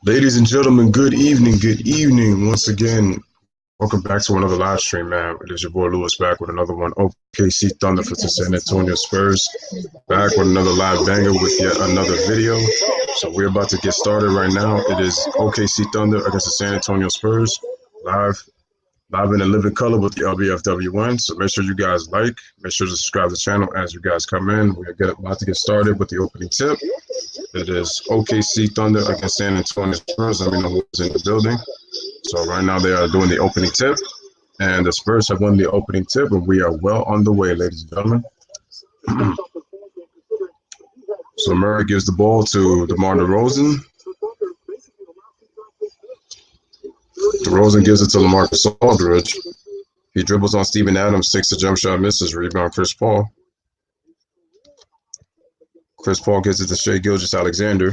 Ladies and gentlemen, good evening, good evening. Once again, welcome back to another live stream, man. It is your boy Lewis back with another one. OKC Thunder for the San Antonio Spurs. Back with another live banger with yet another video. So we're about to get started right now. It is OKC Thunder against the San Antonio Spurs. Live in a living color with the Lbfwn. So make sure you guys make sure to subscribe to the channel as you guys come in. We're about to get started with the opening tip. It is OKC Thunder against San Antonio Spurs. Let me know who's in the building. So right now they are doing the opening tip, and the Spurs have won the opening tip, and we are well on the way, ladies and gentlemen. So Murray gives the ball to DeMar DeRozan. DeRozan gives it to LaMarcus Aldridge. He dribbles on Steven Adams, takes the jump shot, misses. Rebound, Chris Paul. Chris Paul gives it to Shai Gilgeous-Alexander.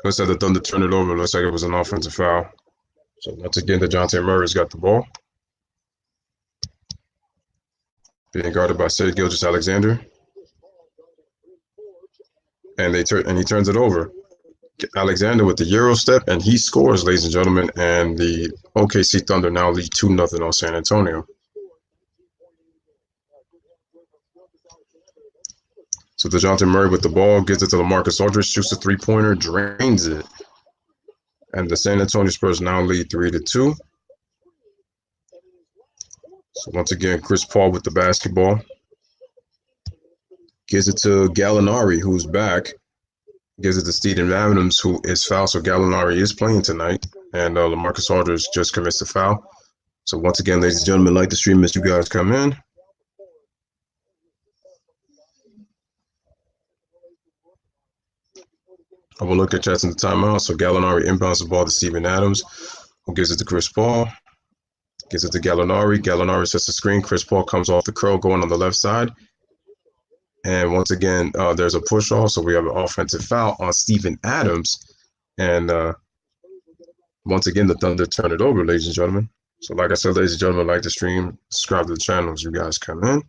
Looks like the Thunder turned it over. Looks like it was an offensive foul. So once again, DeJounte Murray's got the ball. Being guarded by Shai Gilgeous-Alexander. And he turns it over. Alexander with the Euro step, and he scores, ladies and gentlemen. And the OKC Thunder now lead 2-0 on San Antonio. So DeJounte Murray with the ball, gives it to LaMarcus Aldridge, shoots a three-pointer, drains it. And the San Antonio Spurs now lead 3-2. So once again, Chris Paul with the basketball. Gives it to Gallinari, who's back. Gives it to Steven Adams, who is fouled. So Gallinari is playing tonight. And LaMarcus Aldridge just commits the foul. So once again, ladies and gentlemen, like the stream as you guys come in. I will look at chats in the timeout. So Gallinari inbounds the ball to Steven Adams, who gives it to Chris Paul. Gives it to Gallinari. Gallinari sets the screen. Chris Paul comes off the curl going on the left side. And once again, there's a push off. So we have an offensive foul on Steven Adams. And once again, the Thunder turn it over, ladies and gentlemen. So like I said, ladies and gentlemen, like the stream, subscribe to the channel as you guys come in.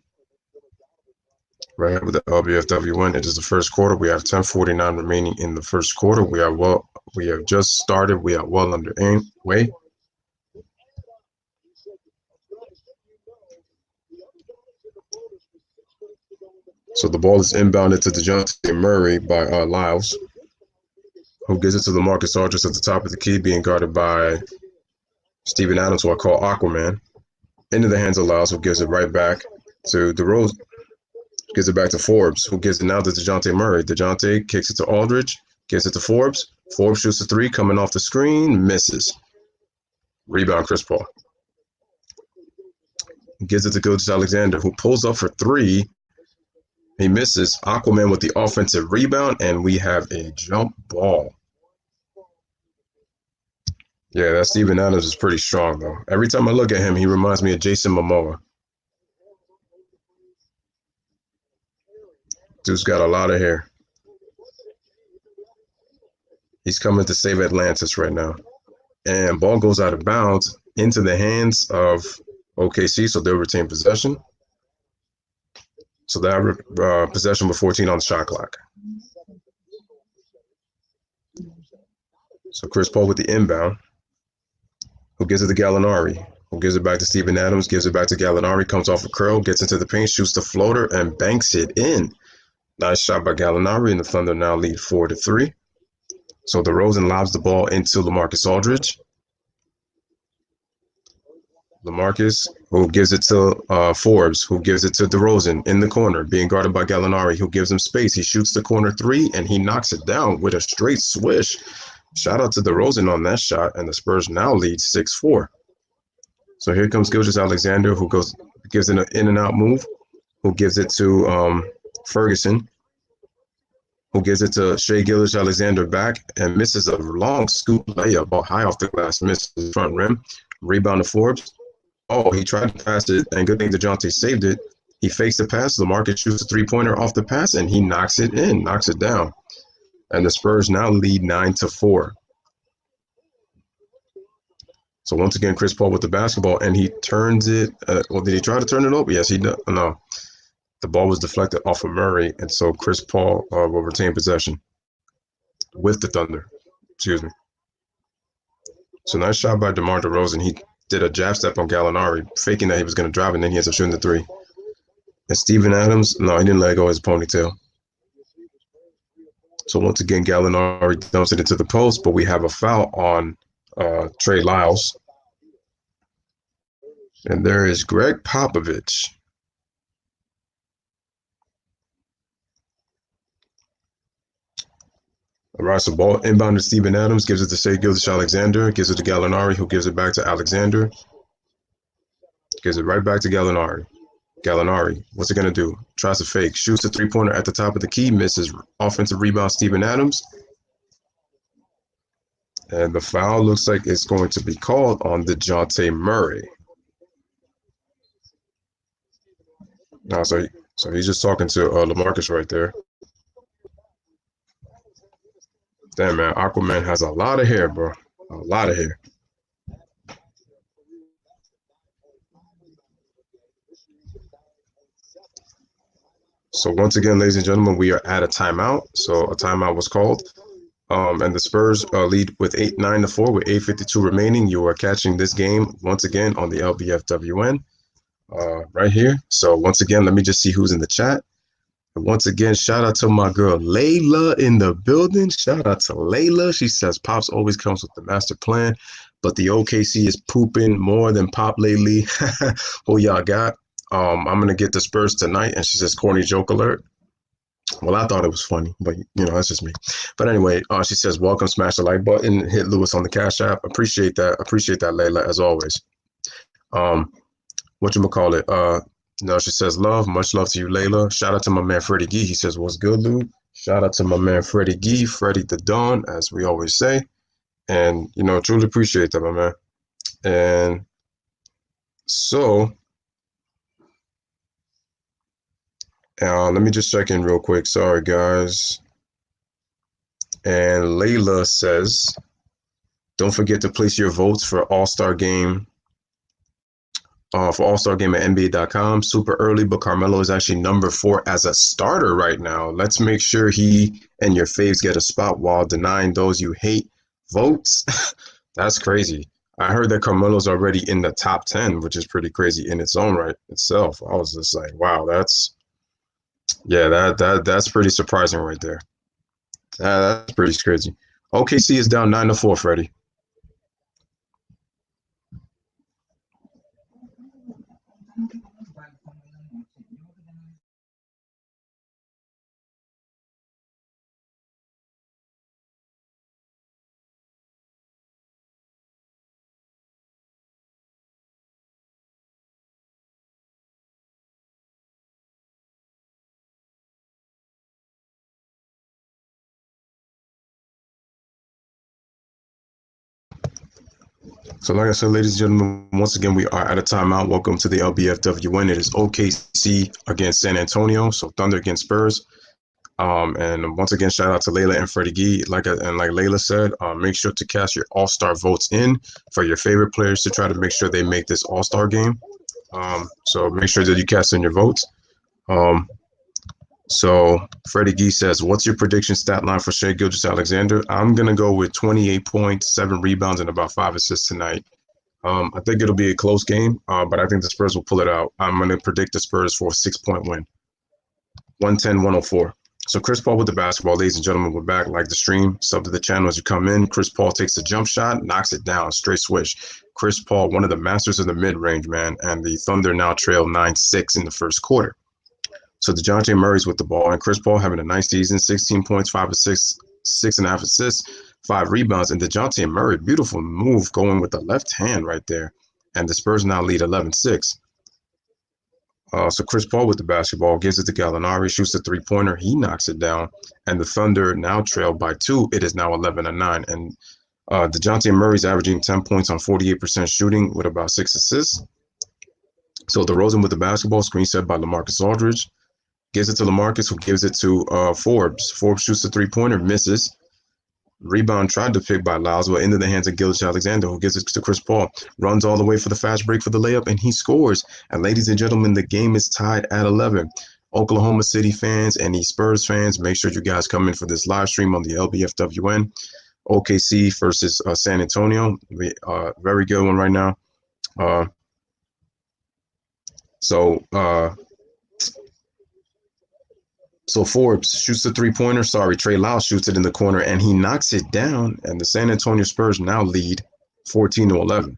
Right here with the Lbfwn. It is the first quarter. We have 10:49 remaining in the first quarter. We have just started. We are well underway. So the ball is inbounded to DeJounte Murray by Lyles, who gives it to LaMarcus Aldridge at the top of the key, being guarded by Steven Adams, who I call Aquaman. Into the hands of Lyles, who gives it right back to DeRozan. Gives it back to Forbes, who gives it now to DeJounte Murray. DeJounte kicks it to Aldridge, gives it to Forbes. Forbes shoots a three, coming off the screen, misses. Rebound, Chris Paul. Gives it to Gilgeous-Alexander, who pulls up for three. He misses. Aquaman with the offensive rebound, and we have a jump ball. Yeah, that Steven Adams is pretty strong, though. Every time I look at him, he reminds me of Jason Momoa. Dude's got a lot of hair. He's coming to save Atlantis right now. And ball goes out of bounds into the hands of OKC, so they'll retain possession. So that possession with 14 on the shot clock. So Chris Paul with the inbound, who gives it to Gallinari, who gives it back to Steven Adams, gives it back to Gallinari, comes off a curl, gets into the paint, shoots the floater, and banks it in. Nice shot by Gallinari, and the Thunder now lead 4-3. So DeRozan lobs the ball into LaMarcus Aldridge. LaMarcus, who gives it to Forbes, who gives it to DeRozan in the corner, being guarded by Gallinari, who gives him space. He shoots the corner three, and he knocks it down with a straight swish. Shout out to DeRozan on that shot, and the Spurs now lead 6-4. So here comes Gilgeous-Alexander, who gives an in-and-out move, who gives it to Ferguson, who gives it to Shai Gilgeous-Alexander back and misses a long scoop layup high off the glass, misses front rim. Rebound to Forbes. Oh, he tried to pass it, and good thing DeJounte saved it. He fakes the pass. LaMarcus shoots a three-pointer off the pass, and he knocks it in, knocks it down. And the Spurs now lead 9-4. So once again, Chris Paul with the basketball, and he turns it. Well, did he try to turn it over? Yes, he did. No, the ball was deflected off of Murray, and so Chris Paul will retain possession with the Thunder. Excuse me. So nice shot by DeMar DeRozan. He did a jab step on Gallinari, faking that he was going to drive, and then he ends up shooting the three. And Steven Adams, no, he didn't let go of his ponytail. So once again, Gallinari dumps it into the post, but we have a foul on Trey Lyles. And there is Greg Popovich. All right, so ball inbound to Steven Adams, gives it to Shai Gilgeous-Alexander, gives it to Gallinari, who gives it back to Alexander. Gives it right back to Gallinari. Gallinari, what's it going to do? Tries to fake, shoots a three-pointer at the top of the key, misses. Offensive rebound, Steven Adams. And the foul looks like it's going to be called on DeJounte Murray. So he's just talking to LaMarcus right there. Damn, man, Aquaman has a lot of hair, bro. A lot of hair. So once again, ladies and gentlemen, we are at a timeout. So a timeout was called. And the Spurs lead with 9-4 with 8:52 remaining. You are catching this game once again on the Lbfwn right here. So once again, let me just see who's in the chat. And once again, shout out to my girl Layla in the building. Shout out to Layla. She says Pops always comes with the master plan, but the OKC is pooping more than Pop lately. Who y'all got? I'm gonna get the Spurs tonight, and she says corny joke alert. Well, I thought it was funny, but that's just me. But anyway, she says welcome, smash the like button, hit Lewis on the Cash App. Appreciate that, Layla, as always. Whatchamacallit? No, she says love, much love to you, Layla. Shout out to my man Freddie Gee. He says what's good, Lou. Shout out to my man Freddie Gee, Freddie the Dawn, as we always say, and truly appreciate that, my man. And so. Let me just check in real quick. Sorry, guys. And Layla says, don't forget to place your votes for All-Star Game. For All-Star Game at NBA.com. Super early, but Carmelo is actually number 4 as a starter right now. Let's make sure he and your faves get a spot while denying those you hate votes. That's crazy. I heard that Carmelo's already in the top 10, which is pretty crazy in its own right itself. I was just like, wow, that's pretty surprising right there. That's pretty crazy. OKC is down 9-4, Freddie. So like I said, ladies and gentlemen, once again, we are at a timeout. Welcome to the LBFWN. It is OKC against San Antonio, so Thunder against Spurs. And once again, shout out to Layla and Freddie Gee. Like Layla said, make sure to cast your all-star votes in for your favorite players to try to make sure they make this all-star game. So make sure that you cast in your votes. So Freddie Gee says, what's your prediction stat line for Shai Gilgeous-Alexander? I'm going to go with 28 points, 7 rebounds, and about 5 assists tonight. I think it'll be a close game, but I think the Spurs will pull it out. I'm going to predict the Spurs for a 6-point win, 110-104. So Chris Paul with the basketball. Ladies and gentlemen, we're back. Like the stream, sub to the channel as you come in. Chris Paul takes a jump shot, knocks it down, straight swish. Chris Paul, one of the masters of the mid-range, man, and the Thunder now trail 9-6 in the first quarter. So DeJounte Murray's with the ball, and Chris Paul having a nice season, 16 points, 5 assists, 6.5 assists, 5 rebounds. And DeJounte Murray, beautiful move going with the left hand right there. And the Spurs now lead 11-6. So Chris Paul with the basketball, gives it to Gallinari, shoots a three-pointer. He knocks it down. And the Thunder now trail by 2. It is now 11-9. And DeJounte Murray's averaging 10 points on 48% shooting with about 6 assists. So DeRozan with the basketball, screen set by LaMarcus Aldridge. Gives it to LaMarcus, who gives it to Forbes. Forbes shoots the three-pointer, misses. Rebound tried to pick by Lyles, but into the hands of Gilgeous-Alexander, who gives it to Chris Paul. Runs all the way for the fast break for the layup, and he scores. And ladies and gentlemen, the game is tied at 11. Oklahoma City fans and the Spurs fans, make sure you guys come in for this live stream on the Lbfwn. OKC versus San Antonio. Very good one right now. So Forbes shoots the three-pointer. Sorry, Trey Lyles shoots it in the corner, and he knocks it down, and the San Antonio Spurs now lead 14-11.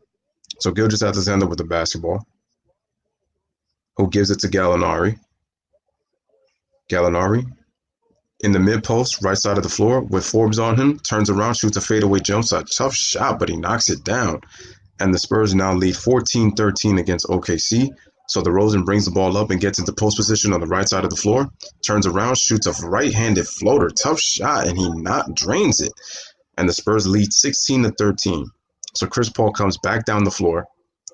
So Gilgeous-Alexander with the basketball, who gives it to Gallinari. Gallinari in the mid-post, right side of the floor, with Forbes on him, turns around, shoots a fadeaway jump shot. Tough shot, but he knocks it down. And the Spurs now lead 14-13 against OKC. So DeRozan brings the ball up and gets into post position on the right side of the floor, turns around, shoots a right-handed floater. Tough shot, and he not drains it. And the Spurs lead 16-13. So Chris Paul comes back down the floor.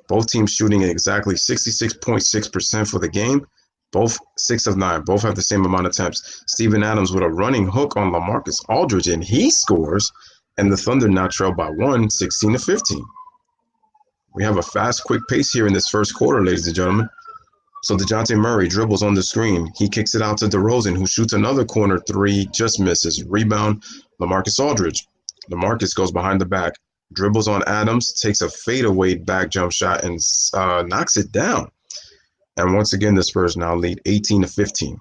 Both teams shooting at exactly 66.6% for the game. Both 6 of 9. Both have the same amount of attempts. Steven Adams with a running hook on LaMarcus Aldridge, and he scores. And the Thunder now trail by 1, 16-15. We have a fast, quick pace here in this first quarter, ladies and gentlemen. So DeJounte Murray dribbles on the screen. He kicks it out to DeRozan, who shoots another corner three, just misses. Rebound, LaMarcus Aldridge. LaMarcus goes behind the back, dribbles on Adams, takes a fadeaway back jump shot, and knocks it down. And once again, the Spurs now lead 18-15.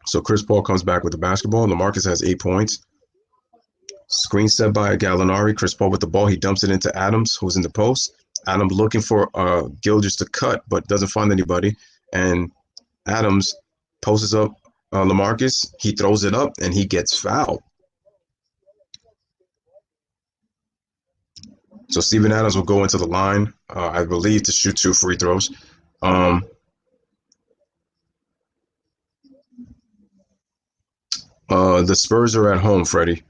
So Chris Paul comes back with the basketball. LaMarcus has 8 points. Screen set by Gallinari. Chris Paul with the ball. He dumps it into Adams, who's in the post. Adams looking for Gilgeous to cut, but doesn't find anybody. And Adams posts up LaMarcus. He throws it up, and he gets fouled. So Steven Adams will go into the line, I believe, to shoot 2 free throws. The Spurs are at home, Freddie.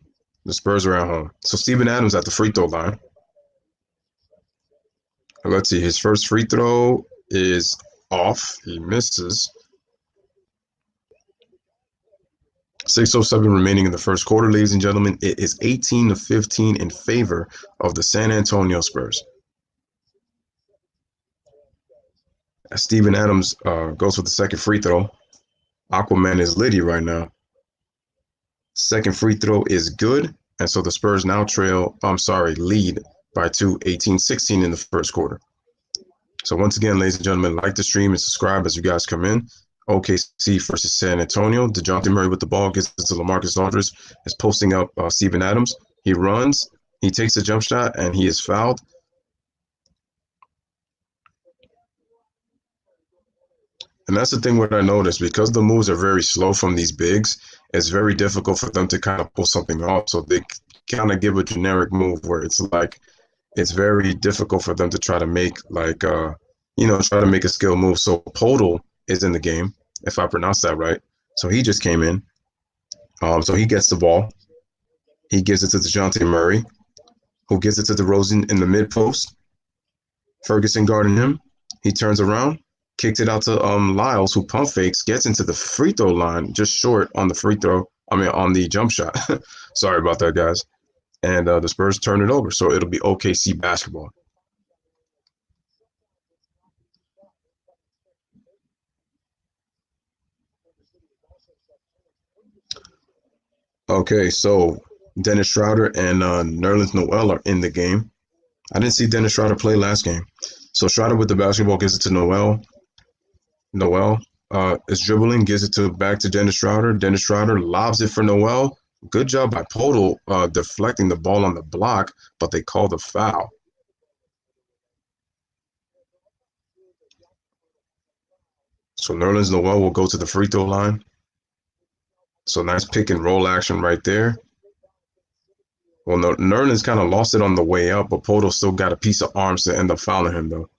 The Spurs are at home. So Steven Adams at the free throw line. Let's see. His first free throw is off. He misses. 6:07 remaining in the first quarter, ladies and gentlemen. It is 18-15 in favor of the San Antonio Spurs. As Steven Adams goes for the second free throw. Aquaman is litty right now. Second free throw is good, and so the Spurs now lead by 2, 18-16 in the first quarter. So once again, ladies and gentlemen, like the stream and subscribe as you guys come in. OKC versus San Antonio. DeJounte Murray with the ball gets it to LaMarcus Aldridge, is posting up Steven Adams. He runs, he takes a jump shot, and he is fouled. And that's the thing what I noticed, because the moves are very slow from these bigs, it's very difficult for them to kind of pull something off. So they kind of give a generic move where it's like, it's very difficult for them to try to make try to make a skill move. So Podol is in the game, if I pronounce that right. So he just came in. So he gets the ball. He gives it to DeJounte Murray, who gives it to DeRozan in the mid post. Ferguson guarding him. He turns around. Kicked it out to Lyles, who pump fakes, gets into the free throw line, just short on the on the jump shot. Sorry about that, guys. And the Spurs turn it over, so it'll be OKC basketball. Okay, so Dennis Schroeder and Nerlens Noel are in the game. I didn't see Dennis Schroeder play last game. So Schroeder with the basketball gives it to Noel. Noel is dribbling, gives it back to Dennis Schroeder. Dennis Schroeder lobs it for Noel. Good job by Podol deflecting the ball on the block, but they call the foul. So Nerlens Noel will go to the free throw line. So nice pick and roll action right there. Well, Nerlens kind of lost it on the way up, but Podol still got a piece of arms to end up fouling him, though.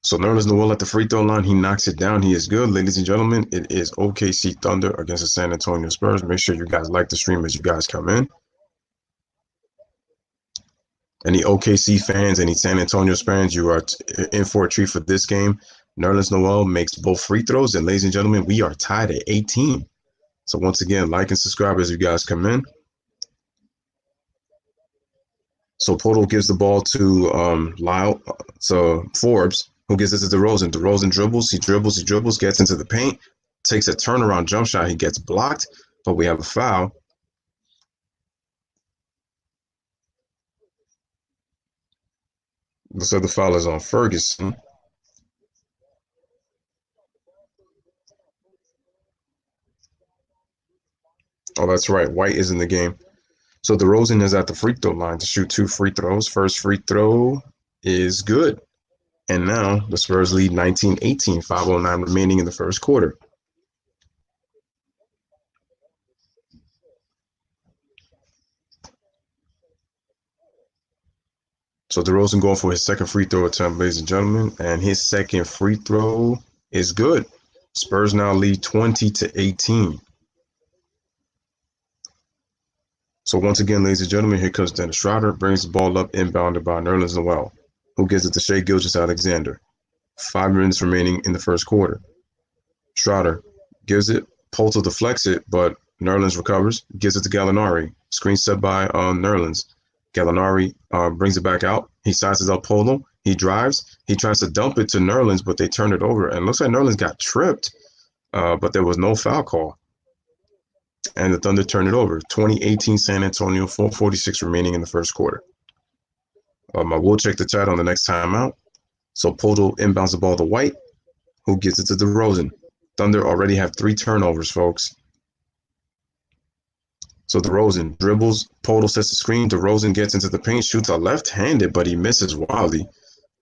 So Nerlens Noel at the free throw line, he knocks it down. He is good. Ladies and gentlemen, it is OKC Thunder against the San Antonio Spurs. Make sure you guys like the stream as you guys come in. Any OKC fans, any San Antonio fans, you are in for a treat for this game. Nerlens Noel makes both free throws, and ladies and gentlemen, we are tied at 18. So once again, like and subscribe as you guys come in. So Poto gives the ball to Forbes, who gives it to DeRozan. DeRozan dribbles, gets into the paint, takes a turnaround jump shot. He gets blocked, but we have a foul. So the foul is on Ferguson. Oh, that's right. White is in the game. So DeRozan is at the free throw line to shoot 2 free throws. First free throw is good. And now the Spurs lead 19-18, 5:09 remaining in the first quarter. So DeRozan going for his second free throw attempt, ladies and gentlemen, and his second free throw is good. Spurs now lead 20-18. So once again, ladies and gentlemen, here comes Dennis Schroeder, brings the ball up, inbounded by Nerlens Noel, who gives it to Shai Gilgeous-Alexander. 5 minutes remaining in the first quarter. Schroeder gives it, Polto deflects it, but Nerlens recovers, gives it to Gallinari. Screen set by Nerlens. Gallinari brings it back out. He sizes up Polo. He drives. He tries to dump it to Nerlens, but they turn it over. And it looks like Nerlens got tripped, but there was no foul call. And the Thunder turn it over. 20-18 San Antonio, 4:46 remaining in the first quarter. I will check the chat on the next timeout. So Poto inbounds the ball to White, who gets it to DeRozan. Thunder already have 3 turnovers, folks. So DeRozan dribbles, Poto sets the screen, DeRozan gets into the paint, shoots a left-handed, but he misses wildly.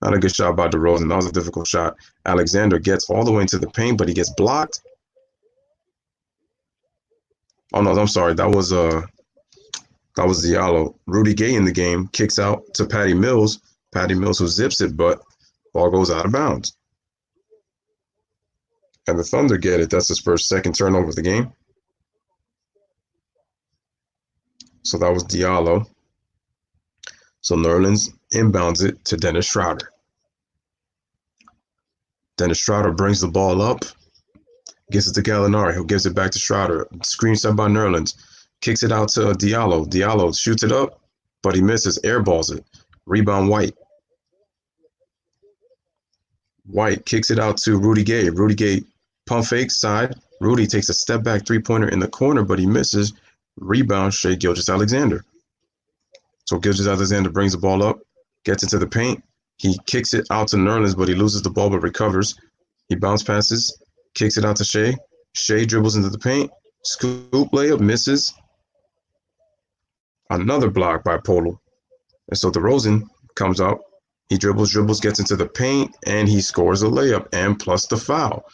Not a good shot by DeRozan. That was a difficult shot. Alexander gets all the way into the paint, but he gets blocked. Oh no, I'm sorry. That was Diallo. Rudy Gay in the game kicks out to Patty Mills. Patty Mills who zips it, but ball goes out of bounds. And the Thunder get it. That's the Spurs' second turnover of the game. So that was Diallo. So Nerlens inbounds it to Dennis Schroeder. Dennis Schroeder brings the ball up, gives it to Gallinari, who gives it back to Schroeder. Screen set by Nerlens. Kicks it out to Diallo. Diallo shoots it up, but he misses, airballs it. Rebound White. White kicks it out to Rudy Gay. Rudy Gay pump fake side. Rudy takes a step back three-pointer in the corner, but he misses. Rebound Shai Gilgeous-Alexander. So Gilgeous-Alexander brings the ball up, gets into the paint. He kicks it out to Nerlens, but he loses the ball but recovers. He bounce passes, kicks it out to Shai. Shai dribbles into the paint. Scoop layup, misses. Another block by Polo. And so DeRozan comes out. He dribbles, gets into the paint, and he scores a layup and plus the foul.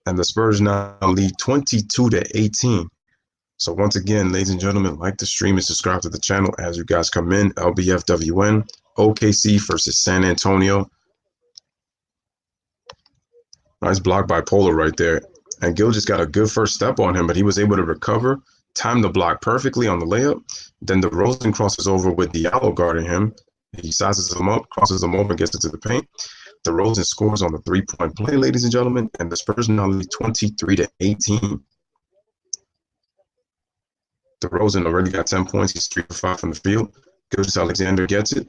And the Spurs now lead 22-18. So once again, ladies and gentlemen, like the stream and subscribe to the channel as you guys come in. Lbfwn, OKC versus San Antonio. Nice block by Polo right there. And Gil just got a good first step on him, but he was able to recover, time the block perfectly on the layup. Then DeRozan crosses over with Diallo guarding him. He sizes him up, crosses him over, and gets into the paint. DeRozan scores on the three-point play, ladies and gentlemen, and the Spurs now lead 23-18. DeRozan already got 10 points. He's 3 for 5 from the field. Gilgeous-Alexander gets it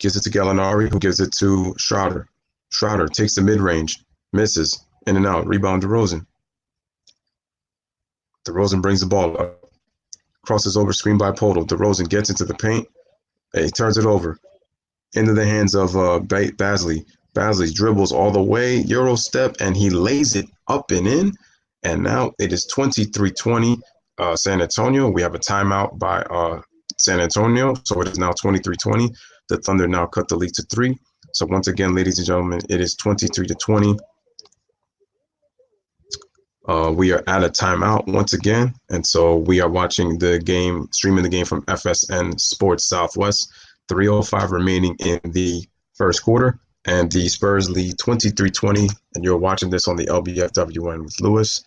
to Gallinari, who gives it to Schroeder. Schroeder takes the mid-range, misses, in and out. Rebound DeRozan. DeRozan brings the ball up, crosses over, screen by Poto. DeRozan gets into the paint. He turns it over into the hands of Basley. Basley dribbles all the way, Euro step, and he lays it up and in. And now it is 23-20 San Antonio. We have a timeout by San Antonio, so it is now 23-20. The Thunder now cut the lead to 3. So once again, ladies and gentlemen, it is 23-20. We are at a timeout once again, and so we are watching the game, streaming the game from FSN Sports Southwest. 3:05 remaining in the first quarter, and the Spurs lead 23-20, and you're watching this on the LBFWN with Lewis.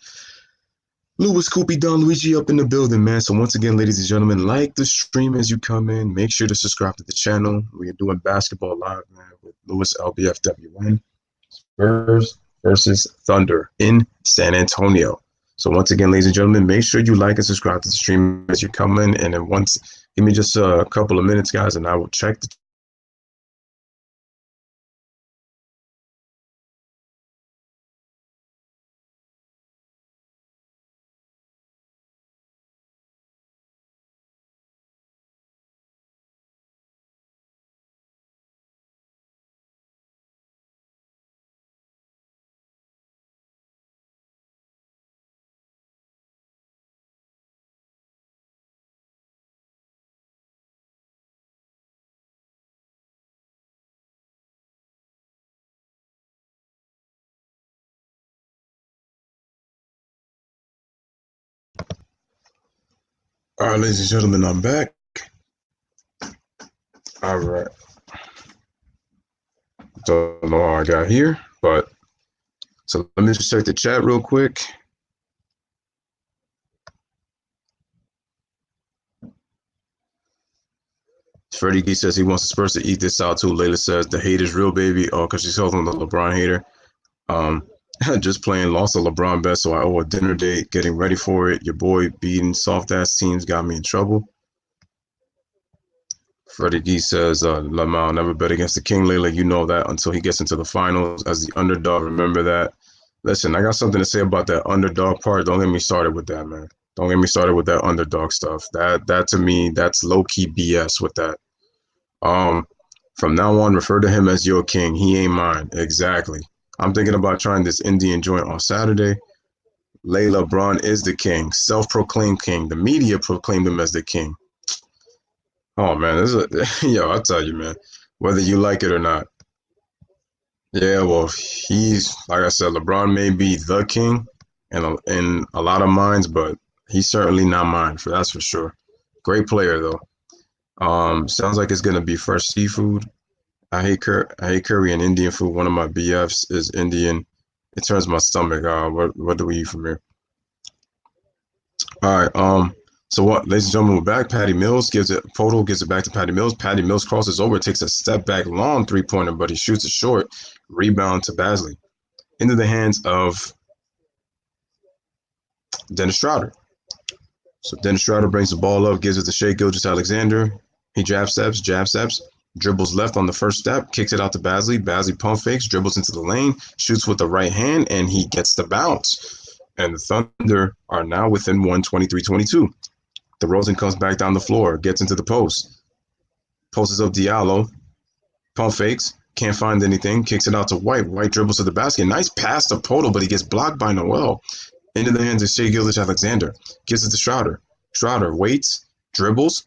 Lewis Coopy Don Luigi up in the building, man. So once again, ladies and gentlemen, like the stream as you come in. Make sure to subscribe to the channel. We are doing basketball live, man, with Lewis LBFWN. Spurs versus Thunder in San Antonio. So once again, ladies and gentlemen, make sure you like and subscribe to the stream as you come in. And then once, give me just a couple of minutes, guys, and I will check the All right, ladies and gentlemen, I'm back. All right. Don't know how I got here, but so let me just check the chat real quick. Freddie G says he wants the Spurs to eat this out too. Layla says the hate is real, baby. Oh, because she's holding the LeBron hater. Just playing, lost a LeBron bet, so I owe a dinner date. Getting ready for it. Your boy beating soft ass teams got me in trouble. Freddie G says, Lamau never bet against the King, Layla. You know that until he gets into the finals as the underdog. Remember that. Listen, I got something to say about that underdog part. Don't get me started with that, man. Don't get me started with that underdog stuff. That to me, that's low key BS with that. From now on, refer to him as your king. He ain't mine. Exactly. I'm thinking about trying this Indian joint on Saturday. Layla Braun is the king, self-proclaimed king. The media proclaimed him as the king. Oh man, this is yo. I tell you, man, whether you like it or not. Yeah, well, he's like I said, LeBron may be the king in a lot of minds, but he's certainly not mine. That's for sure. Great player though. Sounds like it's gonna be fresh seafood. I hate curry and Indian food. One of my BFs is Indian. It turns my stomach. What do we eat from here? All right. So what, ladies and gentlemen, we're back. Patty Mills gives it back to Patty Mills. Patty Mills crosses over, takes a step back, long three-pointer, but he shoots it short. Rebound to Basley. Into the hands of Dennis Schroeder. So Dennis Schroeder brings the ball up, gives it to Shai Gilgeous-Alexander. He jab steps, dribbles left on the first step, kicks it out to Basley. Basley pump fakes, dribbles into the lane, shoots with the right hand, and he gets the bounce. And the Thunder are now within 123-22. DeRozan comes back down the floor, gets into the post. Posts up Diallo, pump fakes, can't find anything, kicks it out to White. White dribbles to the basket. Nice pass to Poto, but he gets blocked by Noel. Into the hands of Shai Gilgeous-Alexander. Gives it to Schroeder. Schroeder waits, dribbles,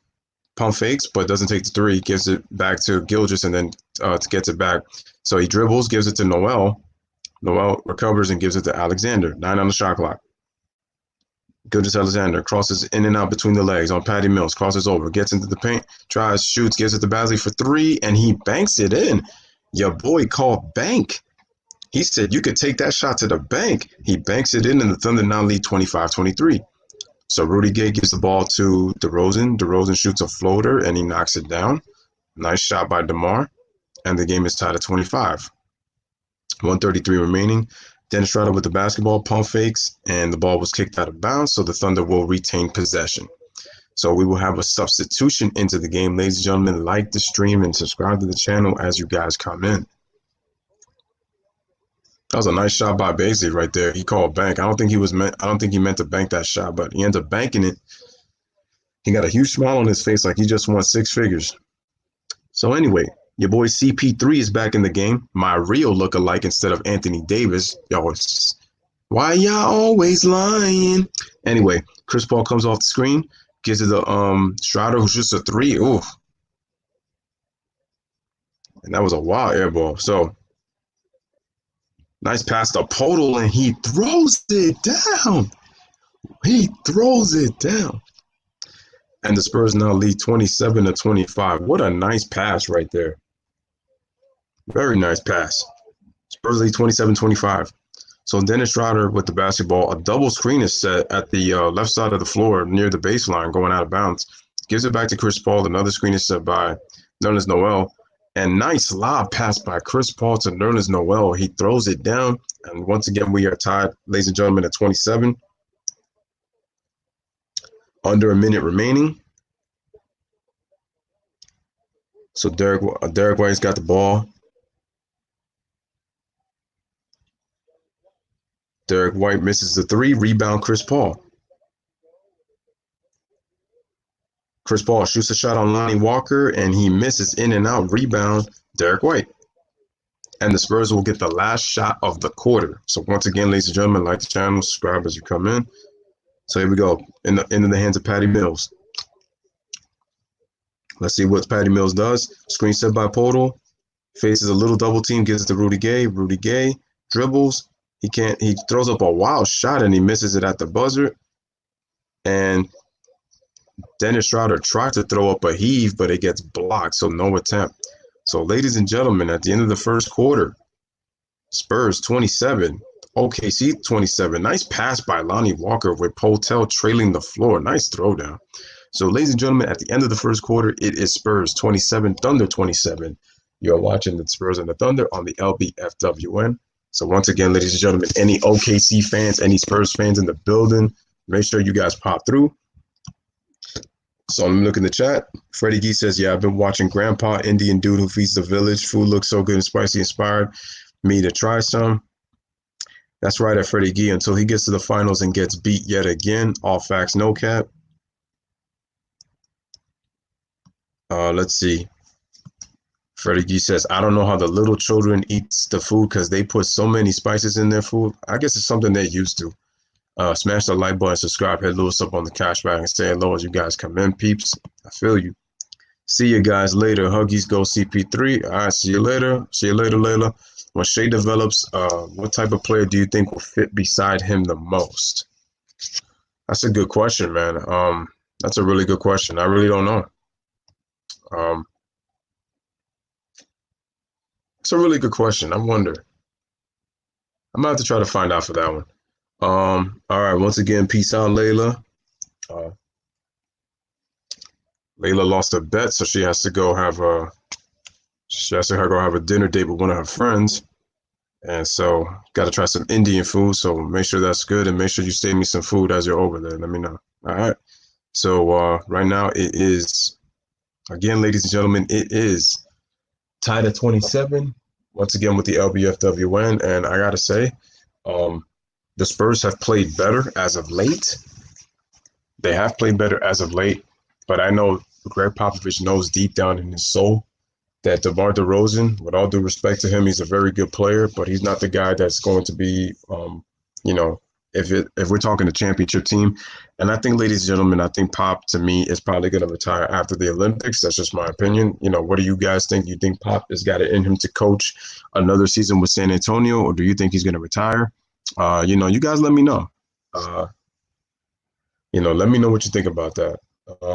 pump fakes, but doesn't take the three. Gives it back to Gilgeous and then gets it back. So he dribbles, gives it to Noel. Noel recovers and gives it to Alexander. 9 on the shot clock. Gilgeous-Alexander crosses in and out between the legs on Patty Mills. Crosses over, gets into the paint, tries, shoots, gives it to Basley for 3, and he banks it in. Your boy called bank. He said you could take that shot to the bank. He banks it in, and the Thunder now lead 25-23. So Rudy Gay gives the ball to DeRozan. DeRozan shoots a floater, and he knocks it down. Nice shot by DeMar, and the game is tied at 25. 133 remaining. Dennis Schroeder with the basketball, pump fakes, and the ball was kicked out of bounds, so the Thunder will retain possession. So we will have a substitution into the game. Ladies and gentlemen, like the stream and subscribe to the channel as you guys come in. That was a nice shot by Basie right there. He called bank. I don't think he meant to bank that shot, but he ended up banking it. He got a huge smile on his face like he just won 6 figures. So anyway, your boy CP3 is back in the game. My real lookalike instead of Anthony Davis. Yo, why y'all always lying? Anyway, Chris Paul comes off the screen, gives it to Schroeder, who shoots a 3. Ooh. And that was a wild air ball. So nice pass to Podol, and he throws it down. He throws it down. And the Spurs now lead 27-25. What a nice pass right there. Very nice pass. Spurs lead 27-25. So Dennis Schroeder with the basketball. A double screen is set at the left side of the floor near the baseline going out of bounds. Gives it back to Chris Paul. Another screen is set by Nerlens Noel. And nice lob pass by Chris Paul to Nerlens Noel. He throws it down. And once again, we are tied, ladies and gentlemen, at 27. Under a minute remaining. So Derek White's got the ball. Derek White misses the three. Rebound, Chris Paul. Chris Paul shoots a shot on Lonnie Walker, and he misses in and out. Rebound, Derek White. And the Spurs will get the last shot of the quarter. So once again, ladies and gentlemen, like the channel, subscribe as you come in. So here we go, into the hands of Patty Mills. Let's see what Patty Mills does. Screen set by Podol. Faces a little double team, gives it to Rudy Gay. Rudy Gay dribbles. He throws up a wild shot and he misses it at the buzzer. And Dennis Schroeder tried to throw up a heave, but it gets blocked, so no attempt. So ladies and gentlemen, at the end of the first quarter, Spurs 27, OKC 27. Nice pass by Lonnie Walker with Potel trailing the floor. Nice throwdown. So ladies and gentlemen, at the end of the first quarter, it is Spurs 27, Thunder 27. You're watching the Spurs and the Thunder on the Lbfwn. So once again, ladies and gentlemen, any OKC fans, any Spurs fans in the building, make sure you guys pop through. So I'm looking in the chat. Freddie Gee says, yeah, I've been watching Grandpa, Indian dude who feeds the village. Food looks so good and spicy, inspired me to try some. That's right at Freddie Gee until he gets to the finals and gets beat yet again. All facts, no cap. Let's see. Freddie Gee says, I don't know how the little children eats the food because they put so many spices in their food. I guess it's something they're used to. Smash the like button, subscribe, hit Lewis up on the cashback, and say hello as you guys come in, peeps. I feel you. See you guys later. Huggies go CP3. All right, see you later. See you later, Layla. When Shea develops, what type of player do you think will fit beside him the most? That's a good question, man. That's a really good question. I really don't know. It's a really good question. I wonder. I'm gonna have to try to find out for that one. All right, once again, peace out, Layla. Layla lost a bet, so she has to go have a dinner date with one of her friends. And so got to try some Indian food, so make sure that's good and make sure you save me some food as you're over there. Let me know. All right. So right now it is, again, ladies and gentlemen, it is tied at 27, once again with the Lbfwn. And I got to say, the Spurs have played better as of late. They have played better as of late, but I know Greg Popovich knows deep down in his soul that DeMar DeRozan, with all due respect to him, he's a very good player, but he's not the guy that's going to be, if we're talking a championship team. And I think, ladies and gentlemen, I think Pop, to me, is probably going to retire after the Olympics. That's just my opinion. What do you guys think? You think Pop has got it in him to coach another season with San Antonio, or do you think he's going to retire? You guys let me know. Let me know what you think about that.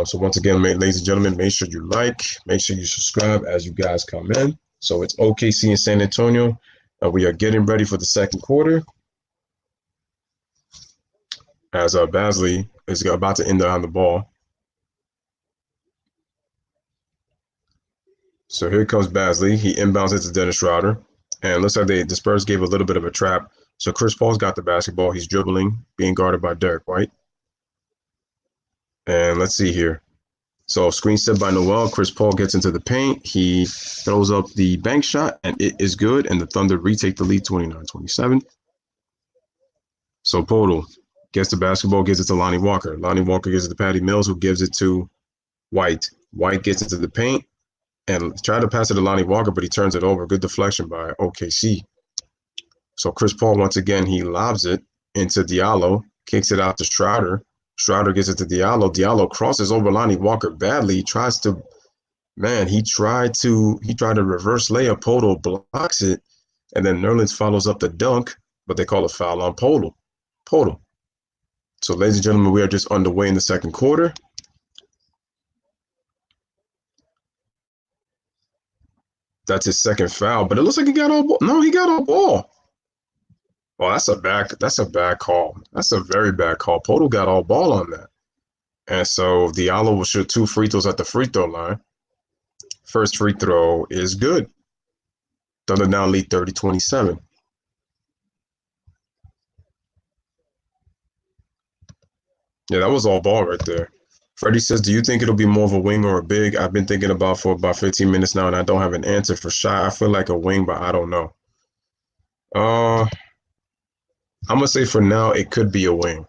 So once again, ladies and gentlemen, make sure you like, make sure you subscribe as you guys come in. So it's OKC and San Antonio. We are getting ready for the second quarter as Basley is about to end on the ball. So here comes Basley. He inbounds into Dennis Schroeder. And looks like the Spurs gave a little bit of a trap. So Chris Paul's got the basketball. He's dribbling, being guarded by Derek White. And let's see here. So screen set by Noel. Chris Paul gets into the paint. He throws up the bank shot, and it is good. And the Thunder retake the lead 29-27. So Podol gets the basketball, gives it to Lonnie Walker. Lonnie Walker gives it to Patty Mills, who gives it to White. White gets into the paint and tried to pass it to Lonnie Walker, but he turns it over. Good deflection by OKC. So Chris Paul, once again, he lobs it into Diallo, kicks it out to Schroeder. Schroeder gets it to Diallo. Diallo crosses over Lonnie Walker badly. He tried to reverse layup. Podol blocks it, and then Nerlens follows up the dunk, but they call a foul on Podol. So, ladies and gentlemen, we are just underway in the second quarter. That's his second foul, but it looks like he got all ball. No, he got all ball. Well, that's a bad call. That's a very bad call. Podol got all ball on that. And so Diallo will shoot 2 free throws at the free throw line. First free throw is good. Thunder now lead 30-27. Yeah, that was all ball right there. Freddie says, do you think it'll be more of a wing or a big? I've been thinking about for about 15 minutes now, and I don't have an answer for Shy. I feel like a wing, but I don't know. I'm gonna say for now it could be a wing.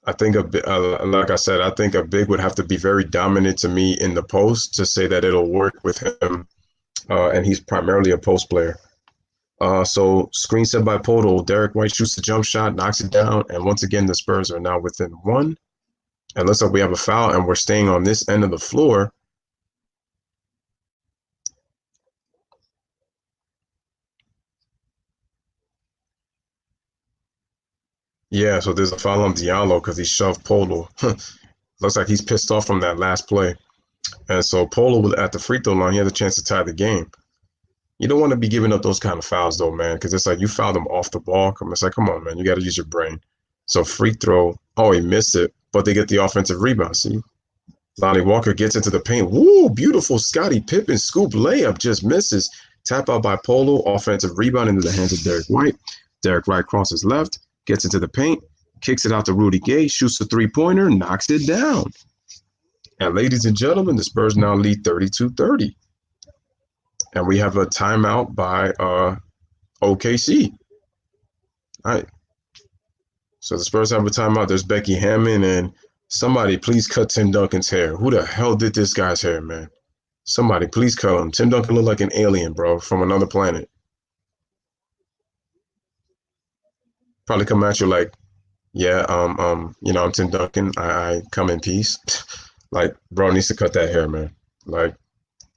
I think like I said, I think a big would have to be very dominant to me in the post to say that it'll work with him, and he's primarily a post player. So screen set by Poto. Derek White shoots the jump shot, knocks it down, and once again the Spurs are now within one. And looks like we have a foul, and we're staying on this end of the floor. Yeah, so there's a foul on Diallo because he shoved Polo. Looks like he's pissed off from that last play. And so Polo was at the free throw line. He had a chance to tie the game. You don't want to be giving up those kind of fouls, though, man, because it's like you fouled him off the ball. It's like, come on, man, you got to use your brain. So free throw. Oh, he missed it, but they get the offensive rebound. See? Lonnie Walker gets into the paint. Woo, beautiful Scottie Pippen scoop layup, just misses. Tap out by Polo, offensive rebound into the hands of Derek White. Derek White crosses left, gets into the paint, kicks it out to Rudy Gay, shoots the three-pointer, knocks it down. And ladies and gentlemen, the Spurs now lead 32-30. And we have a timeout by OKC. All right. So the Spurs have a timeout. There's Becky Hammond, and somebody please cut Tim Duncan's hair. Who the hell did this guy's hair, man? Somebody please cut him. Tim Duncan looked like an alien, bro, from another planet. Probably come at you like, yeah, I'm Tim Duncan. I come in peace. Like, bro needs to cut that hair, man. Like,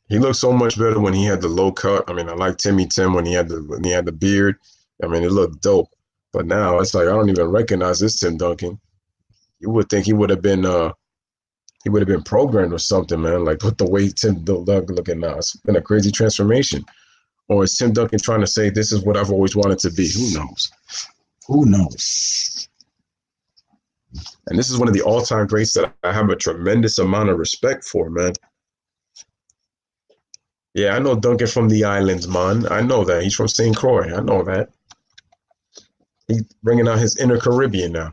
he looked so much better when he had the low cut. I mean, I like Timmy Tim when he had the beard. I mean, it looked dope. But now it's like I don't even recognize this Tim Duncan. You would think he would have been programmed or something, man. Like with the way Tim Duncan looking now, it's been a crazy transformation. Or is Tim Duncan trying to say this is what I've always wanted to be? Who knows? Who knows? And this is one of the all-time greats that I have a tremendous amount of respect for, man. Yeah, I know Duncan from the islands, man. I know that. He's from St. Croix. I know that. He's bringing out his inner Caribbean now.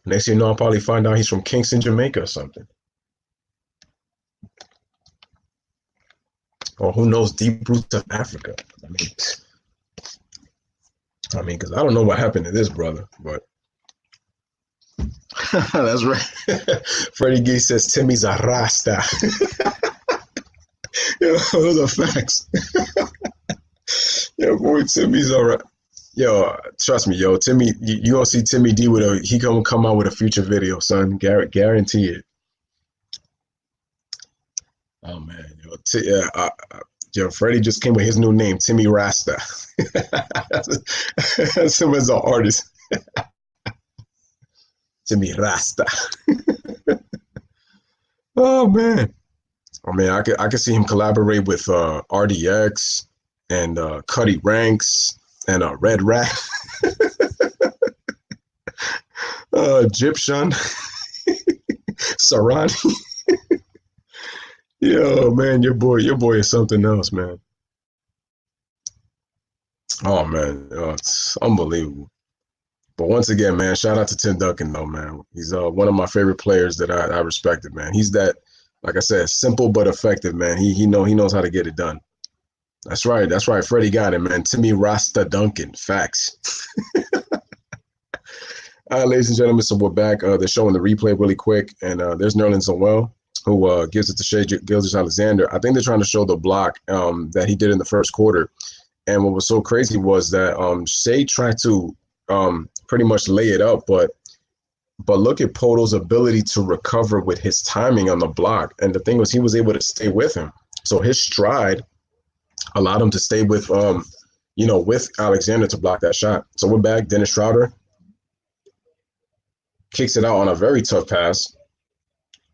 Next thing you know, I'll probably find out he's from Kingston, Jamaica or something. Or who knows, deep roots of Africa. I mean, because I don't know what happened to this brother, but that's right. Freddie Gay says Timmy's a Rasta. Yo, those are facts. Yo, boy, Timmy's all right. Yo, trust me, yo, Timmy, you gonna see Timmy D he gonna come out with a future video, son. Guarantee it. Oh man, yo, Freddie just came with his new name, Timmy Rasta. That's him as an artist. Timmy Rasta. Oh man. I mean, I could see him collaborate with RDX and Cuddy Ranks and Red Rat. Egyptian. Sarani. Yo, man, your boy is something else, man. Oh man, it's unbelievable. But once again, man, shout out to Tim Duncan, though, man. He's one of my favorite players that I respected, man. He's that, like I said, simple but effective, man. He knows how to get it done. That's right. Freddie got it, man. Timmy Rasta Duncan. Facts. All right, ladies and gentlemen, so we're back. They're showing the replay really quick, and there's Nerlens Noel, who gives it to Shai Gilgeous-Alexander. I think they're trying to show the block that he did in the first quarter. And what was so crazy was that Shai tried to pretty much lay it up, but look at Poto's ability to recover with his timing on the block. And the thing was, he was able to stay with him. So his stride allowed him to stay with, with Alexander to block that shot. So we're back. Dennis Schroeder kicks it out on a very tough pass.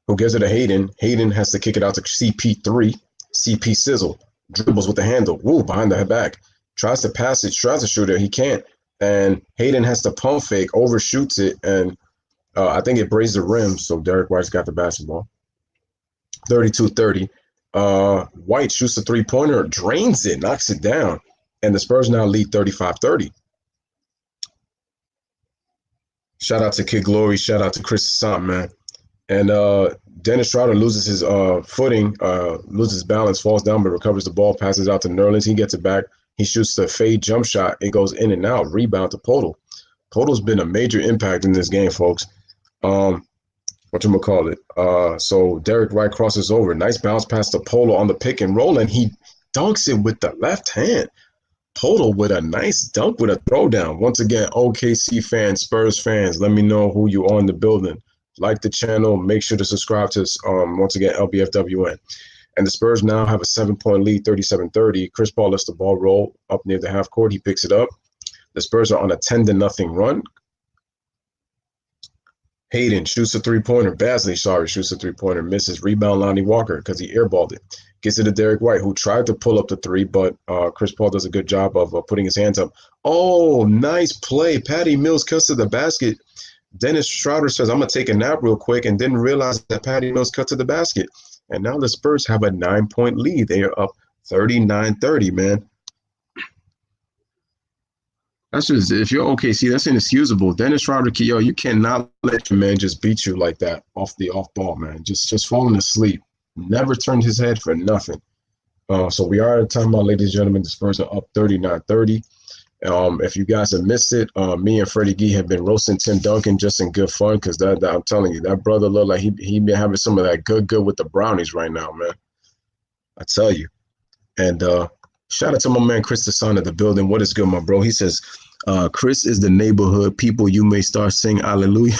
Who gives it to Hayden? Hayden has to kick it out to CP3. CP sizzle. Dribbles with the handle. Woo, behind the back. Tries to pass it. Tries to shoot it. He can't. And Hayden has to pump fake, overshoots it, and I think it grazed the rim, so Derek White's got the basketball. 32-30. White shoots a three-pointer, drains it, knocks it down, and the Spurs now lead 35-30. Shout out to Kid Glory. Shout out to Chris Assant, man. And Dennis Schroeder loses his footing, loses balance, falls down, but recovers the ball, passes out to Nerlens. He gets it back. He shoots the fade jump shot. It goes in and out. Rebound to Podol. Podol's been a major impact in this game, folks. Whatchamacallit? So Derek White crosses over. Nice bounce pass to Podol on the pick and roll, and he dunks it with the left hand. Podol with a nice dunk with a throwdown. Once again, OKC fans, Spurs fans, let me know who you are in the building. Like the channel. Make sure to subscribe to us. Once again, Lbfwn. And the Spurs now have a 7-point lead, 37-30. Chris Paul lets the ball roll up near the half court. He picks it up. The Spurs are on a 10-0 run. Hayden shoots a three-pointer. Basley, shoots a three-pointer. Misses. Rebound, Lonnie Walker, because he airballed it. Gets it to Derek White, who tried to pull up the three, but Chris Paul does a good job of putting his hands up. Oh, nice play. Patty Mills cuts to the basket. Dennis Schroeder says, I'm going to take a nap real quick, and didn't realize that Patty Mills cut to the basket. And now the Spurs have a 9-point lead. They are up 39-30, man. That's just, if you're OKC, that's inexcusable. Dennis Schroeder, you cannot let your man just beat you like that off ball, man. Just falling asleep. Never turned his head for nothing. So we are at a timeout, ladies and gentlemen. The Spurs are up 39-30. If you guys have missed it, me and Freddie Gee have been roasting Tim Duncan just in good fun, because that I'm telling you, that brother looked like he been having some of that good with the brownies right now, man. I tell you. And shout out to my man Chris Assant at the building. What is good, my bro? He says, Chris is the neighborhood people. You may start singing hallelujah.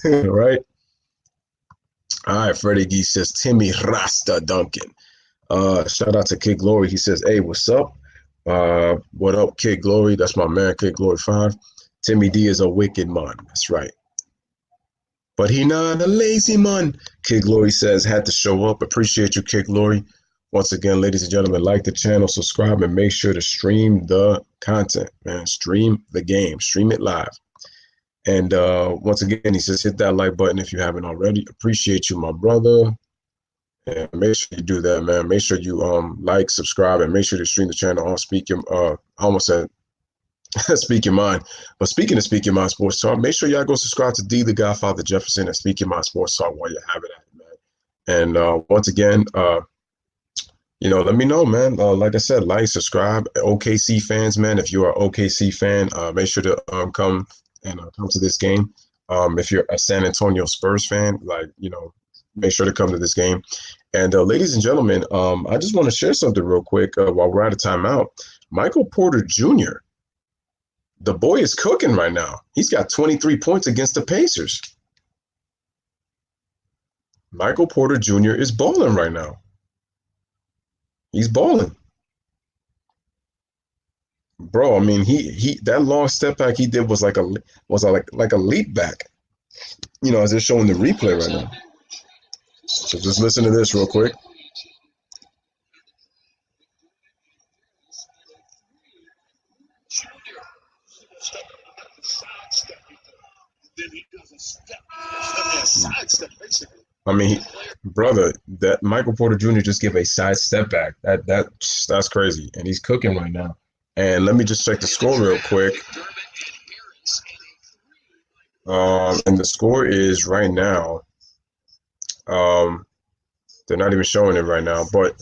Right? All right, Freddie Gee says, Timmy Rasta Duncan. Shout out to Kid Glory. He says, hey, what's up? What up, Kid Glory? That's my man, Kid Glory 5. Timmy D is a wicked man. That's right. But he not a lazy man. Kid Glory says, had to show up. Appreciate you, Kid Glory. Once again, ladies and gentlemen, like the channel, subscribe, and make sure to stream the content, man. Stream the game. Stream it live. And once again, he says, hit that like button if you haven't already. Appreciate you, my brother. And make sure you do that, man. Make sure you like, subscribe, and make sure to stream the channel on Speak Your I almost said Speak Your Mind. But speaking of Speak Your Mind Sports Talk, make sure y'all go subscribe to D the Godfather Jefferson and Speak Your Mind Sports Talk while you have it at it, man. And once again, let me know, man. Like I said, like, subscribe. OKC fans, man. If you are an OKC fan, make sure to come to this game. If you're a San Antonio Spurs fan, make sure to come to this game. And ladies and gentlemen, I just want to share something real quick while we're at a timeout. Michael Porter Jr., the boy is cooking right now. He's got 23 points against the Pacers. Michael Porter Jr. is balling right now. He's balling. Bro, I mean, he that long step back he did was like a leap back. As they're showing the replay right now. So just listen to this real quick. I mean, brother, that Michael Porter Jr. just gave a side step back. That's crazy, and he's cooking right now. And let me just check the score real quick. And the score is right now. They're not even showing it right now, but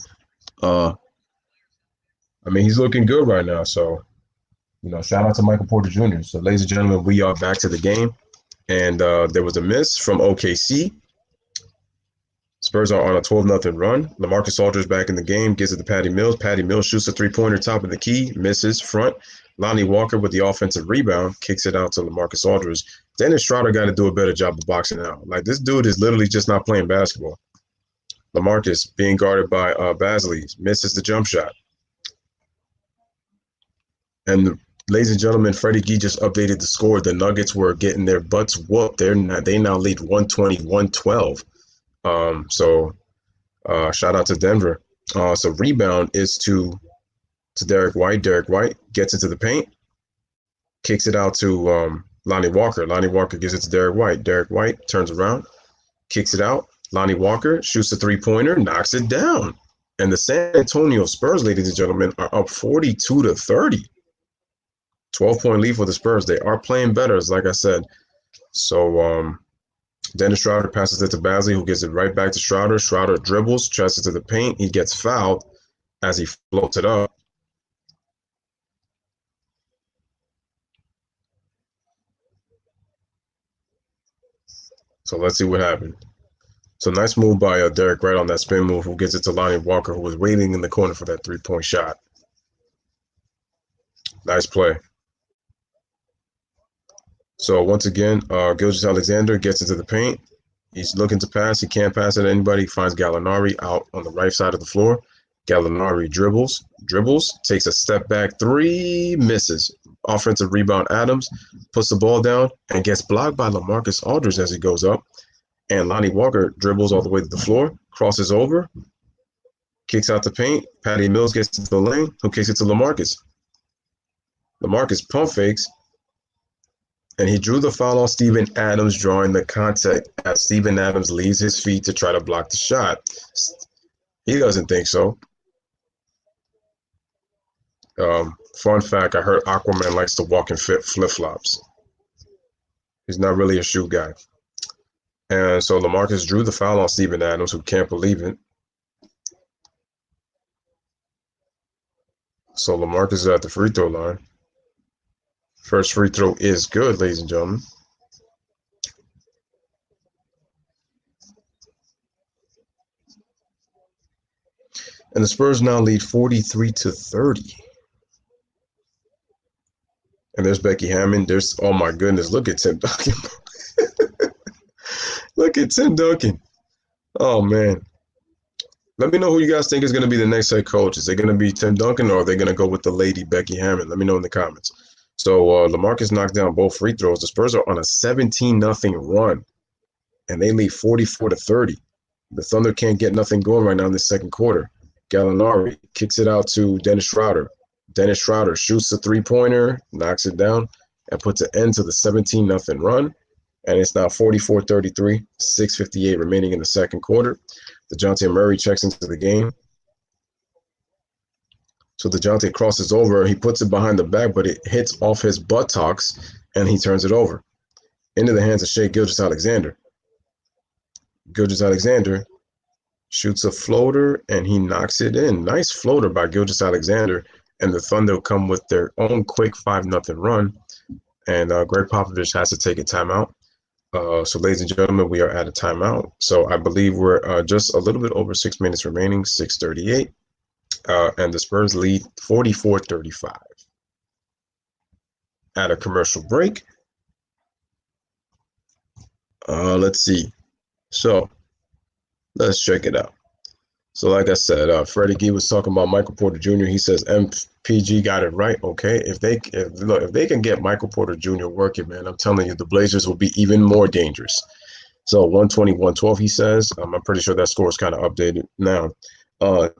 I mean, he's looking good right now. So, shout out to Michael Porter Jr. So, ladies and gentlemen, we are back to the game, and there was a miss from OKC. Spurs are on a 12-0 run. LaMarcus Aldridge back in the game, gives it to Patty Mills. Patty Mills shoots a three-pointer top of the key, misses front. Lonnie Walker with the offensive rebound, kicks it out to LaMarcus Aldridge. Dennis Schroeder got to do a better job of boxing out. Like, this dude is literally just not playing basketball. LaMarcus being guarded by Basley, misses the jump shot. And ladies and gentlemen, Freddie Gee just updated the score. The Nuggets were getting their butts whooped. They now lead 120-112. So shout out to Denver. So rebound is to Derek White. Derek White gets into the paint, kicks it out to Lonnie Walker. Lonnie Walker gives it to Derek White. Derek White turns around, kicks it out Lonnie Walker shoots a three-pointer, knocks it down. And the San Antonio Spurs, ladies and gentlemen, are up 42-30. 12-point lead for the Spurs. They are playing better, like I said. So Dennis Schroeder passes it to Basley, who gives it right back to Schroeder. Schroeder dribbles, tries it to the paint. He gets fouled as he floats it up. So let's see what happened. So nice move by Derek Wright on that spin move, who gets it to Lonnie Walker, who was waiting in the corner for that three-point shot. Nice play. So once again, Gilgeous-Alexander gets into the paint. He's looking to pass. He can't pass it to anybody. He finds Gallinari out on the right side of the floor. Gallinari dribbles, takes a step back three, misses. Offensive rebound, Adams puts the ball down and gets blocked by LaMarcus Aldridge as he goes up. And Lonnie Walker dribbles all the way to the floor, crosses over, kicks out the paint. Patty Mills gets to the lane, who kicks it to LaMarcus. LaMarcus pump fakes, and he drew the foul on Steven Adams, drawing the contact as Steven Adams leaves his feet to try to block the shot. He doesn't think so. Fun fact, I heard Aquaman likes to walk in flip-flops. He's not really a shoe guy. And so LaMarcus drew the foul on Steven Adams, who can't believe it. So LaMarcus is at the free throw line. First free throw is good, ladies and gentlemen. And the Spurs now lead 43-30. And there's Becky Hammond. There's, oh my goodness, look at Tim Duncan. Look at Tim Duncan. Oh, man. Let me know who you guys think is going to be the next head coach. Is it going to be Tim Duncan, or are they going to go with the lady Becky Hammond? Let me know in the comments. So LaMarcus knocked down both free throws. The Spurs are on a 17-0 run, and they lead 44-30. The Thunder can't get nothing going right now in the second quarter. Gallinari kicks it out to Dennis Schroeder. Dennis Schroeder shoots the three-pointer, knocks it down, and puts an end to the 17-0 run. And it's now 44-33, 6:58 remaining in the second quarter. DeJounte Murray checks into the game. So DeJounte crosses over. He puts it behind the back, but it hits off his buttocks, and he turns it over. Into the hands of Shai Gilgeous-Alexander. Gilgeous-Alexander shoots a floater, and he knocks it in. Nice floater by Gilgeous-Alexander, and the Thunder come with their own quick 5-0 run. And Greg Popovich has to take a timeout. So, ladies and gentlemen, we are at a timeout. So I believe we're just a little bit over 6 minutes remaining, 6:38. And the Spurs lead 44-35. At a commercial break. Let's see. So let's check it out. So like I said, Freddie Gee was talking about Michael Porter Jr. He says MPG got it right. Okay, if they can get Michael Porter Jr. working, man, I'm telling you, the Blazers will be even more dangerous. So 120-112, he says. I'm pretty sure that score is kind of updated now.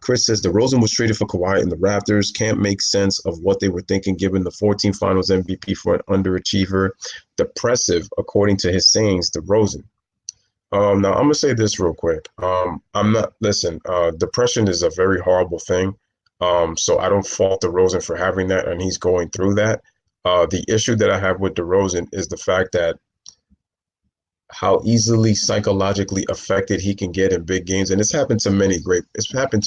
Chris says DeRozan was traded for Kawhi, and the Raptors can't make sense of what they were thinking given the 14 Finals MVP for an underachiever. Depressive, according to his sayings, DeRozan. Now, I'm going to say this real quick. Depression is a very horrible thing. So I don't fault DeRozan for having that, and he's going through that. The issue that I have with DeRozan is the fact that how easily psychologically affected he can get in big games. And it's happened to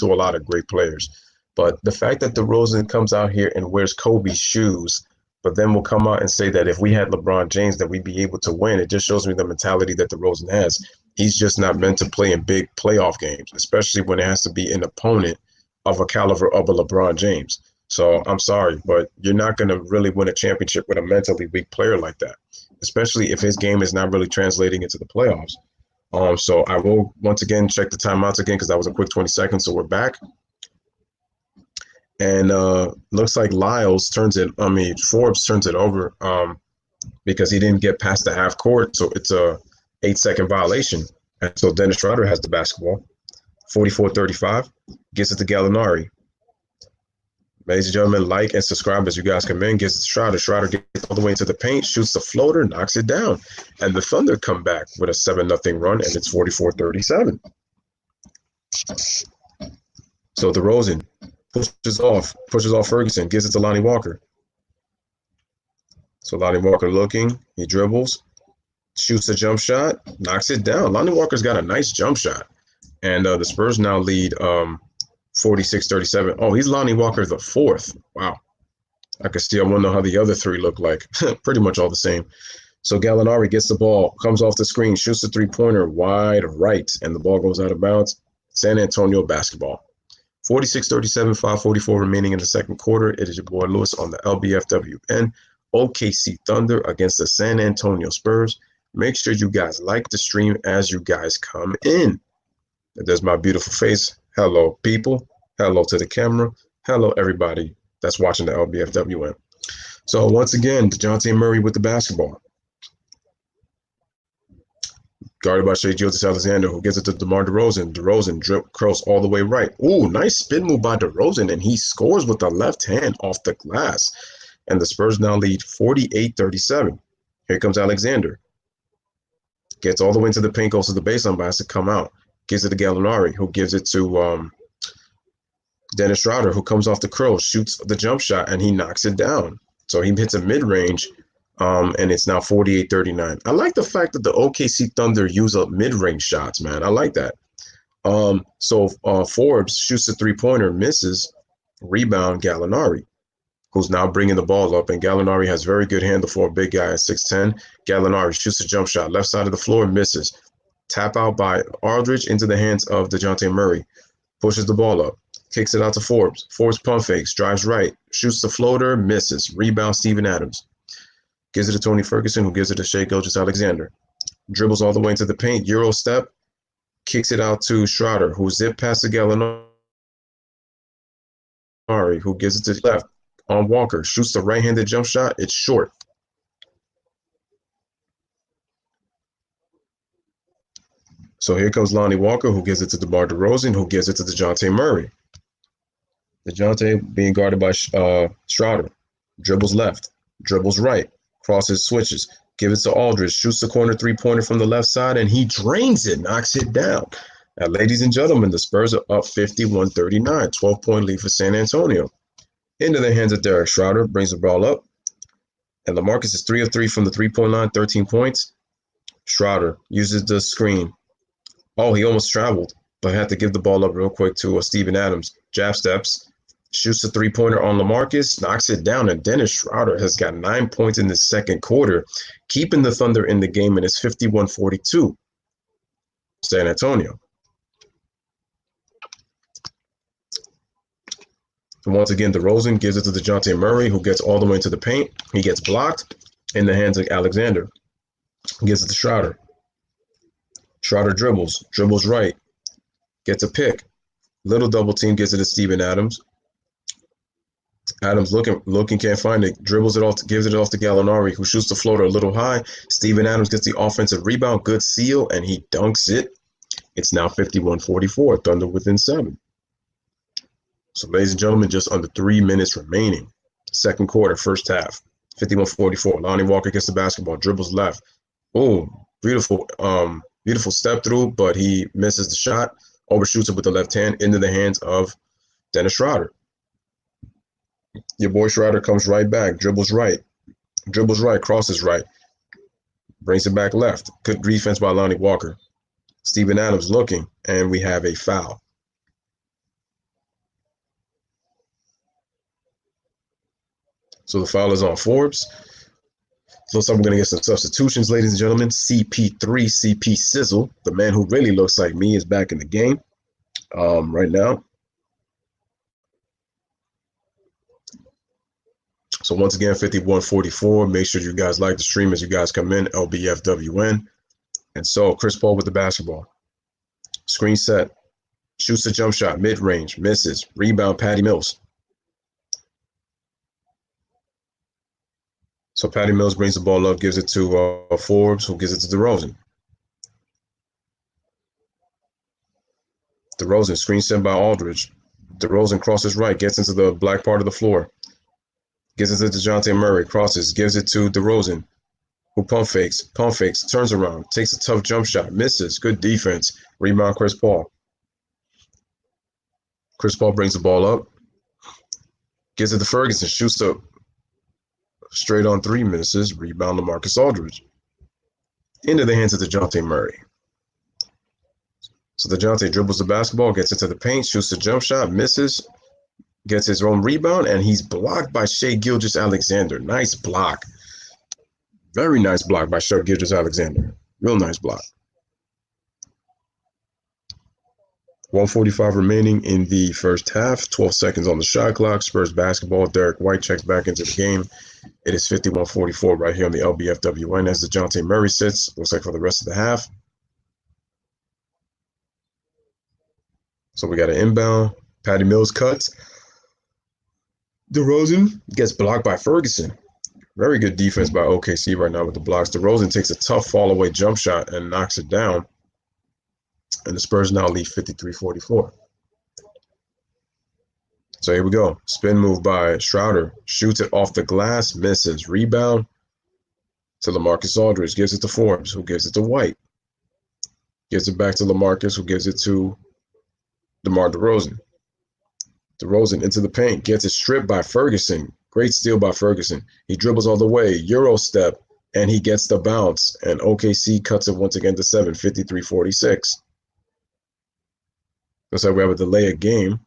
a lot of great players. But the fact that DeRozan comes out here and wears Kobe's shoes, but then will come out and say that if we had LeBron James, that we'd be able to win. It just shows me the mentality that DeRozan has. He's just not meant to play in big playoff games, especially when it has to be an opponent of a caliber of a LeBron James. So I'm sorry, but you're not going to really win a championship with a mentally weak player like that, especially if his game is not really translating into the playoffs. So I will once again check the timeouts again because that was a quick 20 seconds. So we're back. And looks like Forbes turns it over because he didn't get past the half court. So it's a 8-second violation. And so Dennis Schroeder has the basketball. 44-35, gets it to Gallinari. Ladies and gentlemen, like and subscribe as you guys come in. Gets it to Schroeder. Schroeder gets all the way into the paint, shoots the floater, knocks it down. And the Thunder come back with a 7-0 run, and it's 44-37. So DeRozan pushes off Ferguson, gives it to Lonnie Walker. So Lonnie Walker looking, he dribbles, shoots a jump shot, knocks it down. Lonnie Walker's got a nice jump shot. And the Spurs now lead 46-37. Oh, he's Lonnie Walker the fourth. Wow. I can see. I want to know how the other three look like. Pretty much all the same. So Gallinari gets the ball, comes off the screen, shoots the three-pointer wide right, and the ball goes out of bounds. San Antonio basketball. 46-37, 5:44 remaining in the second quarter. It is your boy Lewis on the LBFWN. OKC Thunder against the San Antonio Spurs. Make sure you guys like the stream as you guys come in. There's my beautiful face. Hello, people. Hello to the camera. Hello, everybody that's watching the LBFWN. So once again, DeJounte Murray with the basketball. Guarded by Shai Gilgeous-Alexander, who gives it to DeMar DeRozan. DeRozan curls all the way right. Ooh, nice spin move by DeRozan, and he scores with the left hand off the glass. And the Spurs now lead 48-37. Here comes Alexander. Gets all the way into the paint, goes to the baseline, but has to come out. Gives it to Gallinari, who gives it to Dennis Schroeder, who comes off the curl, shoots the jump shot, and he knocks it down. So he hits a mid-range, and it's now 48-39. I like the fact that the OKC Thunder use up mid-range shots, man. I like that. So Forbes shoots a three-pointer, misses, rebound Gallinari, who's now bringing the ball up, and Gallinari has very good handle for a big guy at 6'10". Gallinari shoots a jump shot, left side of the floor, misses. Tap out by Aldridge into the hands of DeJounte Murray. Pushes the ball up. Kicks it out to Forbes. Forbes pump fakes. Drives right. Shoots the floater. Misses. Rebound Steven Adams. Gives it to Tony Ferguson, who gives it to Shai Gilgeous-Alexander. Dribbles all the way into the paint. Euro step. Kicks it out to Schroeder, who zip past the Gallinari, who gives it to the left on Walker. Shoots the right-handed jump shot. It's short. So here comes Lonnie Walker, who gives it to DeMar DeRozan, who gives it to DeJounte Murray. DeJounte being guarded by Schroeder. Dribbles left, dribbles right, crosses, switches, gives it to Aldridge, shoots the corner three-pointer from the left side, and he drains it, knocks it down. Now, ladies and gentlemen, the Spurs are up 51-39, 12-point lead for San Antonio. Into the hands of Derek Schroeder, brings the ball up, and LaMarcus is 3 of 3 from the three-point line, 13 points. Schroeder uses the screen. Oh, he almost traveled, but had to give the ball up real quick to Steven Adams. Jab steps, shoots a three-pointer on LaMarcus, knocks it down, and Dennis Schroeder has got 9 points in the second quarter, keeping the Thunder in the game, and it's 51-42. San Antonio. And once again, DeRozan gives it to DeJounte Murray, who gets all the way into the paint. He gets blocked in the hands of Alexander. Gives it to Schroeder. Schroeder dribbles right, gets a pick. Little double team, gives it to Steven Adams. Adams looking, can't find it. Dribbles it off, gives it off to Gallinari, who shoots the floater a little high. Steven Adams gets the offensive rebound, good seal, and he dunks it. It's now 51-44, Thunder within 7. So, ladies and gentlemen, just under 3 minutes remaining. Second quarter, first half, 51-44. Lonnie Walker gets the basketball, dribbles left. Oh, beautiful step through, but he misses the shot, overshoots it with the left hand into the hands of Dennis Schroeder. Your boy Schroeder comes right back, dribbles right, crosses right, brings it back left. Good defense by Lonnie Walker. Steven Adams looking, and we have a foul. So the foul is on Forbes. Looks like we're going to get some substitutions, ladies and gentlemen. CP3, CP Sizzle, the man who really looks like me, is back in the game right now. So once again, 51-44. Make sure you guys like the stream as you guys come in, LBFWN. And so Chris Paul with the basketball. Screen set. Shoots a jump shot, mid-range, misses. Rebound, Patty Mills. So Patty Mills brings the ball up, gives it to Forbes, who gives it to DeRozan. DeRozan, screen set by Aldridge. DeRozan crosses right, gets into the black part of the floor. Gives it to DeJounte Murray, crosses, gives it to DeRozan, who pump fakes, turns around, takes a tough jump shot, misses. Good defense. Rebound, Chris Paul. Chris Paul brings the ball up, gives it to Ferguson, shoots up straight on three, misses. Rebound, LaMarcus Aldridge. Into the hands of DeJounte Murray. So DeJounte dribbles the basketball, gets into the paint, shoots the jump shot, misses, gets his own rebound, and he's blocked by Shai Gilgeous-Alexander. Nice block. Very nice block by Shai Gilgeous-Alexander. Real nice block. 1:45 remaining in the first half. 12 seconds on the shot clock. Spurs basketball. Derek White checks back into the game. It is 51-44 right here on the LBFWN as DeJounte Murray sits. Looks like for the rest of the half. So we got an inbound. Patty Mills cuts. DeRozan gets blocked by Ferguson. Very good defense by OKC right now with the blocks. DeRozan takes a tough fall-away jump shot and knocks it down. And the Spurs now lead 53-44. So here we go. Spin move by Schroeder. Shoots it off the glass, misses. Rebound to LaMarcus Aldridge. Gives it to Forbes, who gives it to White. Gives it back to LaMarcus, who gives it to DeMar DeRozan. DeRozan into the paint. Gets it stripped by Ferguson. Great steal by Ferguson. He dribbles all the way. Euro step. And he gets the bounce. And OKC cuts it once again to 7. 53-46. Looks like we have a delay of game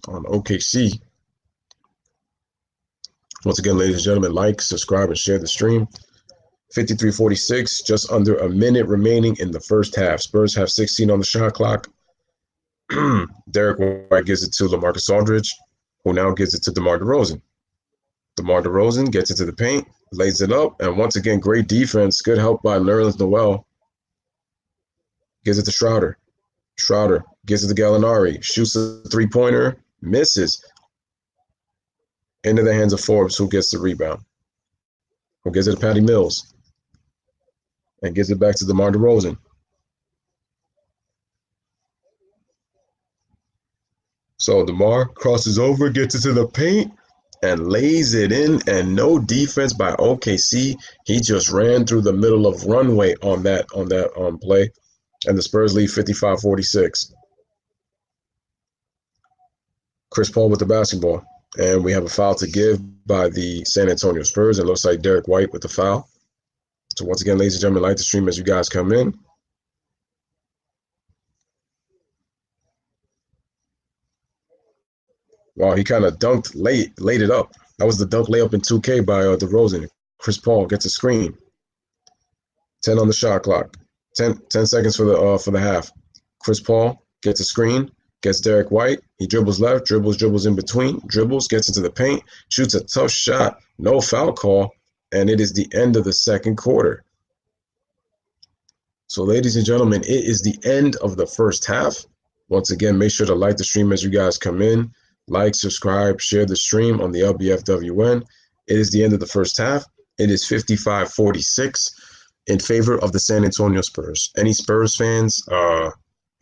on OKC. Once again, ladies and gentlemen, like, subscribe, and share the stream. 53-46, just under a minute remaining in the first half. Spurs have 16 on the shot clock. Derek White gives it to LaMarcus Aldridge, who now gives it to DeMar DeRozan. DeMar DeRozan gets into the paint, lays it up, and once again, great defense. Good help by Nerlens Noel. Gives it to Schroeder. Schroeder gives it to Gallinari. Shoots a three-pointer. Misses. Into the hands of Forbes, who gets the rebound. Who gives it to Patty Mills. And gives it back to DeMar DeRozan. So DeMar crosses over, gets it to the paint, and lays it in. And no defense by OKC. He just ran through the middle of runway on that play. And the Spurs lead 55-46. Chris Paul with the basketball. And we have a foul to give by the San Antonio Spurs. It looks like Derek White with the foul. So once again, ladies and gentlemen, like the stream as you guys come in. Wow, he kind of dunked laid it up. That was the dunk layup in 2K by DeRozan. Chris Paul gets a screen. 10 on the shot clock. 10 seconds for the half. Chris Paul gets a screen, gets Derek White. He dribbles left, dribbles in between, gets into the paint, shoots a tough shot, no foul call, and it is the end of the second quarter. So, ladies and gentlemen, it is the end of the first half. Once again, make sure to like the stream as you guys come in. Like, subscribe, share the stream on the LBFWN. It is the end of the first half. It is 55-46. In favor of the San Antonio Spurs. Any Spurs fans,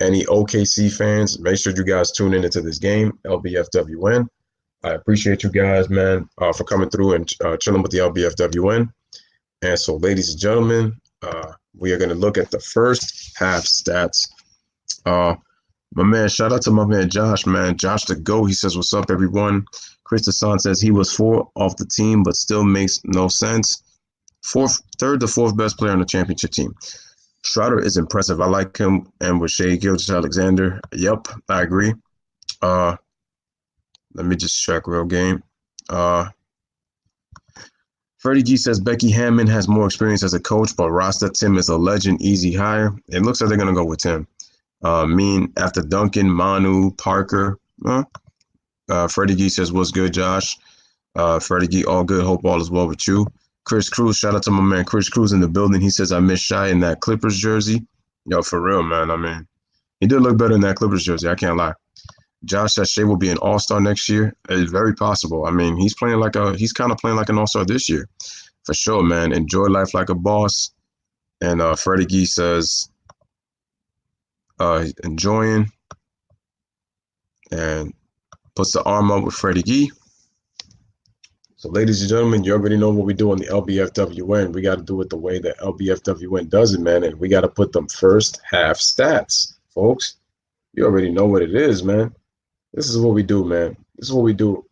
any OKC fans, make sure you guys tune in into this game, LBFWN. I appreciate you guys, man, for coming through and chilling with the LBFWN. And so, ladies and gentlemen, we are going to look at the first half stats. My man, shout out to my man Josh, man. Josh the GOAT, he says, what's up, everyone? Chris Desant says he was 4 off the team, but still makes no sense. Third to fourth best player on the championship team. Schroeder is impressive. I like him, and with Shai Gilgeous-Alexander. Yep, I agree. Let me just check real game. Freddie G says Becky Hammond has more experience as a coach, but Rasta Tim is a legend, easy hire. It looks like they're gonna go with Tim. After Duncan, Manu, Parker. Freddie G says, what's good, Josh? Freddie G, all good. Hope all is well with you. Chris Cruz, shout out to my man Chris Cruz in the building. He says, I miss Shai in that Clippers jersey. Yo, for real, man. I mean, he did look better in that Clippers jersey. I can't lie. Josh says Shai will be an all-star next year. It's very possible. I mean, he's kind of playing like an all-star this year. For sure, man. Enjoy life like a boss. And Freddie G says, enjoying. And puts the arm up with Freddie Gee. So, ladies and gentlemen, you already know what we do on the LBFWN. We got to do it the way that LBFWN does it, man. And we got to put them first half stats, folks. You already know what it is, man. This is what we do, man. This is what we do.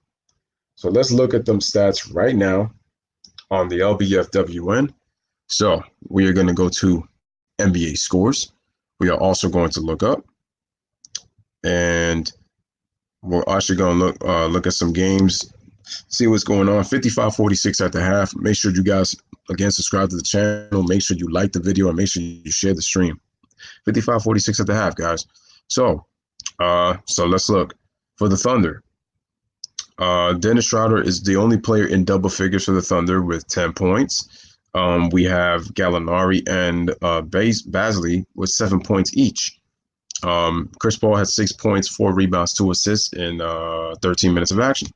So let's look at them stats right now on the LBFWN. So we are going to go to NBA scores. We are also going to look up, and we're actually going to look at some games, see what's going on. 55-46 at the half. Make sure you guys, again, subscribe to the channel. Make sure you like the video and make sure you share the stream. 55-46 at the half, guys. So let's look for the Thunder. Dennis Schroeder is the only player in double figures for the Thunder with 10 points. We have Gallinari and Basley with 7 points each. Chris Paul had 6 points, 4 rebounds, 2 assists in 13 minutes of action.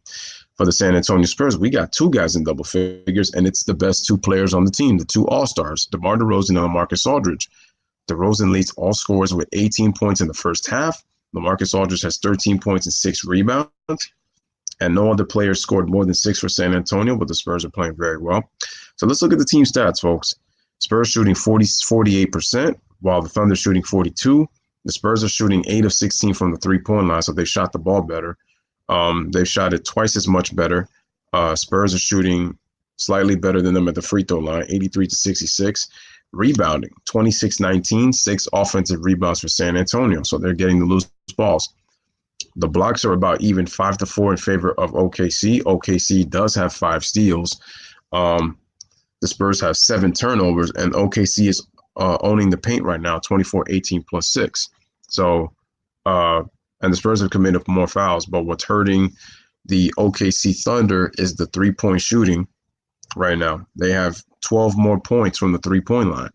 For the San Antonio Spurs, we got 2 guys in double figures, and it's the best 2 players on the team, the 2 All-Stars, DeMar DeRozan and LaMarcus Aldridge. DeRozan leads all scorers with 18 points in the first half. LaMarcus Aldridge has 13 points and 6 rebounds. And no other player scored more than 6 for San Antonio, but the Spurs are playing very well. So let's look at the team stats, folks. Spurs shooting 48%, while the Thunder shooting 42%. The Spurs are shooting 8 of 16 from the three-point line, so they shot the ball better. They've shot it twice as much better. Spurs are shooting slightly better than them at the free throw line, 83-66. Rebounding, 26-19, 6 offensive rebounds for San Antonio, so they're getting the loose balls. The blocks are about even 5-4 in favor of OKC. OKC does have 5 steals. The Spurs have 7 turnovers, and OKC is owning the paint right now, 24-18 plus 6. So, and the Spurs have committed more fouls, but what's hurting the OKC Thunder is the three-point shooting right now. They have 12 more points from the three-point line.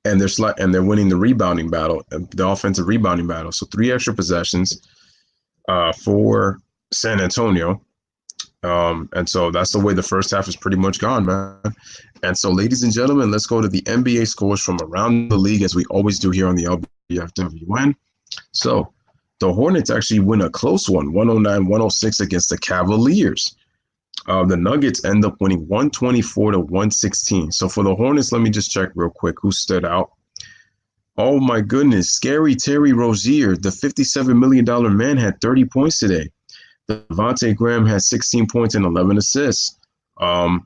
And they're winning the rebounding battle, the offensive rebounding battle. So 3 extra possessions for San Antonio. And so that's the way the first half is pretty much gone, man. And so, ladies and gentlemen, let's go to the NBA scores from around the league, as we always do here on the LBFWN. So the Hornets actually win a close one, 109-106 against the Cavaliers. The Nuggets end up winning 124-116. So for the Hornets, let me just check real quick who stood out. Oh my goodness, Scary Terry Rozier, the $57 million man, had 30 points today. Devontae Graham had 16 points and 11 assists. The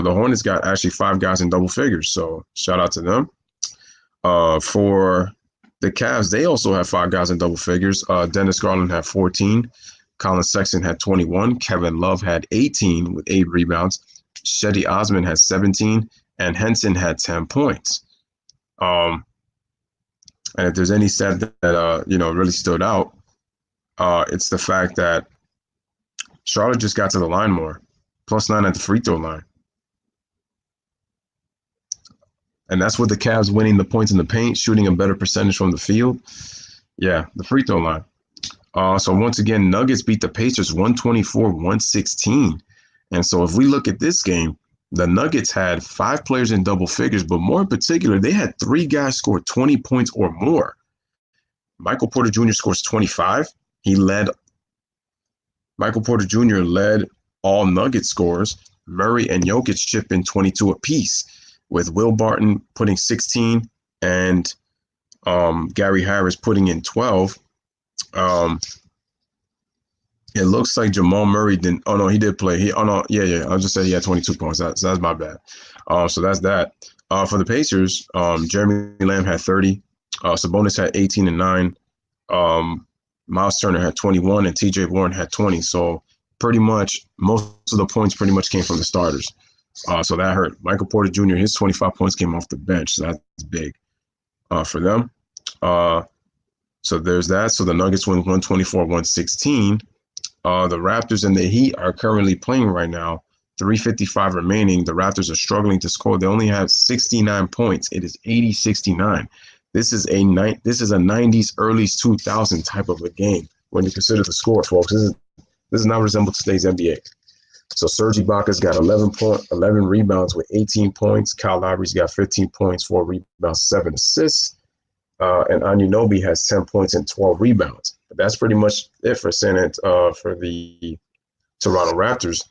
Hornets got actually 5 guys in double figures, so shout out to them. For the Cavs, they also have 5 guys in double figures. Dennis Garland had 14. Colin Sexton had 21. Kevin Love had 18 with 8 rebounds. Shetty Osman had 17. And Henson had 10 points. And if there's any stat that really stood out, it's the fact that Charlotte just got to the line more. +9 at the free throw line. And that's with the Cavs winning the points in the paint, shooting a better percentage from the field. Yeah, the free throw line. So once again, Nuggets beat the Pacers 124-116. And so if we look at this game, the Nuggets had 5 players in double figures, but more in particular, they had 3 guys score 20 points or more. Michael Porter Jr. scores 25. Michael Porter Jr. led all Nugget scorers. Murray and Jokic chip in 22 apiece, with Will Barton putting 16 and Gary Harris putting in 12. It looks like Jamal Murray didn't. Oh no, he did play. I'll just say he had 22 points. That's my bad. So that's that. For the Pacers, Jeremy Lamb had 30. Sabonis had 18 and 9. Miles Turner had 21, and TJ Warren had 20. So pretty much most of the points pretty much came from the starters. So that hurt. Michael Porter Jr., his 25 points came off the bench. So that's big for them. So there's that. So the Nuggets win 124-116. The Raptors and the Heat are currently playing right now. 3:55 remaining. The Raptors are struggling to score. They only have 69 points. It is 80-69. This is a 90s, early 2000 type of a game when you consider the score, folks. This is not resemble today's NBA. So Serge Ibaka's got 11 rebounds with 18 points. Kyle Lowry's got 15 points, 4 rebounds, 7 assists. And Anunoby has 10 points and 12 rebounds. That's pretty much it for for the Toronto Raptors.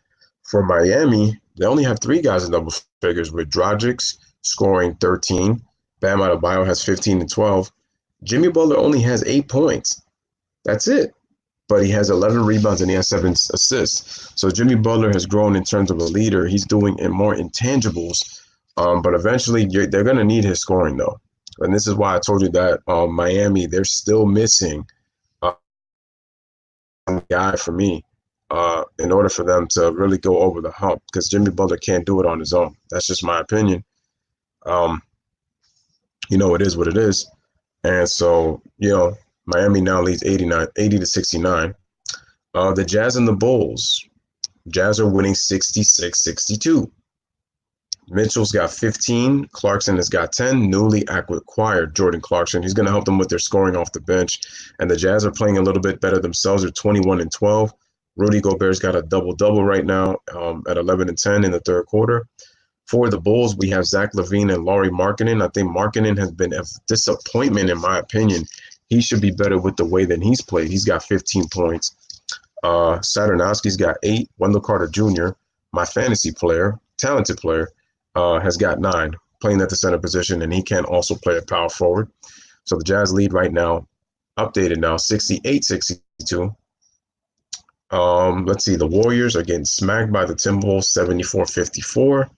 For Miami, they only have three guys in double figures with Dragic scoring 13. Bam Adebayo has 15 and 12. Jimmy Butler only has 8 points. That's it. But he has 11 rebounds and he has 7 assists. So Jimmy Butler has grown in terms of a leader. He's doing more intangibles. But eventually, they're going to need his scoring, though. And this is why I told you that Miami, they're still missing a guy for me in order for them to really go over the hump, because Jimmy Butler can't do it on his own. That's just my opinion. It is what it is. And so, Miami now leads 80 to 69. The Jazz and the Bulls. Jazz are winning 66-62. Mitchell's got 15. Clarkson has got 10. Newly acquired Jordan Clarkson. He's going to help them with their scoring off the bench. And the Jazz are playing a little bit better themselves. They're 21 and 12. Rudy Gobert's got a double-double right now at 11 and 10 in the third quarter. For the Bulls, we have Zach LaVine and Lauri Markkanen. I think Markkanen has been a disappointment, in my opinion. He should be better with the way than he's played. He's got 15 points. Saturnowski's got 8. Wendell Carter Jr., my fantasy player, talented player, has got 9, playing at the center position, and he can also play at power forward. So the Jazz lead right now, updated now, 68-62. Let's see, the Warriors are getting smacked by the Timberwolves, 74-54.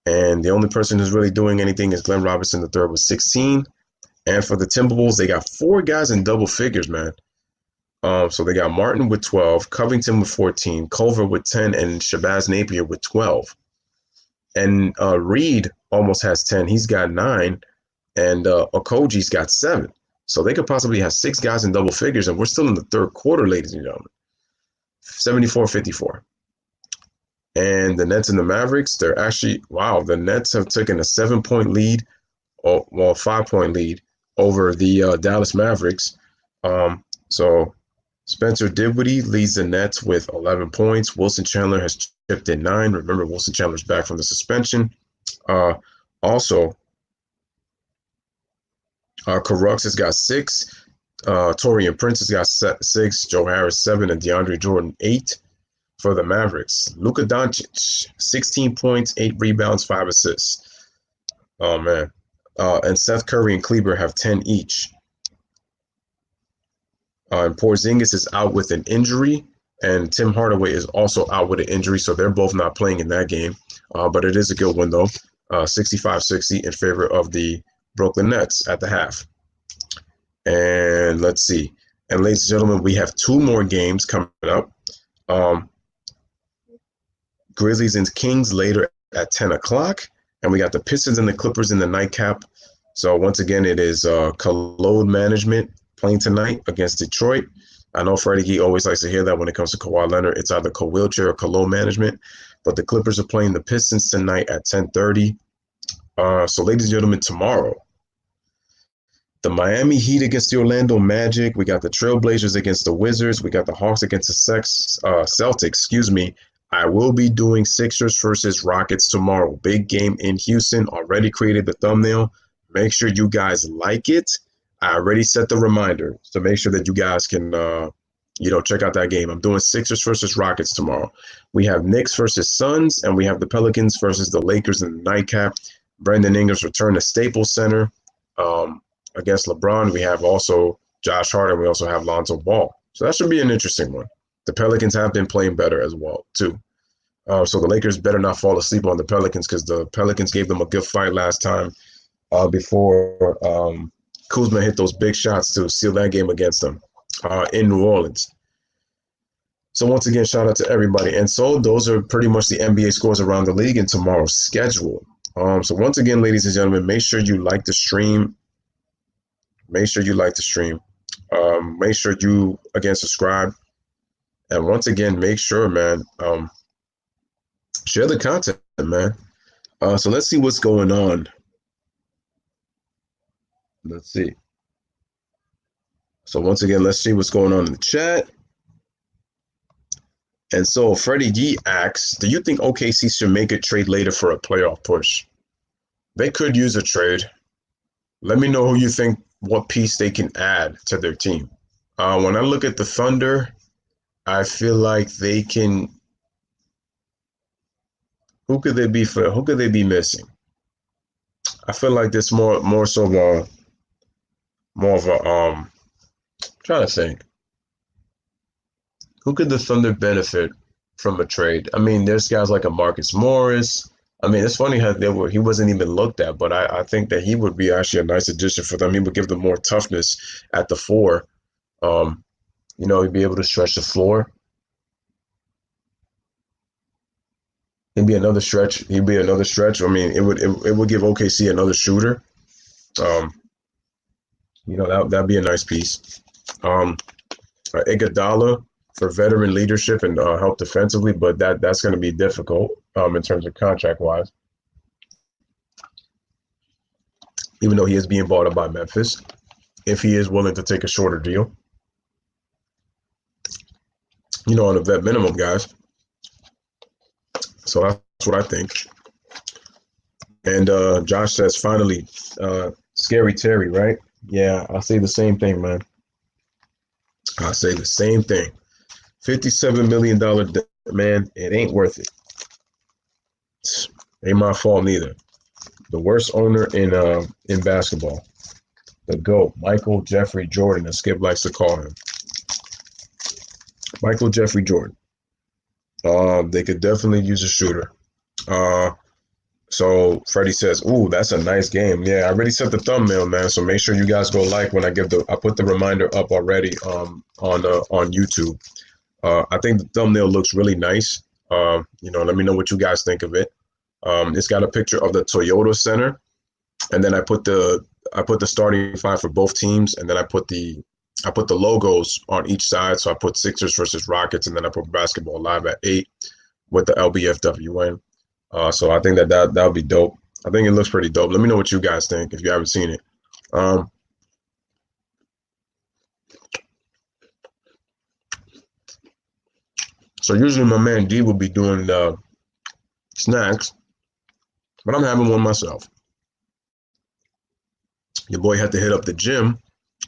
And the only person who's really doing anything is Glenn Robinson III with 16. And for the Timberwolves, they got 4 guys in double figures, man. So they got Martin with 12, Covington with 14, Culver with 10, and Shabazz Napier with 12. And Reed almost has 10. He's got 9. And Okoji's got 7. So they could possibly have 6 guys in double figures, and we're still in the third quarter, ladies and gentlemen. 74-54. And the Nets and the Mavericks, they're actually, the Nets have taken a 7-point lead, 5-point lead over the Dallas Mavericks. So Spencer Dinwiddie leads the Nets with 11 points. Wilson Chandler has chipped in 9. Remember, Wilson Chandler's back from the suspension. Also, Carux has got 6. Torian Prince has got 6. Joe Harris 7, and DeAndre Jordan 8. For the Mavericks, Luka Doncic, 16 points, 8 rebounds, 5 assists. Oh, man. And Seth Curry and Kleber have 10 each. And Porzingis is out with an injury, and Tim Hardaway is also out with an injury, so they're both not playing in that game. But it is a good one, though. 65-60 in favor of the Brooklyn Nets at the half. And let's see. And ladies and gentlemen, we have 2 more games coming up. Grizzlies and Kings later at 10 o'clock. And we got the Pistons and the Clippers in the nightcap. So once again, it is Cologne Management playing tonight against Detroit. I know Freddie Gee always likes to hear that when it comes to Kawhi Leonard. It's either Co-Wheelchair or Cologne Management. But the Clippers are playing the Pistons tonight at 10:30. So ladies and gentlemen, tomorrow, the Miami Heat against the Orlando Magic. We got the Trailblazers against the Wizards. We got the Hawks against the Celtics. I will be doing Sixers versus Rockets tomorrow. Big game in Houston. Already created the thumbnail. Make sure you guys like it. I already set the reminder to make sure that you guys can, check out that game. I'm doing Sixers versus Rockets tomorrow. We have Knicks versus Suns, and we have the Pelicans versus the Lakers in the nightcap. Brandon Ingram's return to Staples Center against LeBron. We have also Josh Hart, and we also have Lonzo Ball. So that should be an interesting one. The Pelicans have been playing better as well, too. So the Lakers better not fall asleep on the Pelicans, because the Pelicans gave them a good fight last time before Kuzma hit those big shots to seal that game against them in New Orleans. So once again, shout out to everybody. And so those are pretty much the NBA scores around the league in tomorrow's schedule. So once again, ladies and gentlemen, make sure you like the stream. Make sure you, again, subscribe. And once again, make sure, man, share the content, man. So let's see what's going on. Let's see. So once again, let's see what's going on in the chat. And so Freddie G asks, do you think OKC should make a trade later for a playoff push? They could use a trade. Let me know who you think, what piece they can add to their team. When I look at the Thunder, I feel like they can. Who could they be missing? I feel like this more so more of a trying to think. Who could the Thunder benefit from a trade? I mean, there's guys like a Marcus Morris. I mean, it's funny how he wasn't even looked at, but I think that he would be actually a nice addition for them. He would give them more toughness at the four. Um, he'd be able to stretch the floor. He'd be another stretch. He'd be another stretch. I mean, it would give OKC another shooter. Um, that'd be a nice piece. Iguodala for veteran leadership and help defensively, but that's going to be difficult in terms of contract wise. Even though he is being bought up by Memphis, if he is willing to take a shorter deal, on a vet minimum, guys. So that's what I think. And Josh says, finally, Scary Terry, right? Yeah, I say the same thing, man. I say the same thing. $57 million, man, it ain't worth it. Ain't my fault neither. The worst owner in basketball. The GOAT, Michael Jeffrey Jordan, as Skip likes to call him. Michael Jeffrey Jordan. They could definitely use a shooter. So Freddie says, "Ooh, that's a nice game." Yeah, I already set the thumbnail, man. So make sure you guys go like when I put the reminder up already on YouTube. I think the thumbnail looks really nice. Let me know what you guys think of it. It's got a picture of the Toyota Center, and then I put the starting five for both teams, and then I put the logos on each side. So I put Sixers versus Rockets, and then I put Basketball Live at 8 with the Lbfwn. So I think that would be dope. I think it looks pretty dope. Let me know what you guys think if you haven't seen it. So usually my man D will be doing the snacks, but I'm having one myself. Your boy had to hit up the gym,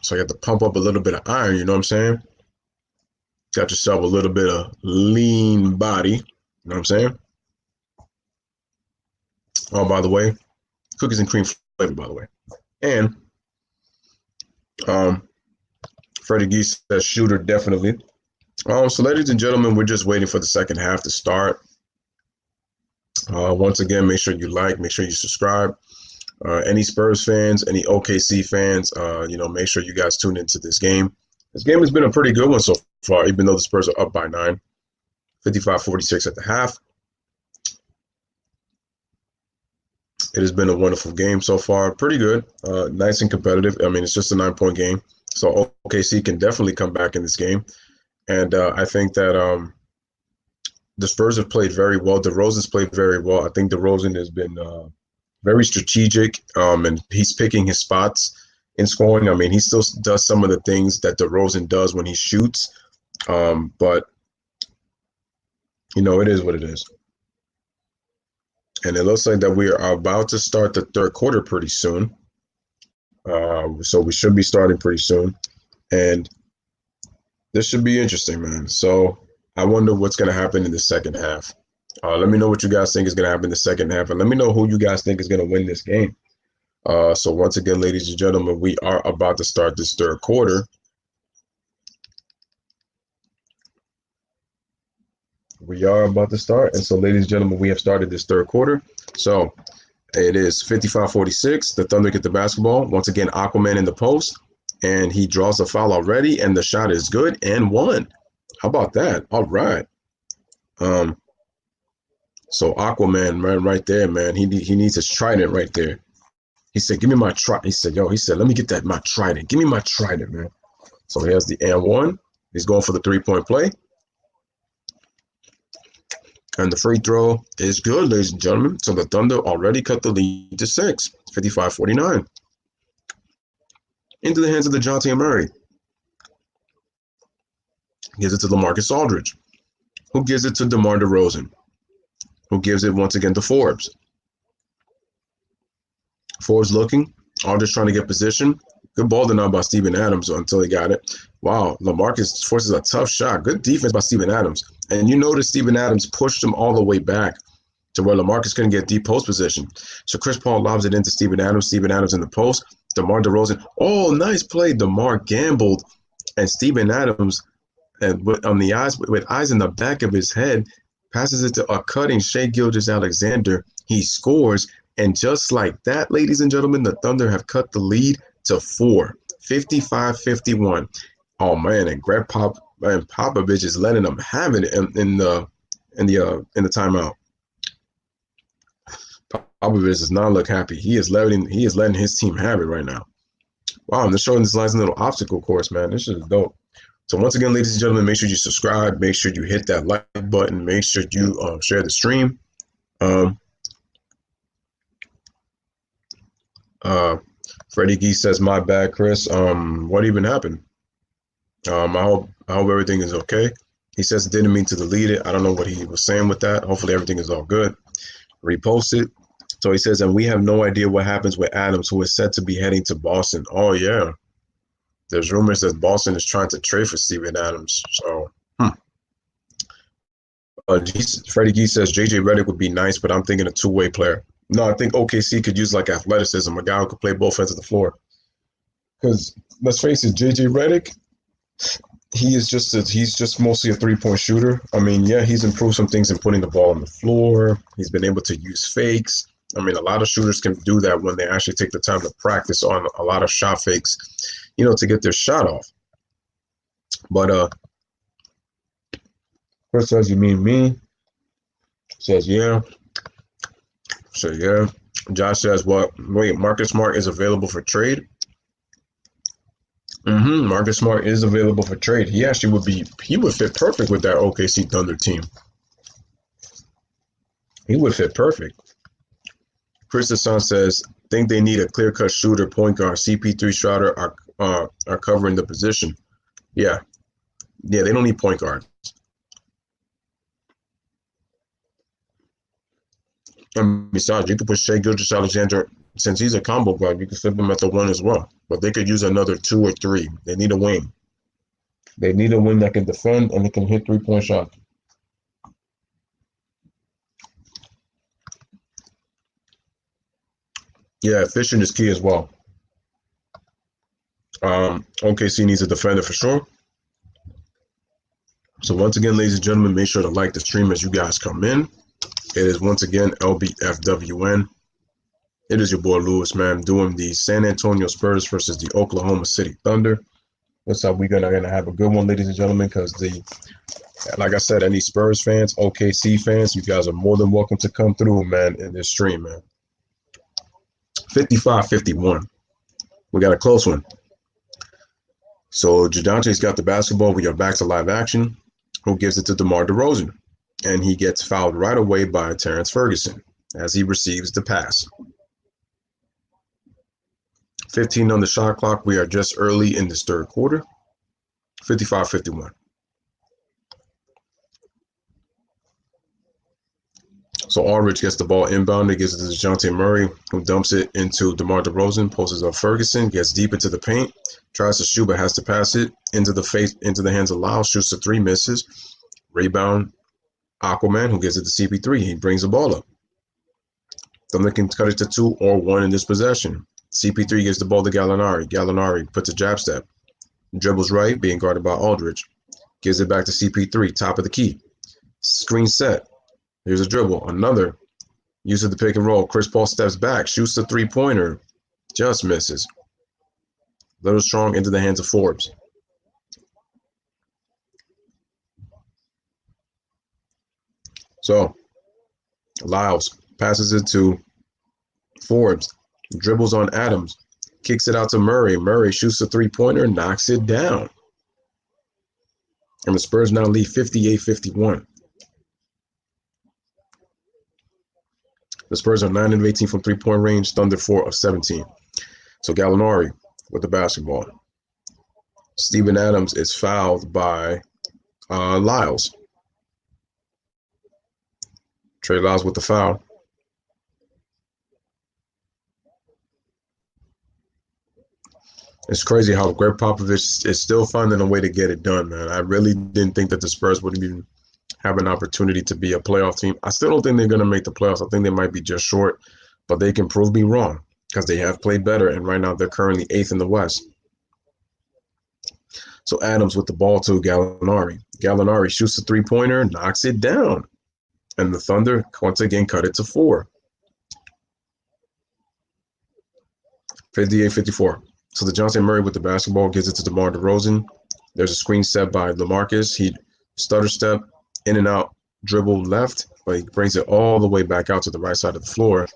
so you have to pump up a little bit of iron, you know what I'm saying? Got yourself a little bit of lean body, you know what I'm saying? Oh, by the way, cookies and cream flavor, by the way. And Freddie Geese says shooter, definitely. So ladies and gentlemen, we're just waiting for the second half to start. Once again, make sure you like, make sure you subscribe. Any Spurs fans, any OKC fans, make sure you guys tune into this game. This game has been a pretty good one so far, even though the Spurs are up by 9, 55-46 at the half. It has been a wonderful game so far. Pretty good, nice and competitive. I mean, it's just a 9-point game, so OKC can definitely come back in this game. And I think that the Spurs have played very well. DeRozan's played very well. I think DeRozan has been very strategic, and he's picking his spots in scoring. I mean, he still does some of the things that DeRozan does when he shoots, but it is what it is. And it looks like that we are about to start the third quarter pretty soon. So we should be starting pretty soon, and this should be interesting, man. So I wonder what's going to happen in the second half. Let me know what you guys think is going to happen in the second half, and let me know who you guys think is going to win this game. So once again, ladies and gentlemen, we are about to start this third quarter. We are about to start, and so, ladies and gentlemen, we have started this third quarter. So it is 55-46. The Thunder get the basketball. Once again, Aquaman in the post, and he draws a foul already, and the shot is good and one. How about that? All right. So Aquaman, man, right there, man. He needs his trident right there. He said, "Give me my trident." He said, let me get my trident. Give me my trident, man. So he has the and one. He's going for the 3-point play. And the free throw is good, ladies and gentlemen. So the Thunder already cut the lead to 6, 55-49. Into the hands of the DeJounte Murray. Gives it to LaMarcus Aldridge, who gives it to DeMar DeRozan, who gives it once again to Forbes. Forbes looking, Aldridge trying to get position. Good ball denied by Steven Adams until he got it. Wow, LaMarcus forces a tough shot. Good defense by Steven Adams. And you notice Steven Adams pushed him all the way back to where LaMarcus couldn't get deep post position. So Chris Paul lobs it into Steven Adams. Steven Adams in the post. DeMar DeRozan. Oh, nice play. DeMar gambled. And Steven Adams, and on the eyes, with eyes in the back of his head, passes it to a cutting Shai Gilgeous-Alexander. He scores. And just like that, ladies and gentlemen, the Thunder have cut the lead to 4, 55-51. Oh man, and Popovich is letting them have it in the timeout. Popovich does not look happy. He is letting his team have it right now. Wow, and they're showing this nice little obstacle course, man. This is dope. So once again, ladies and gentlemen, make sure you subscribe. Make sure you hit that like button. Make sure you share the stream. Freddie Gee says, "My bad, Chris. What even happened? I hope everything is okay." He says, "Didn't mean to delete it." I don't know what he was saying with that. Hopefully everything is all good. Repost it. So he says, "And we have no idea what happens with Adams, who is said to be heading to Boston." Oh yeah, there's rumors that Boston is trying to trade for Steven Adams. So, Freddie Gee says JJ Redick would be nice, but I'm thinking a two-way player. No, I think OKC could use like athleticism, a guy who could play both ends of the floor. Because let's face it, JJ Redick, he's just mostly a three-point shooter. I mean, yeah, he's improved some things in putting the ball on the floor. He's been able to use fakes. I mean, a lot of shooters can do that when they actually take the time to practice on a lot of shot fakes, to get their shot off. But Chris says, "You mean me?" Says, "Yeah." So yeah. Josh says, "What? Wait, Marcus Smart is available for trade?" Marcus Smart is available for trade. He would fit perfect with that OKC Thunder team. He would fit perfect. Chris Hassan says, "Think they need a clear-cut shooter, point guard. CP3 Schroeder are covering the position." Yeah, they don't need point guards. And besides, you could put Shai Gilgeous-Alexander, since he's a combo guard, you could flip him at the 1 as well. But they could use another 2 or 3. They need a wing. They need a wing that can defend and that can hit three-point shots. Yeah, efficient is key as well. OKC needs a defender for sure. So once again, ladies and gentlemen, make sure to like the stream as you guys come in. It is once again Lbfwn. It is your boy Lewis, man, doing the San Antonio Spurs versus the Oklahoma City Thunder. Looks like we're gonna have a good one, ladies and gentlemen, because like I said, any Spurs fans, OKC fans, you guys are more than welcome to come through, man, in this stream, man. 55-51. We got a close one. So Jadante's got the basketball. We are back to live action. Who gives it to DeMar DeRozan? And he gets fouled right away by Terrence Ferguson as he receives the pass. 15 on the shot clock. We are just early in this third quarter. 55-51. So Aldridge gets the ball inbound. He gives it to DeJounte Murray, who dumps it into DeMar DeRozan, posts up Ferguson, gets deep into the paint, tries to shoot, but has to pass it into the hands of Lyles, shoots the 3, misses. Rebound, Aquaman, who gives it to CP3. He brings the ball up. Thunder can cut it to 2 or 1 in this possession. CP3 gives the ball to Gallinari. Gallinari puts a jab step. Dribbles right, being guarded by Aldridge. Gives it back to CP3, top of the key. Screen set. Here's a dribble. Another use of the pick and roll. Chris Paul steps back, shoots the 3-pointer. Just misses. Little strong into the hands of Forbes. So, Lyles passes it to Forbes. Dribbles on Adams. Kicks it out to Murray. Murray shoots the 3-pointer, knocks it down. And the Spurs now lead 58-51. The Spurs are 9 of 18 from 3-point range, Thunder 4 of 17. So Gallinari with the basketball. Steven Adams is fouled by Lyles. Trey Lyles with the foul. It's crazy how Greg Popovich is still finding a way to get it done, man. I really didn't think that the Spurs would even have an opportunity to be a playoff team. I still don't think they're going to make the playoffs. I think they might be just short, but they can prove me wrong because they have played better, and right now they're currently 8th in the West. So Adams with the ball to Gallinari. Gallinari shoots the three-pointer, knocks it down, and the Thunder once again cut it to 4. 58-54. So the Johnson Murray with the basketball gives it to DeMar DeRozan. There's a screen set by LaMarcus. He stutter step, in and out, dribble left, but he brings it all the way back out to the right side of the floor.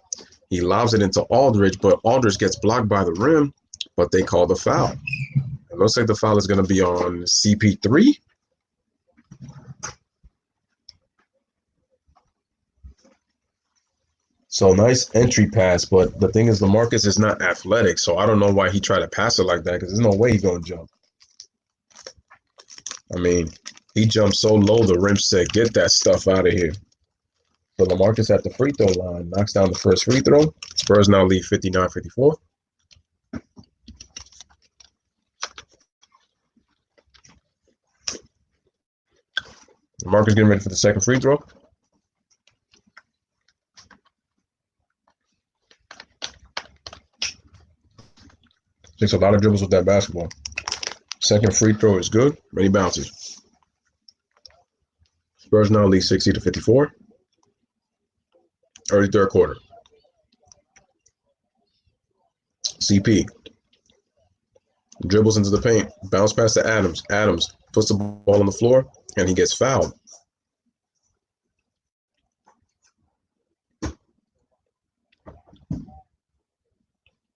He lobs it into Aldridge, but Aldridge gets blocked by the rim, but they call the foul. It looks like the foul is going to be on CP3. So nice entry pass, but the thing is, LaMarcus is not athletic, so I don't know why he tried to pass it like that because there's no way he's going to jump. I mean, he jumped so low, the rim said, get that stuff out of here. So LaMarcus at the free throw line knocks down the first free throw. Spurs now lead 59-54. LaMarcus getting ready for the second free throw. Takes a lot of dribbles with that basketball. Second free throw is good. Ready bounces. Spurs now lead 60-54. Early third quarter. CP dribbles into the paint. Bounce pass to Adams. Adams puts the ball on the floor, and he gets fouled.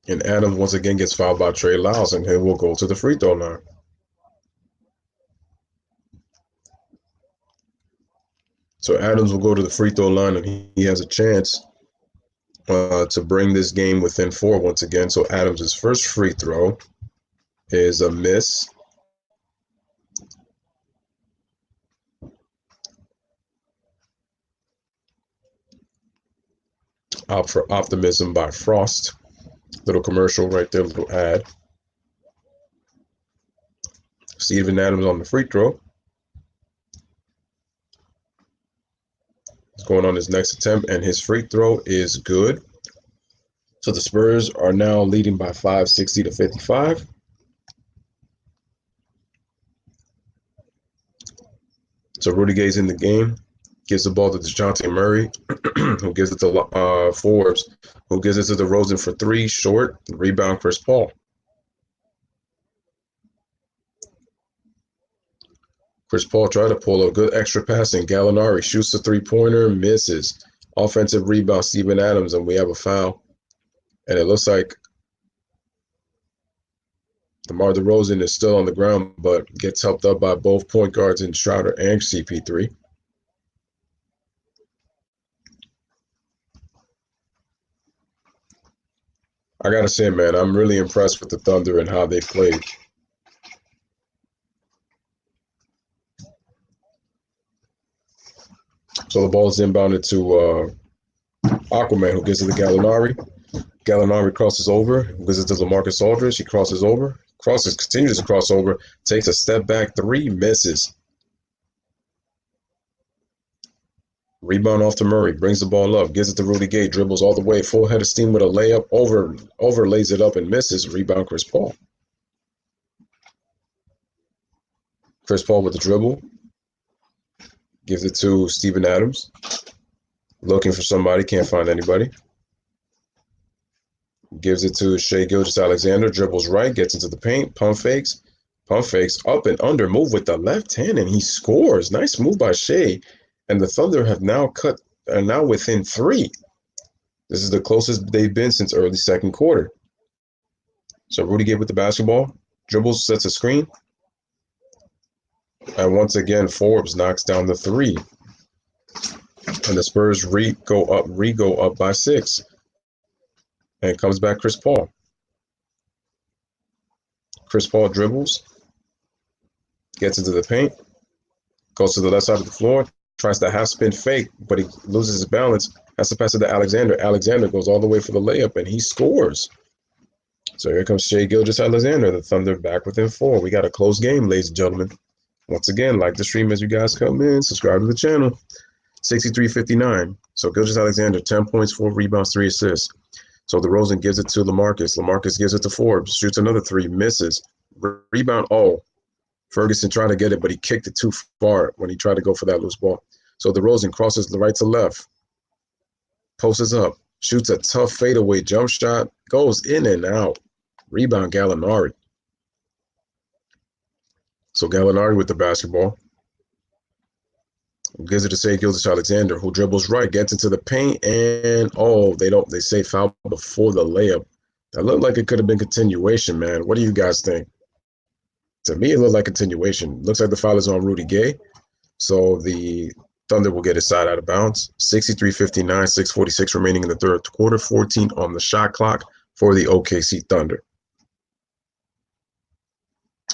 And Adams once again gets fouled by Trey Lyles, and he will go to the free throw line. So Adams will go to the free throw line, and he has a chance to bring this game within 4 once again. So Adams' first free throw is a miss. Out for optimism by Frost. Little commercial right there, little ad. Steven Adams on the free throw. He's going on his next attempt, and his free throw is good. So the Spurs are now leading by 5, 60-55. So Rudy Gay's in the game. Gives the ball to DeJounte Murray, who gives it to Forbes, who gives it to DeRozan for 3, short, rebound Chris Paul. Chris Paul tried to pull a good extra pass, and Gallinari shoots the three-pointer, misses. Offensive rebound, Steven Adams, and we have a foul. And it looks like DeMar DeRozan is still on the ground, but gets helped up by both point guards in Schroeder and CP3. I gotta say, man, I'm really impressed with the Thunder and how they played. So the ball is inbounded to Aquaman, who gives it to Gallinari. Gallinari crosses over, gives it to LaMarcus Aldridge. He crosses over, continues to cross over, takes a step back 3, misses. Rebound off to Murray, brings the ball up, gives it to Rudy Gay, dribbles all the way, full head of steam with a layup, overlays it up and misses. Rebound Chris Paul. Chris Paul with the dribble. Gives it to Steven Adams. Looking for somebody, can't find anybody. Gives it to Shai Gilgeous-Alexander, dribbles right, gets into the paint, pump fakes, up and under, move with the left hand, and he scores. Nice move by Shai. And the Thunder are now within 3. This is the closest they've been since early second quarter. So Rudy Gay with the basketball, dribbles, sets a screen. And once again, Forbes knocks down the 3. And the Spurs go up by 6. And comes back Chris Paul. Chris Paul dribbles, gets into the paint, goes to the left side of the floor, tries to half spin fake, but he loses his balance, has to pass it to Alexander. Alexander goes all the way for the layup, and he scores. So here comes Shai Gilgeous-Alexander, the Thunder back within 4. We got a close game, ladies and gentlemen. Once again, like the stream as you guys come in, subscribe to the channel. 63-59. So Gilgeous-Alexander, 10 points, 4 rebounds, 3 assists. So DeRozan gives it to LaMarcus. LaMarcus gives it to Forbes. Shoots another 3, misses. Rebound, Ferguson tried to get it, but he kicked it too far when he tried to go for that loose ball. So DeRozan crosses the right to left. Posts up. Shoots a tough fadeaway jump shot. Goes in and out. Rebound, Gallinari. So Gallinari with the basketball. Gives it to Shai Gilgeous-Alexander, who dribbles right, gets into the paint, and they say foul before the layup. That looked like it could have been continuation, man. What do you guys think? To me, it looked like continuation. Looks like the foul is on Rudy Gay. So the Thunder will get his side out of bounds. 63-59, 6:46 remaining in the third quarter, 14 on the shot clock for the OKC Thunder.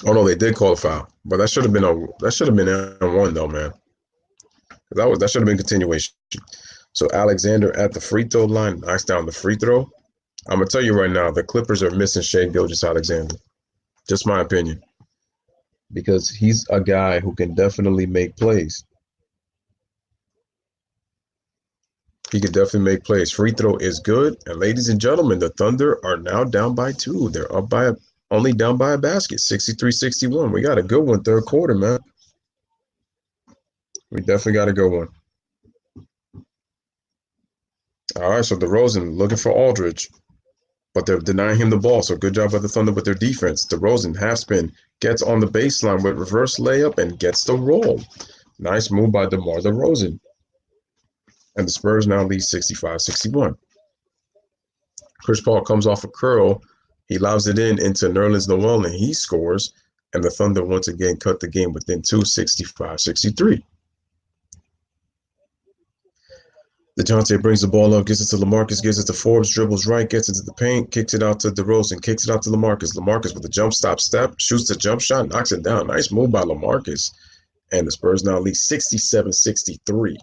Oh no, they did call a foul, but that should have been on one though, man. That should have been continuation. So Alexander at the free throw line knocks down the free throw. I'm gonna tell you right now, the Clippers are missing Shai Gilgeous-Alexander. Just my opinion, because he's a guy who can definitely make plays. He could definitely make plays. Free throw is good. And ladies and gentlemen, the Thunder are now down by 2. They're up by only down by a basket, 63-61. We got a good one third quarter, man. We definitely got a good one. All right, so DeRozan looking for Aldridge, but they're denying him the ball. So good job by the Thunder with their defense. DeRozan half spin, gets on the baseline with reverse layup and gets the roll. Nice move by DeMar DeRozan. And the Spurs now lead 65-61. Chris Paul comes off a curl. He lobs it into Nerlens Noel, and he scores. And the Thunder once again cut the game within 2, 65-63. DeJounte brings the ball up, gives it to LaMarcus, gives it to Forbes, dribbles right, gets into the paint, kicks it out to DeRozan, kicks it out to LaMarcus. LaMarcus with a jump stop step, shoots the jump shot, knocks it down. Nice move by LaMarcus. And the Spurs now lead 67-63.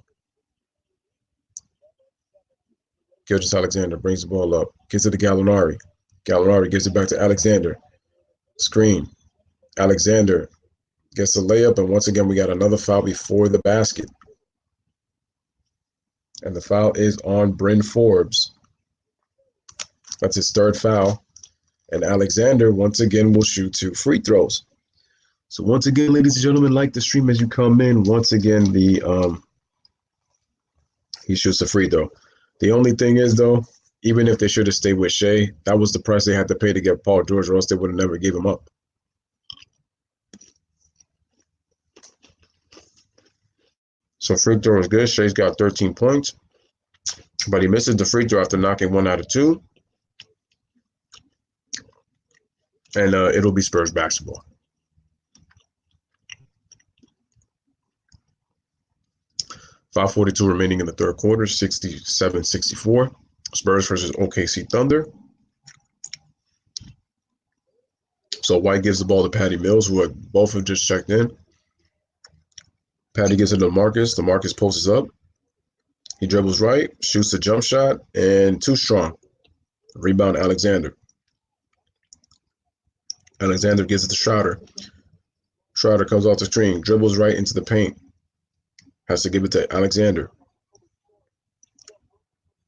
Gilgeous-Alexander brings the ball up, gives it to Gallinari. Gallinari gives it back to Alexander. Screen. Alexander gets a layup, and once again, we got another foul before the basket. And the foul is on Bryn Forbes. That's his third foul. And Alexander, once again, will shoot 2 free throws. So once again, ladies and gentlemen, like the stream as you come in. Once again, he shoots the free throw. The only thing is, though, even if they should have stayed with Shai, that was the price they had to pay to get Paul George, or else they would have never gave him up. So free throw is good. Shai's got 13 points, but he misses the free throw after knocking 1 out of 2. And it'll be Spurs basketball. .5:42 remaining in the third quarter, 67-64. Spurs versus OKC Thunder. So White gives the ball to Patty Mills, who both have just checked in. Patty gives it to LaMarcus. LaMarcus posts up. He dribbles right, shoots a jump shot, and too strong. Rebound, Alexander. Alexander gives it to Schroeder. Schroeder comes off the screen, dribbles right into the paint. Has to give it to Alexander.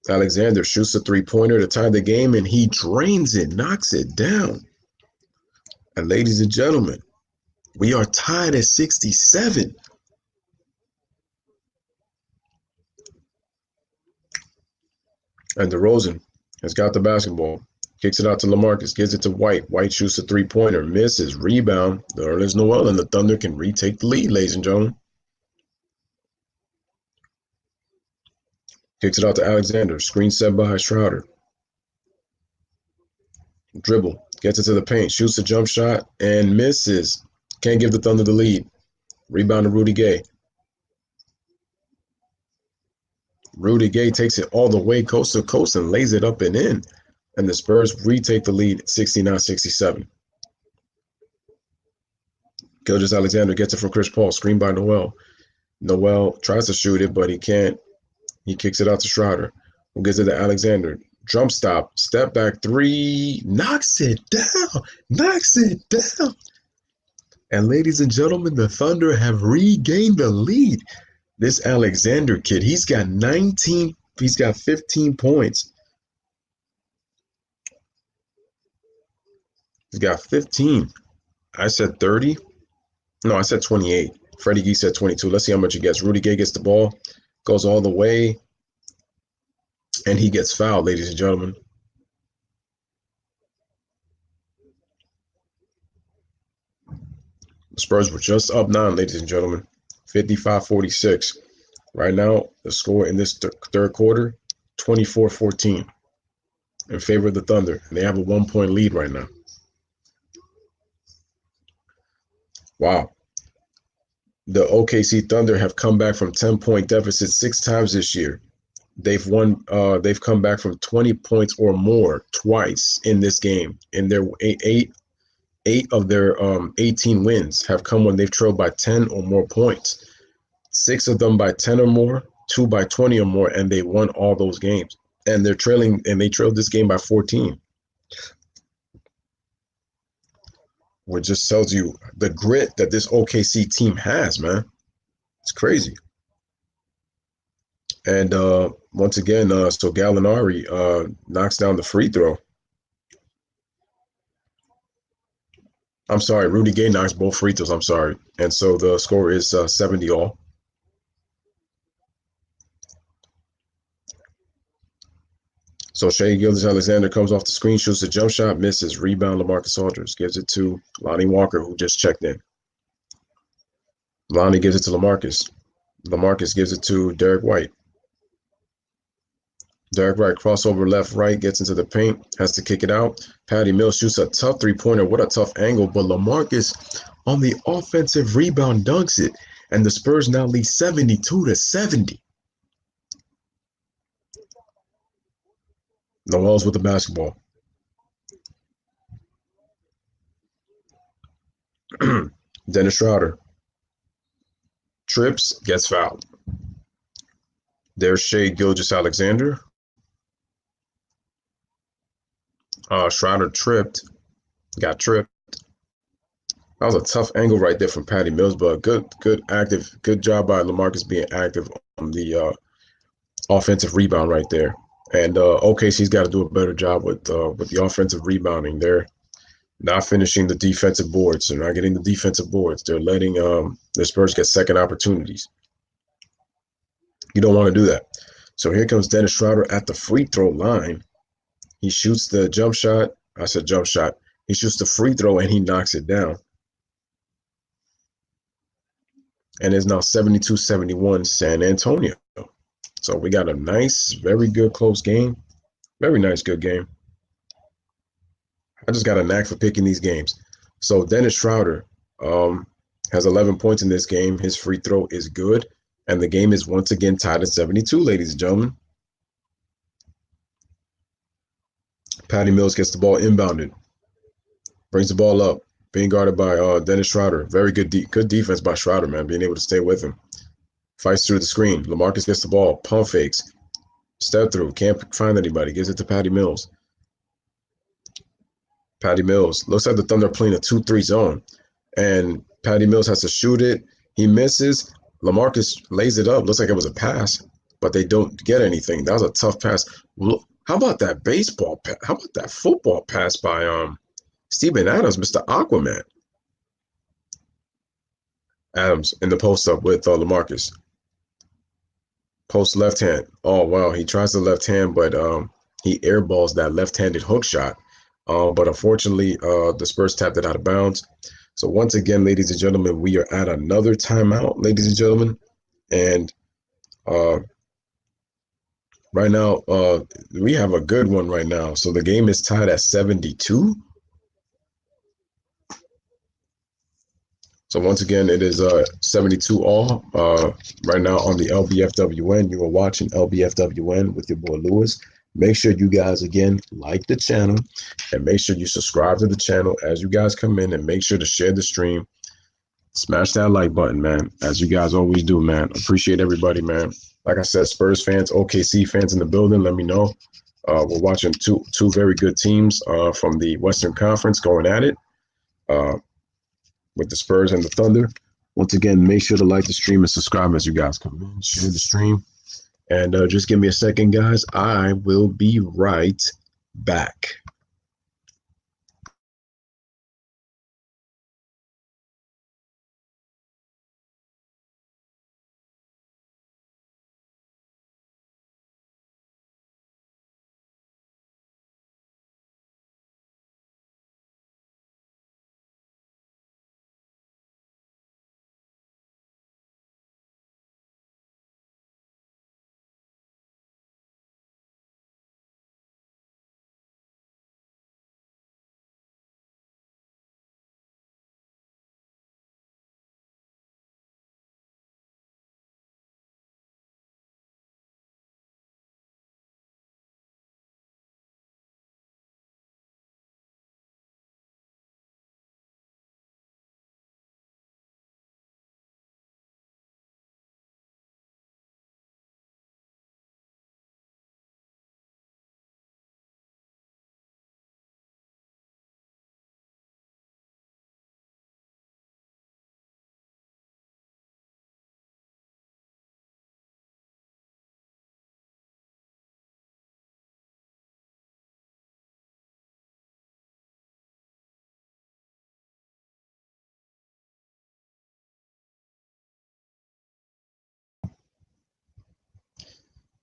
Alexander shoots a three-pointer to tie the game, and he drains it, knocks it down. And ladies and gentlemen, we are tied at 67. And DeRozan has got the basketball. Kicks it out to LaMarcus, gives it to White. White shoots a three-pointer, misses, rebound. Nerlens Noel, and the Thunder can retake the lead, ladies and gentlemen. Kicks it out to Alexander. Screen set by Schroeder. Dribble. Gets it to the paint. Shoots a jump shot and misses. Can't give the Thunder the lead. Rebound to Rudy Gay. Rudy Gay takes it all the way coast to coast and lays it up and in. And the Spurs retake the lead 69-67. Gilgeous-Alexander gets it from Chris Paul. Screen by Noel. Noel tries to shoot it, but he can't. He kicks it out to Schroeder, who gives it to Alexander. Jump stop, step back three, knocks it down, knocks it down. And ladies and gentlemen, the Thunder have regained the lead. This Alexander kid, he's got 15 points. He's got 15. I said 30. No, I said 28. Freddie Gee said 22. Let's see how much he gets. Rudy Gay gets the ball, goes all the way, and he gets fouled, ladies and gentlemen. The Spurs were just up 9, ladies and gentlemen. 55-46. Right now, the score in this third quarter, 24-14 in favor of the Thunder. And they have a 1-point lead right now. Wow. The OKC Thunder have come back from 10-point deficit 6 times this year. They've won. They've come back from 20 points or more twice in this game. In their eight of their 18 wins have come when they've trailed by 10 or more points. 6 of them by 10 or more, 2 by 20 or more, and they won all those games. And they're trailing, and they trailed this game by 14. Which just tells you the grit that this OKC team has, man. It's crazy. And once again, so Gallinari knocks down the free throw. I'm sorry, Rudy Gay knocks both free throws. I'm sorry. And so the score is 70 all. So Shai Gilgeous-Alexander comes off the screen, shoots a jump shot, misses. Rebound, LaMarcus Aldridge gives it to Lonnie Walker, who just checked in. Lonnie gives it to LaMarcus. LaMarcus gives it to Derek White. Derek White crossover left, right, gets into the paint, has to kick it out. Patty Mills shoots a tough three-pointer. What a tough angle, but LaMarcus on the offensive rebound dunks it, and the Spurs now lead 72-70. Noel's with the basketball. Dennis Schroeder trips, gets fouled. There's Shai Gilgeous-Alexander. Schroeder tripped, got tripped. That was a tough angle right there from Patty Mills, but good job by LaMarcus being active on the offensive rebound right there. And OKC's got to do a better job with the offensive rebounding. They're not finishing the defensive boards. They're not getting the defensive boards. They're letting the Spurs get second opportunities. You don't want to do that. So here comes Dennis Schroeder at the free throw line. He shoots the jump shot. I said jump shot. He shoots the free throw and he knocks it down. And it's now 72-71 San Antonio. So we got a nice, very good close game. Very nice, good game. I just got a knack for picking these games. So Dennis Schroeder has 11 points in this game. His free throw is good. And the game is once again tied at 72, ladies and gentlemen. Patty Mills gets the ball inbounded. Brings the ball up. Being guarded by Dennis Schroeder. Very good defense by Schroeder, man. Being able to stay with him. Fights through the screen. LaMarcus gets the ball. Pump fakes. Step through. Can't find anybody. Gives it to Patty Mills. Patty Mills. Looks like the Thunder are playing a 2-3 zone. And Patty Mills has to shoot it. He misses. LaMarcus lays it up. Looks like it was a pass. But they don't get anything. That was a tough pass. How about that baseball pass? How about that football pass by Steven Adams, Mr. Aquaman? Adams in the post-up with LaMarcus. Post left hand. Oh, wow. He tries the left hand, but he airballs that left-handed hook shot. But unfortunately, the Spurs tapped it out of bounds. So once again, ladies and gentlemen, we are at another timeout, ladies and gentlemen. And right now, we have a good one right now. So the game is tied at 72. So once again, it is 72 all right now on the Lbfwn. You are watching Lbfwn with your boy Lewis. Make sure you guys, again, like the channel and make sure you subscribe to the channel as you guys come in, and make sure to share the stream. Smash that like button, man, as you guys always do, man. Appreciate everybody, man. Like I said, Spurs fans, OKC fans in the building, let me know. We're watching two very good teams from the Western Conference going at it uh, with the Spurs and the Thunder. Once again, make sure to like the stream and subscribe as you guys come in. Share the stream. And just give me a second, guys. I will be right back.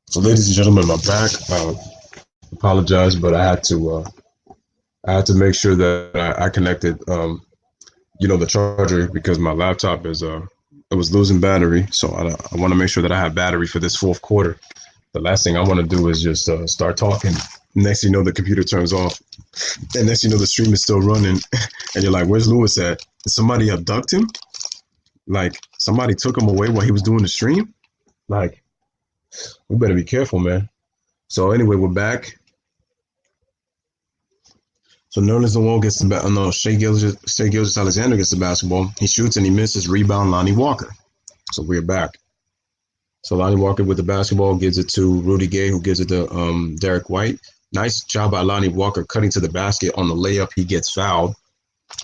So, ladies and gentlemen, I'm back. Apologize, but I had to make sure that I connected, the charger because my laptop it was losing battery. So I want to make sure that I have battery for this fourth quarter. The last thing I want to do is just start talking. Next, you know, the computer turns off, and next, you know, the stream is still running, and you're like, "Where's Lewis at? Did somebody abduct him? Like somebody took him away while he was doing the stream? Like, we better be careful, man." So anyway, we're back. So Nerlens Noel gets the no Shai Gilgeous-Alexander gets the basketball. He shoots and he misses. Rebound Lonnie Walker. So we're back. So Lonnie Walker with the basketball gives it to Rudy Gay, who gives it to Derek White. Nice job by Lonnie Walker cutting to the basket on the layup. He gets fouled.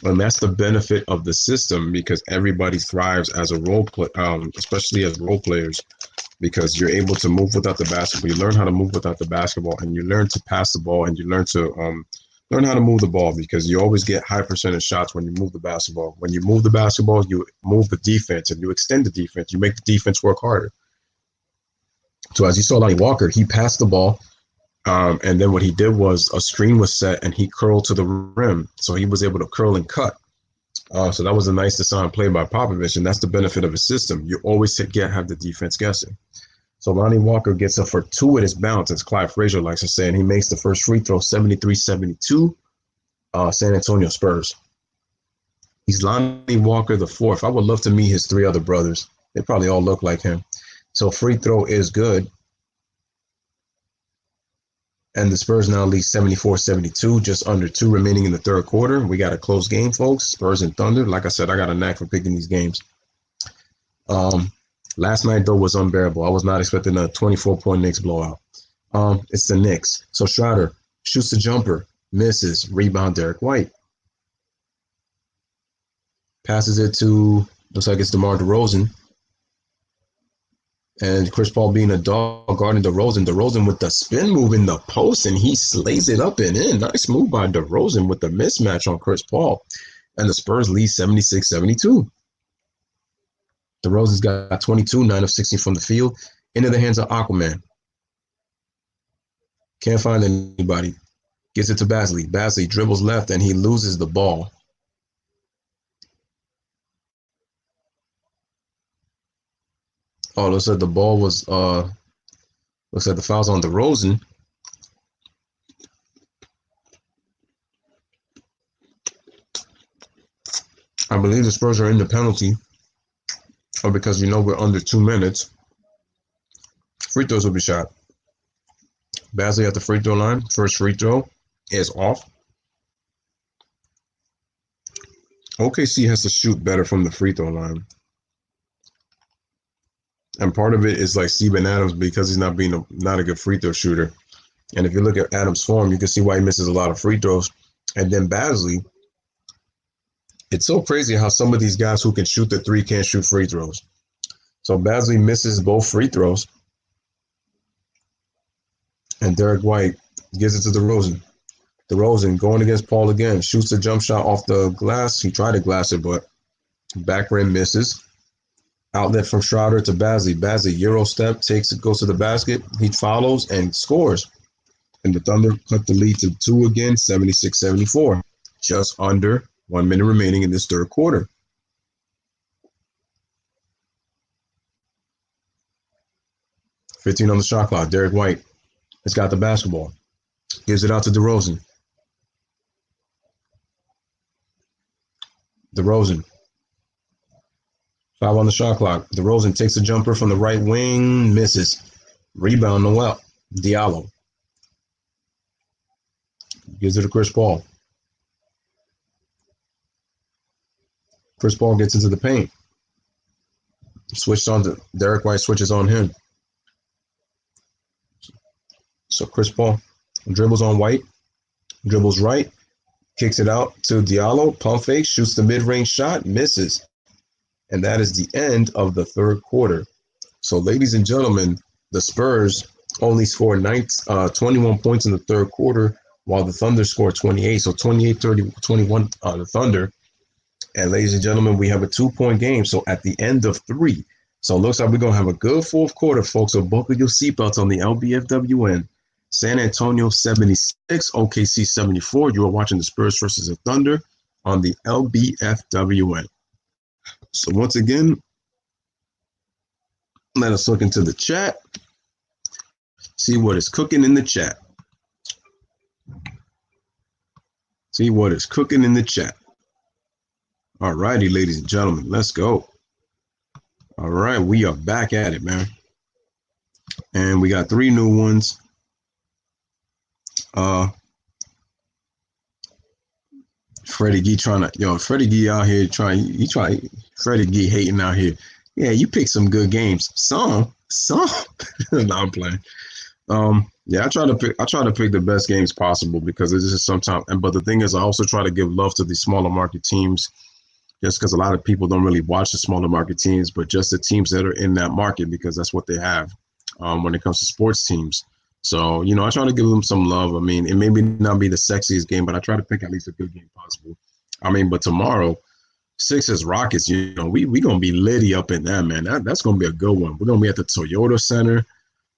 And that's the benefit of the system because everybody thrives as a role play, especially as role players, because you're able to move without the basketball. You learn how to move without the basketball, and you learn to pass the ball, and you learn how to move the ball because you always get high percentage shots when you move the basketball. When you move the basketball, you move the defense and you extend the defense. You make the defense work harder. So as you saw Lonnie Walker, he passed the ball. And then what he did was a screen was set and he curled to the rim. So he was able to curl and cut. So that was a nice design play by Popovich. And that's the benefit of a system. You always have the defense guessing. So Lonnie Walker gets a fortuitous bounce, as Clyde Frazier likes to say, and he makes the first free throw, 73-72, San Antonio Spurs. He's Lonnie Walker the fourth. I would love to meet his three other brothers. They probably all look like him. So free throw is good. And the Spurs now lead 74-72, just under 2 remaining in the third quarter. We got a close game, folks. Spurs and Thunder. Like I said, I got a knack for picking these games. Last night, though, was unbearable. I was not expecting a 24-point Knicks blowout. It's the Knicks. So Schroeder shoots the jumper, misses, rebound Derek White. Passes it to, looks like it's DeMar DeRozan. And Chris Paul being a dog guarding DeRozan. DeRozan with the spin move in the post, and he slays it up and in. Nice move by DeRozan with the mismatch on Chris Paul. And the Spurs lead 76-72. DeRozan's got 22, 9 of 16 from the field. Into the hands of Aquaman. Can't find anybody. Gets it to Basley. Basley dribbles left, and he loses the ball. Oh, looks like the ball was, looks like the foul's on DeRozan. I believe the Spurs are in the penalty. Or because you know we're under 2 minutes. Free throws will be shot. Basley at the free throw line. First free throw is off. OKC has to shoot better from the free throw line. And part of it is like Steven Adams because he's not a good free throw shooter. And if you look at Adams' form, you can see why he misses a lot of free throws. And then Bazley, it's so crazy how some of these guys who can shoot the three can't shoot free throws. So Bazley misses both free throws. And Derek White gives it to DeRozan. DeRozan going against Paul again. Shoots a jump shot off the glass. He tried to glass it, but back rim misses. Outlet from Schroeder to Bazley. Bazley, Euro step, takes it, goes to the basket. He follows and scores. And the Thunder cut the lead to 2 again, 76-74. Just under 1 minute remaining in this third quarter. $15 on the shot clock. Derek White has got the basketball. Gives it out to DeRozan. DeRozan. 5 on the shot clock. DeRozan takes a jumper from the right wing, misses. Rebound, Noel. Diallo. Gives it to Chris Paul. Chris Paul gets into the paint. Switched on to Derek White, switches on him. So Chris Paul dribbles on White, dribbles right, kicks it out to Diallo, pump fake, shoots the mid-range shot, misses. And that is the end of the third quarter. So, ladies and gentlemen, the Spurs only scored 21 points in the third quarter, while the Thunder scored 28. So 28-30-21 the Thunder. And ladies and gentlemen, we have a 2-point game. So at the end of 3. So it looks like we're going to have a good fourth quarter, folks. So buckle your seatbelts on the LBFWN. San Antonio 76, OKC 74. You are watching the Spurs versus the Thunder on the LBFWN. So once again, let us look into the chat. See what is cooking in the chat. See what is cooking in the chat. All righty, ladies and gentlemen, let's go. All right, we are back at it, man. And we got 3 new ones. Freddie Gee Freddie Gee out here Freddie Gee hating out here. Yeah, you pick some good games. Some. No, I'm playing. Yeah, I try to pick the best games possible because this is sometimes. But the thing is, I also try to give love to these smaller market teams, just because a lot of people don't really watch the smaller market teams, but just the teams that are in that market because that's what they have when it comes to sports teams. So, I try to give them some love. I mean, it may not be the sexiest game, but I try to pick at least a good game possible. I mean, but tomorrow, Sixers Rockets, we gonna be litty up in that, man. That's gonna be a good one. We're gonna be at the Toyota Center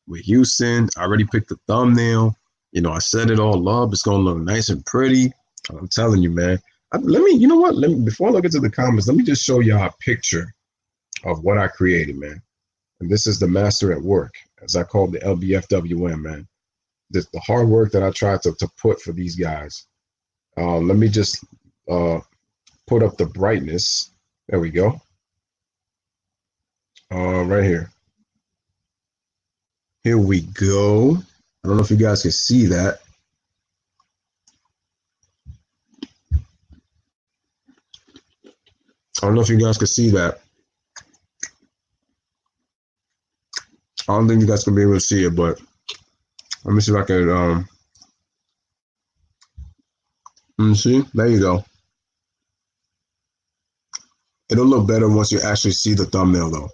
with Houston. I already picked the thumbnail. I set it all up. It's gonna look nice and pretty. I'm telling you, man. Before I look into the comments, let me just show y'all a picture of what I created, man. And this is the master at work, as I call the LBFWN, man. The hard work that I tried to put for these guys. Let me just put up the brightness. There we go. Right here. Here we go. I don't know if you guys can see that. I don't know if you guys can see that. I don't think you guys can be able to see it, but let me see if I can. Let me see. There you go. It'll look better once you actually see the thumbnail, though.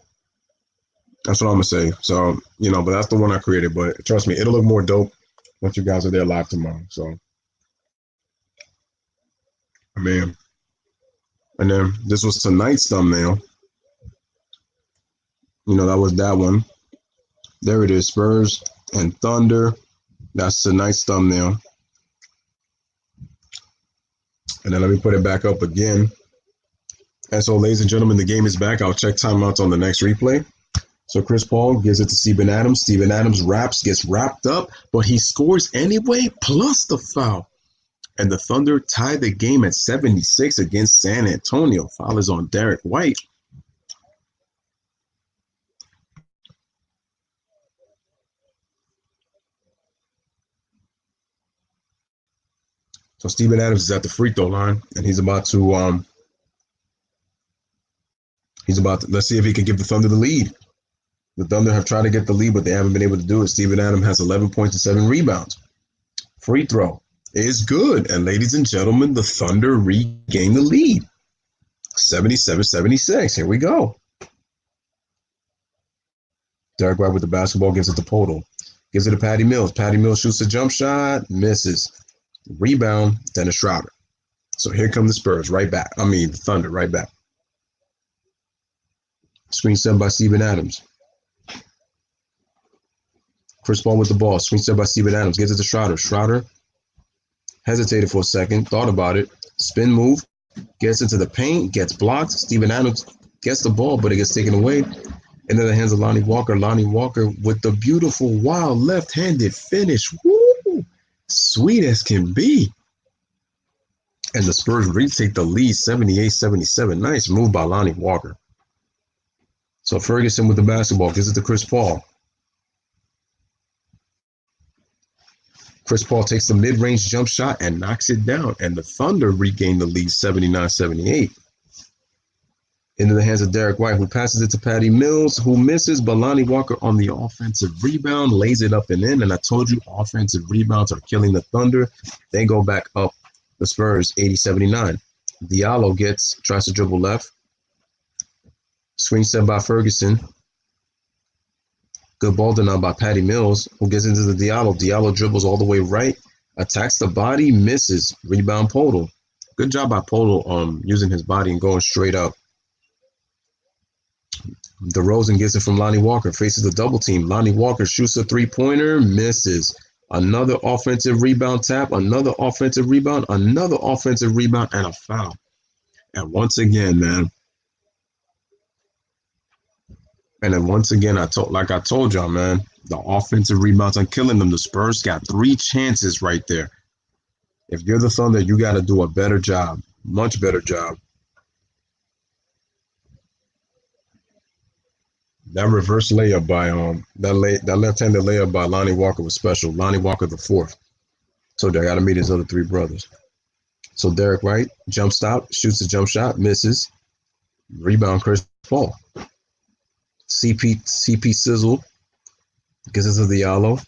That's what I'm gonna say. So, but that's the one I created. But trust me, it'll look more dope once you guys are there live tomorrow. So, I mean, and then this was tonight's thumbnail. That was that one. There it is, Spurs and Thunder. That's tonight's thumbnail. And then let me put it back up again. And so, ladies and gentlemen, the game is back. I'll check timeouts on the next replay. So Chris Paul gives it to Steven Adams. Steven Adams gets wrapped up, but he scores anyway, plus the foul. And the Thunder tie the game at 76 against San Antonio. Foul is on Derek White. So Steven Adams is at the free throw line, and he's about to let's see if he can give the Thunder the lead. The Thunder have tried to get the lead, but they haven't been able to do it. Steven Adams has 11 points and 7 rebounds. Free throw is good. And ladies and gentlemen, the Thunder regain the lead. 77-76. Here we go. Derek White with the basketball gives it to Podol. Gives it to Patty Mills. Patty Mills shoots a jump shot, misses. Rebound, Dennis Schroeder. So here come the Spurs right back. The Thunder right back. Screen set by Steven Adams. Chris Paul with the ball. Screen set by Steven Adams. Gives it to Schroeder. Schroeder hesitated for a second, thought about it. Spin move. Gets into the paint, gets blocked. Steven Adams gets the ball, but it gets taken away. Into the hands of Lonnie Walker. Lonnie Walker with the beautiful, wild, left-handed finish. Woo! Sweet as can be. And the Spurs retake the lead 78-77. Nice move by Lonnie Walker. So Ferguson with the basketball. Gives it to Chris Paul. Chris Paul takes the mid-range jump shot and knocks it down. And the Thunder regain the lead 79-78. Into the hands of Derek White, who passes it to Patty Mills, who misses. But Lonnie Walker on the offensive rebound, lays it up and in. And I told you, offensive rebounds are killing the Thunder. They go back up the Spurs 80-79. Diallo tries to dribble left. Screen set by Ferguson. Good ball denied by Patty Mills, who gets into the Diallo. Diallo dribbles all the way right, attacks the body, misses. Rebound Podol. Good job by Podol using his body and going straight up. DeRozan gets it from Lonnie Walker, faces the double team. Lonnie Walker shoots a three-pointer, misses. Another offensive rebound tap, another offensive rebound, and a foul. And once again, man. And then once again, I told y'all, man, the offensive rebounds are killing them. The Spurs got 3 chances right there. If you're the Thunder, you got to do a better job, much better job. That reverse layup by that left-handed layup by Lonnie Walker was special. Lonnie Walker the 4th. So they got to meet his other 3 brothers. So Derek White, jump stop, shoots a jump shot, misses. Rebound Chris Paul. CP Sizzle gets it to Diallo.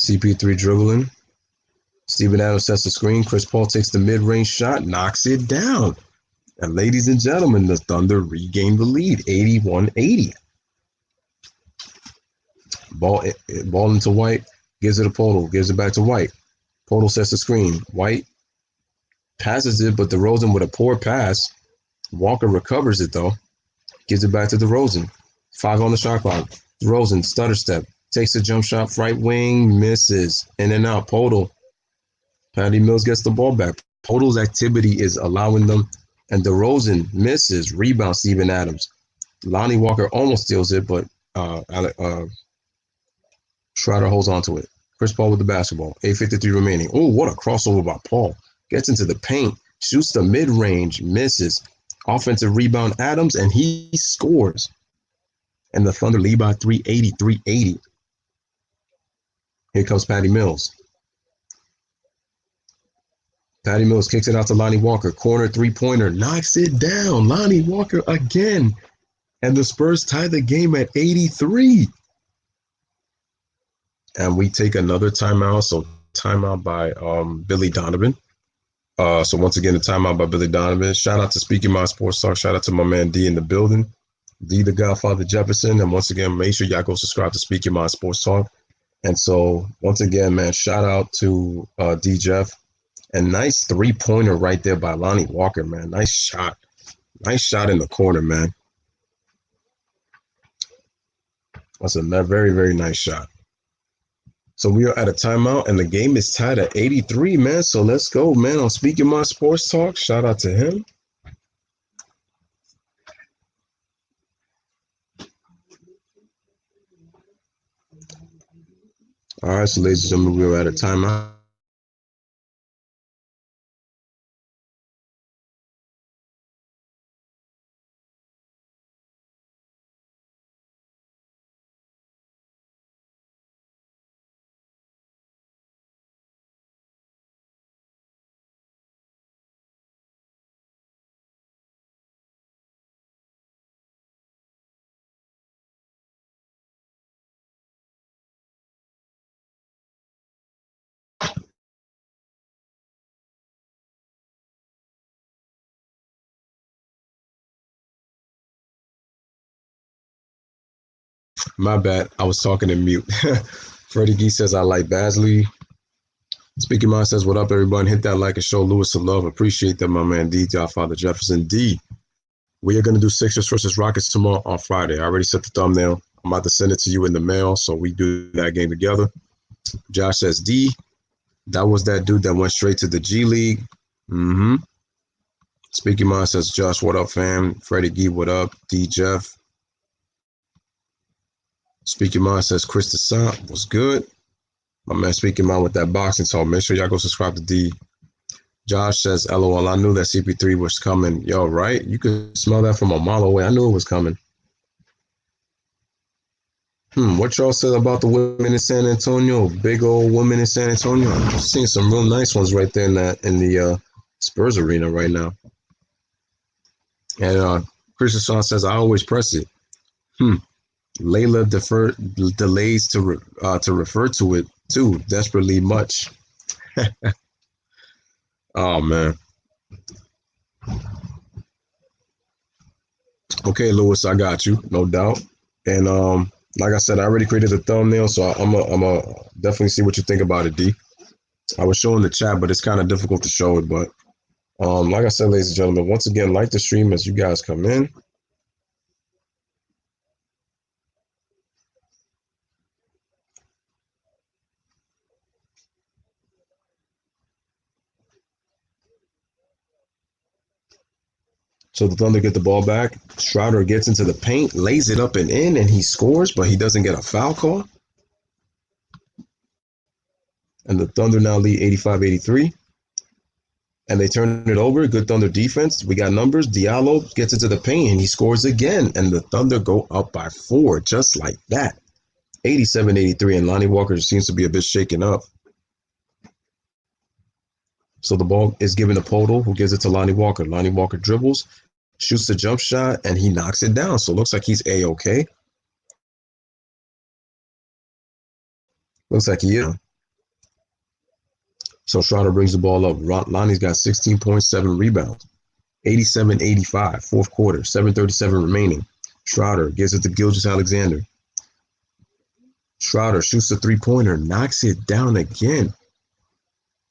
CP3 dribbling. Steven Adams sets the screen. Chris Paul takes the mid-range shot, knocks it down. And ladies and gentlemen, the Thunder regain the lead, 81-80. Ball into White, gives it to Podol, gives it back to White. Podol sets the screen. White passes it, but DeRozan with a poor pass. Walker recovers it, though. Gives it back to DeRozan. 5 on the shot clock. DeRozan, stutter step. Takes a jump shot, right wing, misses. In and out, Podol. Patty Mills gets the ball back. Podol's activity is allowing them. And DeRozan misses. Rebound, Steven Adams. Lonnie Walker almost steals it, but Schroeder holds on to it. Chris Paul with the basketball. 8:53 remaining. Oh, what a crossover by Paul. Gets into the paint. Shoots the mid-range. Misses. Offensive rebound, Adams, and he scores. And the Thunder lead by 380. Here comes Patty Mills. Patty Mills kicks it out to Lonnie Walker. Corner three-pointer. Knocks it down. Lonnie Walker again. And the Spurs tie the game at 83. And we take another timeout. So timeout by Billy Donovan. So once again, the timeout by Billy Donovan. Shout out to Speaking My Sports Talk. Shout out to my man D in the building. D the Godfather Jefferson. And once again, make sure y'all go subscribe to Speaking My Sports Talk. And so once again, man, shout out to D Jeff. And nice three-pointer right there by Lonnie Walker, man. Nice shot. Nice shot in the corner, man. That's a very, very nice shot. So we are at a timeout, and the game is tied at 83, man. So let's go, man. I'm Speaking My Sports Talk. Shout out to him. All right, so ladies and gentlemen, we are at a timeout. My bad. I was talking in mute. Freddie Gee says, I like Basley. Speaking Mind says, what up, everyone? Hit that like and show Lewis some love. Appreciate that, my man D, Father Jefferson. D, we are going to do Sixers versus Rockets tomorrow on Friday. I already set the thumbnail. I'm about to send it to you in the mail, so we do that game together. Josh says, D, that was that dude that went straight to the G League. Mm-hmm. Speaking Mind says, Josh, what up, fam? Freddie Gee, what up? D, Jeff. Speaking Mind says, Chris Desant, what's good? My man Speaking Mind with that boxing talk. Make sure y'all go subscribe to D. Josh says, LOL, I knew that CP3 was coming. Yo, right? You could smell that from a mile away. I knew it was coming. What y'all said about the women in San Antonio? Big old women in San Antonio. I'm seeing some real nice ones right there in the Spurs arena right now. And Christian says, I always press it. Layla delays to refer to it too desperately much. Oh man. Okay, Lewis, I got you, no doubt. And like I said, I already created a thumbnail, so I'm a definitely see what you think about it, D. I was showing the chat, but it's kind of difficult to show it. But like I said, ladies and gentlemen, once again, like the stream as you guys come in. So the Thunder get the ball back. Schroeder gets into the paint, lays it up and in, and he scores, but he doesn't get a foul call. And the Thunder now lead 85-83. And they turn it over. Good Thunder defense. We got numbers. Diallo gets into the paint, and he scores again. And the Thunder go up by 4, just like that. 87-83, and Lonnie Walker seems to be a bit shaken up. So the ball is given to Podol, who gives it to Lonnie Walker. Lonnie Walker dribbles, shoots the jump shot, and he knocks it down. So it looks like he's A-okay. Looks like he is. So Schroeder brings the ball up. Lonnie's got 16.7 rebounds. 87-85, fourth quarter, 7:37 remaining. Schroeder gives it to Gilgeous-Alexander. Schroeder shoots the three-pointer, knocks it down again.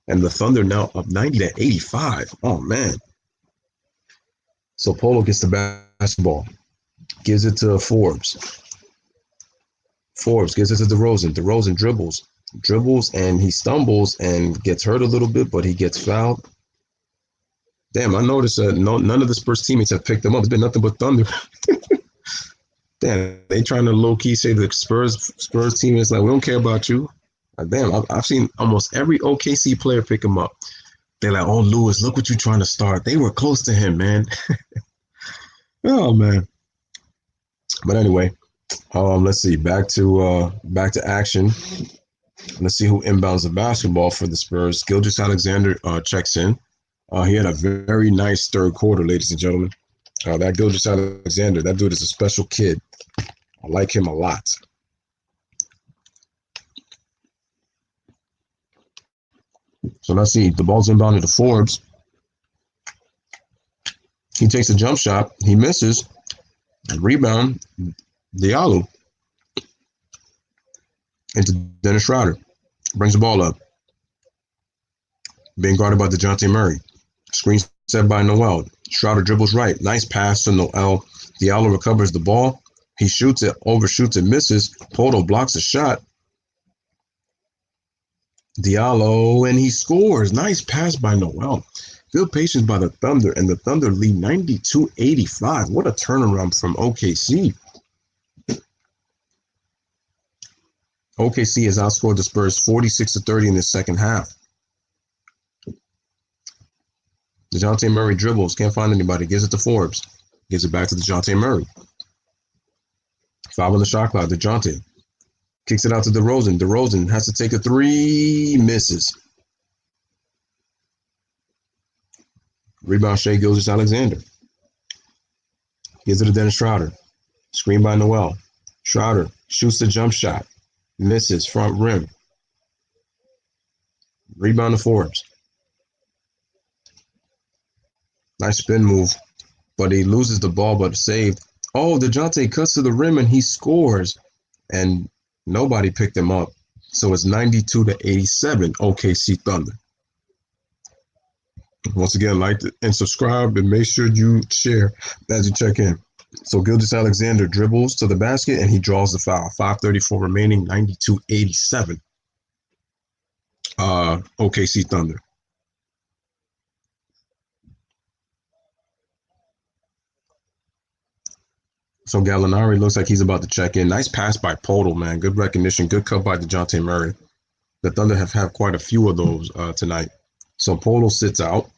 And the Thunder now up 90-85. Oh, man. So Polo gets the basketball, gives it to Forbes. Forbes gives it to DeRozan. DeRozan dribbles, and he stumbles and gets hurt a little bit, but he gets fouled. Damn, I noticed none of the Spurs teammates have picked him up. It's been nothing but Thunder. Damn, they trying to low-key say the Spurs teammates like, we don't care about you. Damn, I've seen almost every OKC player pick him up. They're like, oh, Lewis, look what you're trying to start. They were close to him, man. Oh, man. But anyway, let's see. Back to action. Let's see who inbounds the basketball for the Spurs. Gilgeous-Alexander checks in. He had a very nice third quarter, ladies and gentlemen. That Gilgeous-Alexander, that dude is a special kid. I like him a lot. So let's see. The ball's inbounded to Forbes. He takes a jump shot. He misses. And rebound, Diallo into Dennis Schroeder. Brings the ball up. Being guarded by DeJounte Murray. Screen set by Noel. Schroeder dribbles right. Nice pass to Noel. Diallo recovers the ball. He shoots it, overshoots it, misses. Poto blocks the shot. Diallo, and he scores. Nice pass by Noel. Good patience by the Thunder, and the Thunder lead 92-85. What a turnaround from OKC. OKC has outscored the Spurs 46-30 in the second half. DeJounte Murray dribbles, can't find anybody, gives it to Forbes. Gives it back to DeJounte Murray. 5 on the shot clock, DeJounte. Kicks it out to DeRozan. DeRozan has to take a 3, misses. Rebound Shai Gilgeous-Alexander. Gives it to Dennis Schroeder. Screen by Noel. Schroeder shoots the jump shot. Misses front rim. Rebound to Forbes. Nice spin move. But he loses the ball, but saved. Oh, DeJounte cuts to the rim and he scores. and nobody picked him up. So it's 92-87 OKC Thunder. Once again, like and subscribe, and make sure you share as you check in. So Gilgeous-Alexander dribbles to the basket and he draws the foul. 5:34 remaining, 92-87. OKC Thunder. So Gallinari looks like he's about to check in. Nice pass by Podol, man. Good recognition. Good cut by DeJounte Murray. The Thunder have had quite a few of those tonight. So Podol sits out.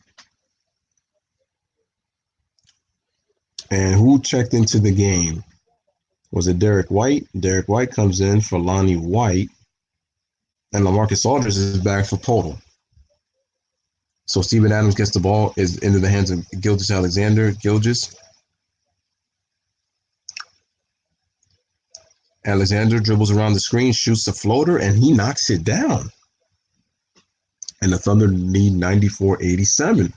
And who checked into the game? Was it Derek White? Derek White comes in for Lonnie White. And LaMarcus Aldridge is back for Podol. So Steven Adams gets the ball, is into the hands of Gilgeous-Alexander. Alexander dribbles around the screen, shoots the floater, and he knocks it down. And the Thunder lead 94-87.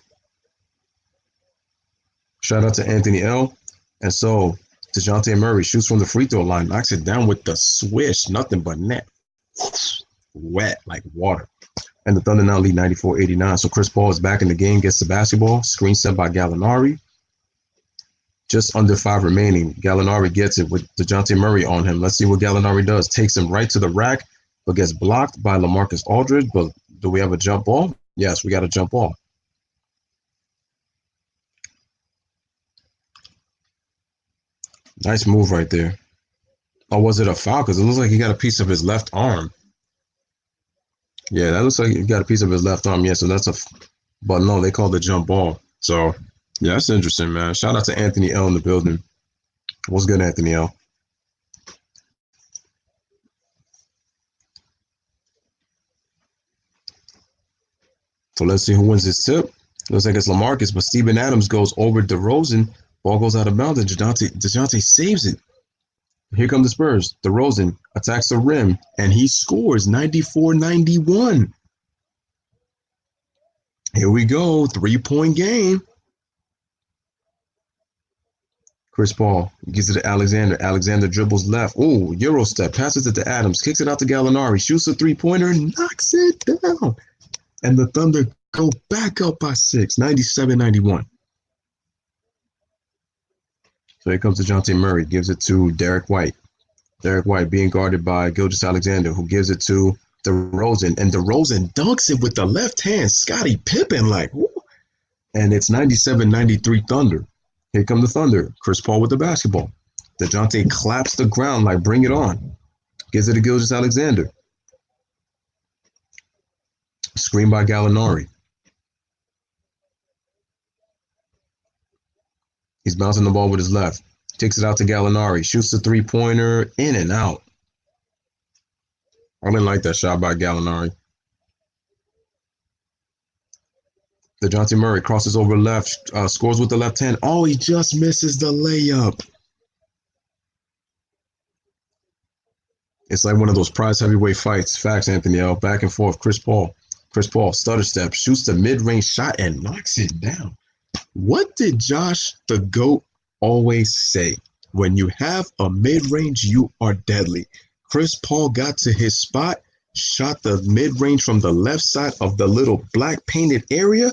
Shout out to Anthony L. And so DeJounte Murray shoots from the free throw line, knocks it down with the swish, nothing but net. Wet like water. And the Thunder now lead 94-89. So Chris Paul is back in the game, gets the basketball, screen set by Gallinari. Just under 5 remaining. Gallinari gets it with DeJounte Murray on him. Let's see what Gallinari does. Takes him right to the rack, but gets blocked by LaMarcus Aldridge. But do we have a jump ball? Yes, we got a jump ball. Nice move right there. Or was it a foul? Because it looks like he got a piece of his left arm. Yeah, that looks like he got a piece of his left arm. Yeah, so that's but no, they called the jump ball. So, yeah, that's interesting, man. Shout out to Anthony L in the building. What's good, Anthony L? So let's see who wins this tip. Looks like it's LaMarcus, but Steven Adams goes over DeRozan. Ball goes out of bounds, and DeJounte saves it. Here come the Spurs. DeRozan attacks the rim, and he scores 94-91. Here we go, 3-point game. Chris Paul gives it to Alexander. Alexander dribbles left. Oh, Euro step, passes it to Adams, kicks it out to Gallinari, shoots a three-pointer, knocks it down. And the Thunder go back up by 6, 97-91. So here comes DeJounte Murray, gives it to Derek White. Derek White being guarded by Gilgeous-Alexander, who gives it to DeRozan. And DeRozan dunks it with the left hand. Scottie Pippen, like, whoo. And it's 97-93 Thunder. Here come the Thunder. Chris Paul with the basketball. DeJounte claps the ground like, bring it on. Gives it to Gilgeous-Alexander. Screen by Gallinari. He's bouncing the ball with his left. Takes it out to Gallinari. Shoots the three-pointer. In and out. I didn't like that shot by Gallinari. DeJounte Murray crosses over left. Scores with the left hand. Oh, he just misses the layup. It's like one of those prize heavyweight fights. Facts, Anthony L. Back and forth. Chris Paul, stutter step. Shoots the mid-range shot and knocks it down. What did Josh the GOAT always say? When you have a mid-range, you are deadly. Chris Paul got to his spot, shot the mid-range from the left side of the little black painted area,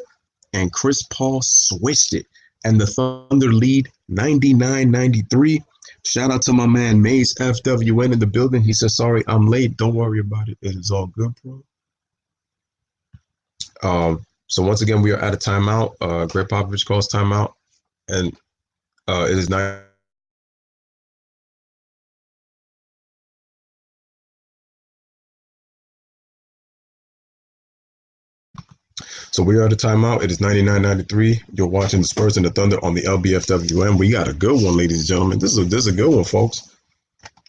and Chris Paul switched it. And the Thunder lead 99-93. Shout out to my man Maze FWN in the building. He says, sorry, I'm late. Don't worry about it. It is all good, bro. So once again, we are at a timeout. Greg Popovich calls timeout, and it is not. So we are at a timeout. It is 99-93. You're watching the Spurs and the Thunder on the LBFWN. We got a good one, ladies and gentlemen. This is a good one, folks.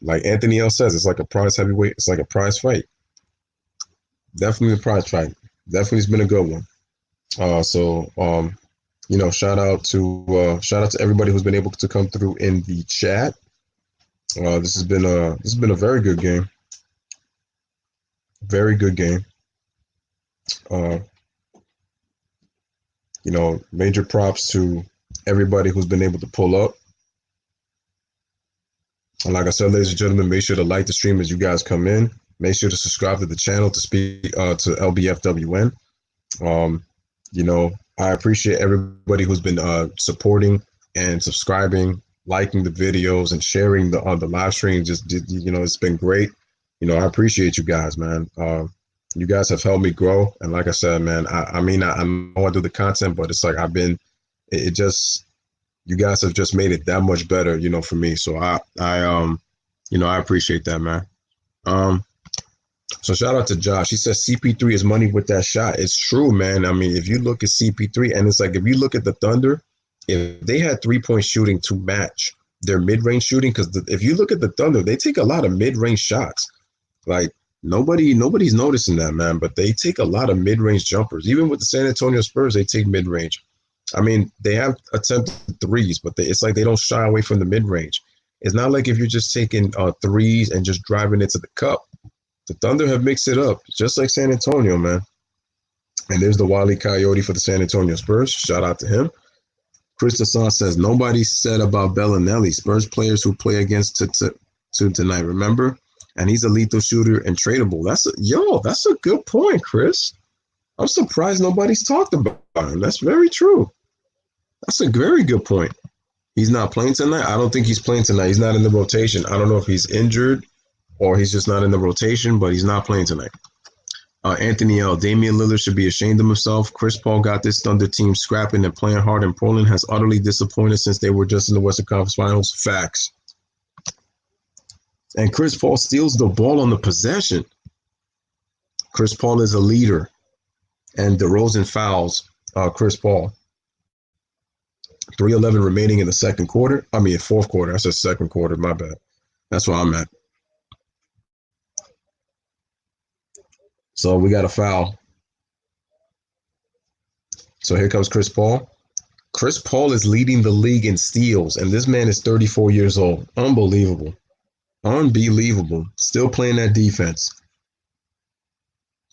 Like Anthony L says, it's like a prize heavyweight. It's like a prize fight. Definitely a prize fight. Definitely has been a good one. Shout out to everybody who's been able to come through in the chat. This has been a very good game. Very good game. Major props to everybody who's been able to pull up. And like I said, ladies and gentlemen, make sure to like the stream as you guys come in. Make sure to subscribe to the channel to speak to LBFWN. Um, you know, I appreciate everybody who's been supporting and subscribing, liking the videos, and sharing the live stream. Just it's been great. I appreciate you guys, man. You guys have helped me grow, and like I said, man, I mean, I know I do the content, but it's like it just you guys have just made it that much better, for me. So I appreciate that, man. So shout out to Josh. He says CP3 is money with that shot. It's true, man. I mean, if you look at CP3, and it's like if you look at the Thunder, if they had 3-point shooting to match their mid-range shooting, because if you look at the Thunder, they take a lot of mid-range shots. Like nobody's noticing that, man. But they take a lot of mid-range jumpers. Even with the San Antonio Spurs, they take mid-range. I mean, they have attempted threes, but it's like they don't shy away from the mid-range. It's not like if you're just taking threes and just driving it to the cup. The Thunder have mixed it up, just like San Antonio, man. And there's the Wile E. Coyote for the San Antonio Spurs. Shout out to him. Chris Desson says, nobody said about Bellinelli. Spurs players who play against tonight, remember? And he's a lethal shooter and tradable. That's a good point, Chris. I'm surprised nobody's talked about him. That's very true. That's a very good point. He's not playing tonight? I don't think he's playing tonight. He's not in the rotation. I don't know if he's injured or he's just not in the rotation, but he's not playing tonight. Anthony L. Damian Lillard should be ashamed of himself. Chris Paul got this Thunder team scrapping and playing hard, and Portland has utterly disappointed since they were just in the Western Conference Finals. Facts. And Chris Paul steals the ball on the possession. Chris Paul is a leader, and DeRozan fouls Chris Paul. 3:11 remaining in the fourth quarter. I said second quarter, my bad. That's where I'm at. So we got a foul. So here comes Chris Paul. Chris Paul is leading the league in steals, and this man is 34 years old. Unbelievable. Still playing that defense.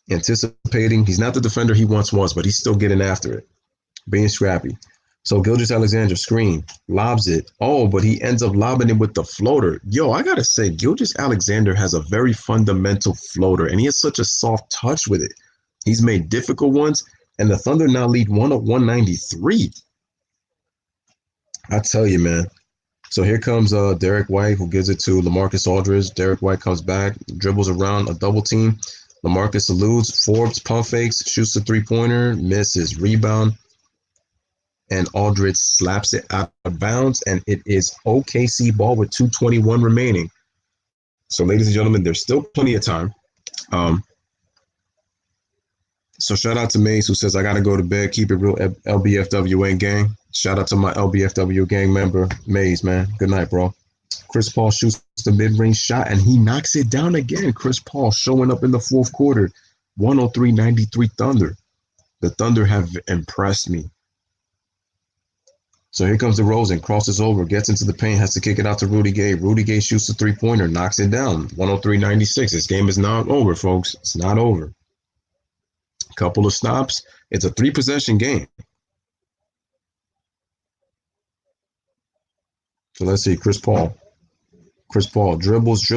Anticipating. He's not the defender he once was, but he's still getting after it. Being scrappy. So Gilgeous-Alexander screen, lobs it. Oh, but he ends up lobbing it with the floater. Yo, I got to say, Gilgeous-Alexander has a very fundamental floater, and he has such a soft touch with it. He's made difficult ones, and the Thunder now lead 193. I tell you, man. So here comes Derek White, who gives it to LaMarcus Aldridge. Derek White comes back, dribbles around a double team. LaMarcus eludes. Forbes pump fakes, shoots a three-pointer, misses. Rebound. And Aldridge slaps it out of bounds, and it is OKC ball with 2:21 remaining. So, ladies and gentlemen, there's still plenty of time. So shout out to Maze, who says, I got to go to bed. Keep it real, LBFWN gang. Shout out to my LBFW gang member, Maze, man. Good night, bro. Chris Paul shoots the mid-range shot, and he knocks it down again. Chris Paul showing up in the fourth quarter. 103-93 Thunder. The Thunder have impressed me. So here comes DeRozan, crosses over, gets into the paint, has to kick it out to Rudy Gay. Rudy Gay shoots a three-pointer, knocks it down. 103-96. This game is not over, folks. It's not over. Couple of stops. It's a three-possession game. So let's see, Chris Paul. Chris Paul dribbles,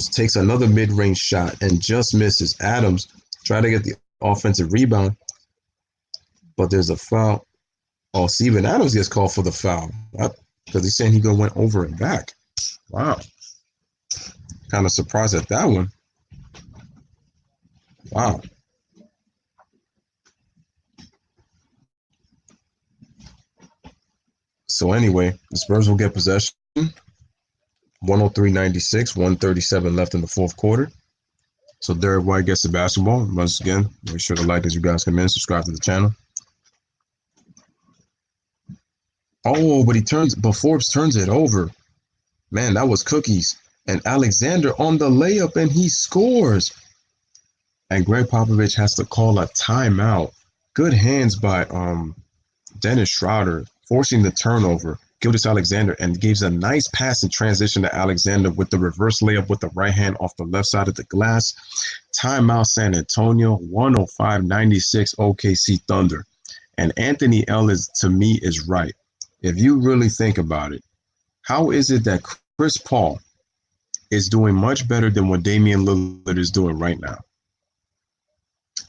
takes another mid-range shot and just misses. Adams try to get the offensive rebound, but there's a foul. Oh, Steven Adams gets called for the foul because he's saying he went over and back. Wow. Kind of surprised at that one. Wow. So anyway, the Spurs will get possession. 103-96, 137 left in the fourth quarter. So Derek White gets the basketball. Once again, make sure to like as you guys come in, subscribe to the channel. Oh, but Forbes turns it over. Man, that was cookies. And Alexander on the layup, and he scores. And Greg Popovich has to call a timeout. Good hands by Dennis Schroeder, forcing the turnover. Gilgeous-Alexander, and gives a nice pass in transition to Alexander with the reverse layup with the right hand off the left side of the glass. Timeout San Antonio, 105-96 OKC Thunder. And Anthony L. to me, is right. If you really think about it, how is it that Chris Paul is doing much better than what Damian Lillard is doing right now.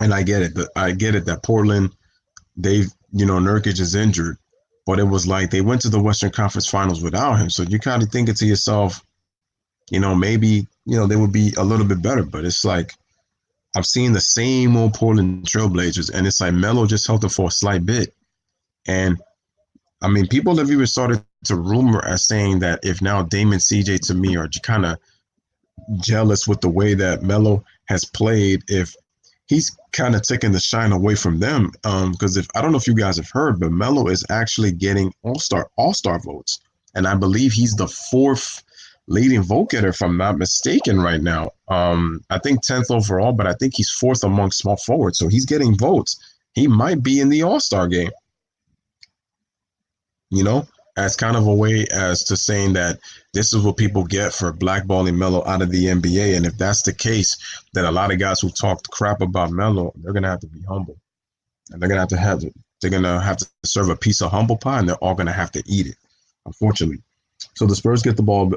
And I get it. I get it that Portland, Nurkic is injured, but it was like they went to the Western Conference Finals without him. So you kind of thinking to yourself, maybe, they would be a little bit better. But it's like I'm seeing the same old Portland Trailblazers, and it's like Melo just held it for a slight bit. And I mean, people have even started to rumor as saying that if now Dame and CJ to me are kind of jealous with the way that Melo has played, if he's kind of taking the shine away from them. Because if I don't know if you guys have heard, but Melo is actually getting all-star votes. And I believe he's the fourth leading vote getter, if I'm not mistaken, right now. I think 10th overall, but I think he's fourth among small forwards. So he's getting votes. He might be in the All-Star game. As kind of a way as to saying that this is what people get for blackballing Melo out of the NBA. And if that's the case, then a lot of guys who talked crap about Melo, they're going to have to be humble. And they're going to have to serve a piece of humble pie, and they're all going to have to eat it, unfortunately. So the Spurs get the ball.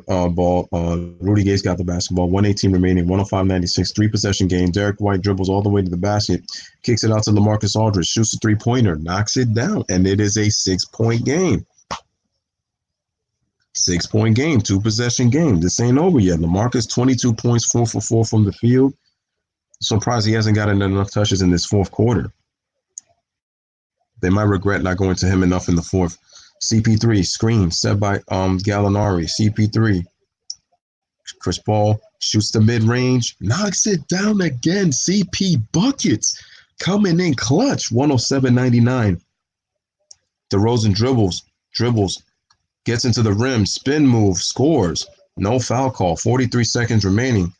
Rudy Gay's got the basketball. 1:18 remaining, 105-96, 3-possession game. Derek White dribbles all the way to the basket, kicks it out to LaMarcus Aldridge, shoots a three-pointer, knocks it down, and it is a 6-point game. 6-point game, 2-possession game. This ain't over yet. LaMarcus, 22 points, 4 for 4 from the field. Surprised he hasn't gotten enough touches in this fourth quarter. They might regret not going to him enough in the fourth. CP3, screen set by Gallinari. CP3. Chris Paul shoots the mid-range, knocks it down again. CP buckets coming in clutch. 107-99. DeRozan dribbles, gets into the rim, spin move, scores. No foul call. 43 seconds remaining.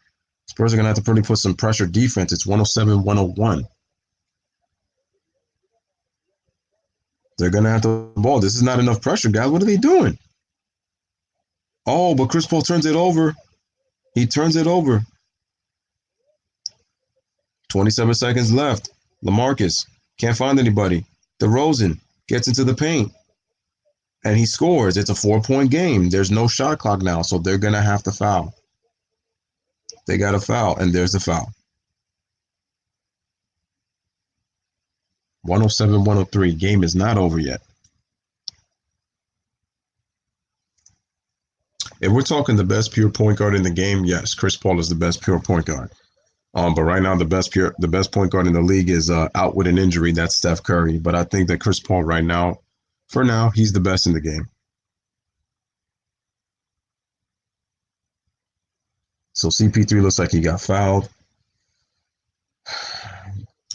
Spurs are going to have to really put some pressure defense. It's 107-101. They're going to have to ball. This is not enough pressure, guys. What are they doing? Oh, but Chris Paul turns it over. He turns it over. 27 seconds left. LaMarcus can't find anybody. DeRozan gets into the paint, and he scores. It's a 4-point game. There's no shot clock now, so they're going to have to foul. They got a foul, and there's the foul. 107-103. Game is not over yet. If we're talking the best pure point guard in the game, yes, Chris Paul is the best pure point guard. But right now, the best point guard in the league is out with an injury. That's Steph Curry. But I think that Chris Paul right now, for now, he's the best in the game. So CP3 looks like he got fouled.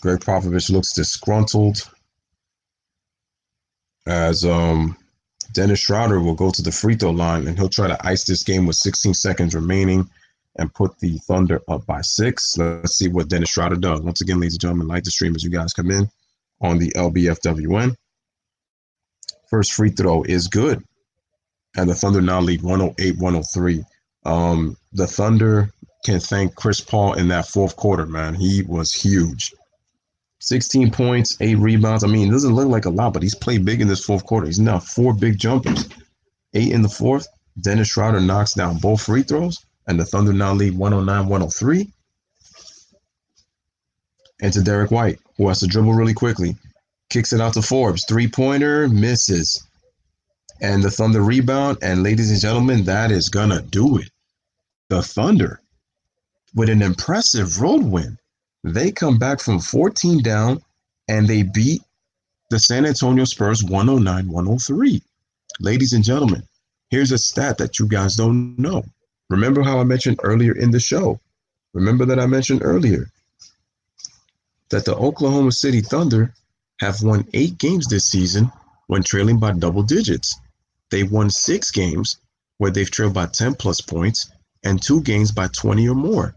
Greg Popovich looks disgruntled as Dennis Schroeder will go to the free throw line, and he'll try to ice this game with 16 seconds remaining and put the Thunder up by 6. Let's see what Dennis Schroeder does. Once again, ladies and gentlemen, like the stream as you guys come in on the Lbfwn. First free throw is good, and the Thunder now lead 108-103. The Thunder can thank Chris Paul in that fourth quarter, man. He was huge. 16 points, 8 rebounds. I mean, it doesn't look like a lot, but he's played big in this fourth quarter. He's now 4 big jumpers. 8 in the fourth. Dennis Schroeder knocks down both free throws, and the Thunder now lead 109-103. And to Derek White, who has to dribble really quickly. Kicks it out to Forbes. 3-pointer, misses. And the Thunder rebound, and ladies and gentlemen, that is going to do it. The Thunder, with an impressive road win, they come back from 14 down, and they beat the San Antonio Spurs 109-103. Ladies and gentlemen, here's a stat that you guys don't know. Remember how I mentioned earlier in the show? Remember that I mentioned earlier that the Oklahoma City Thunder have won 8 games this season when trailing by double digits. They won 6 games where they've trailed by 10-plus points and 2 games by 20 or more.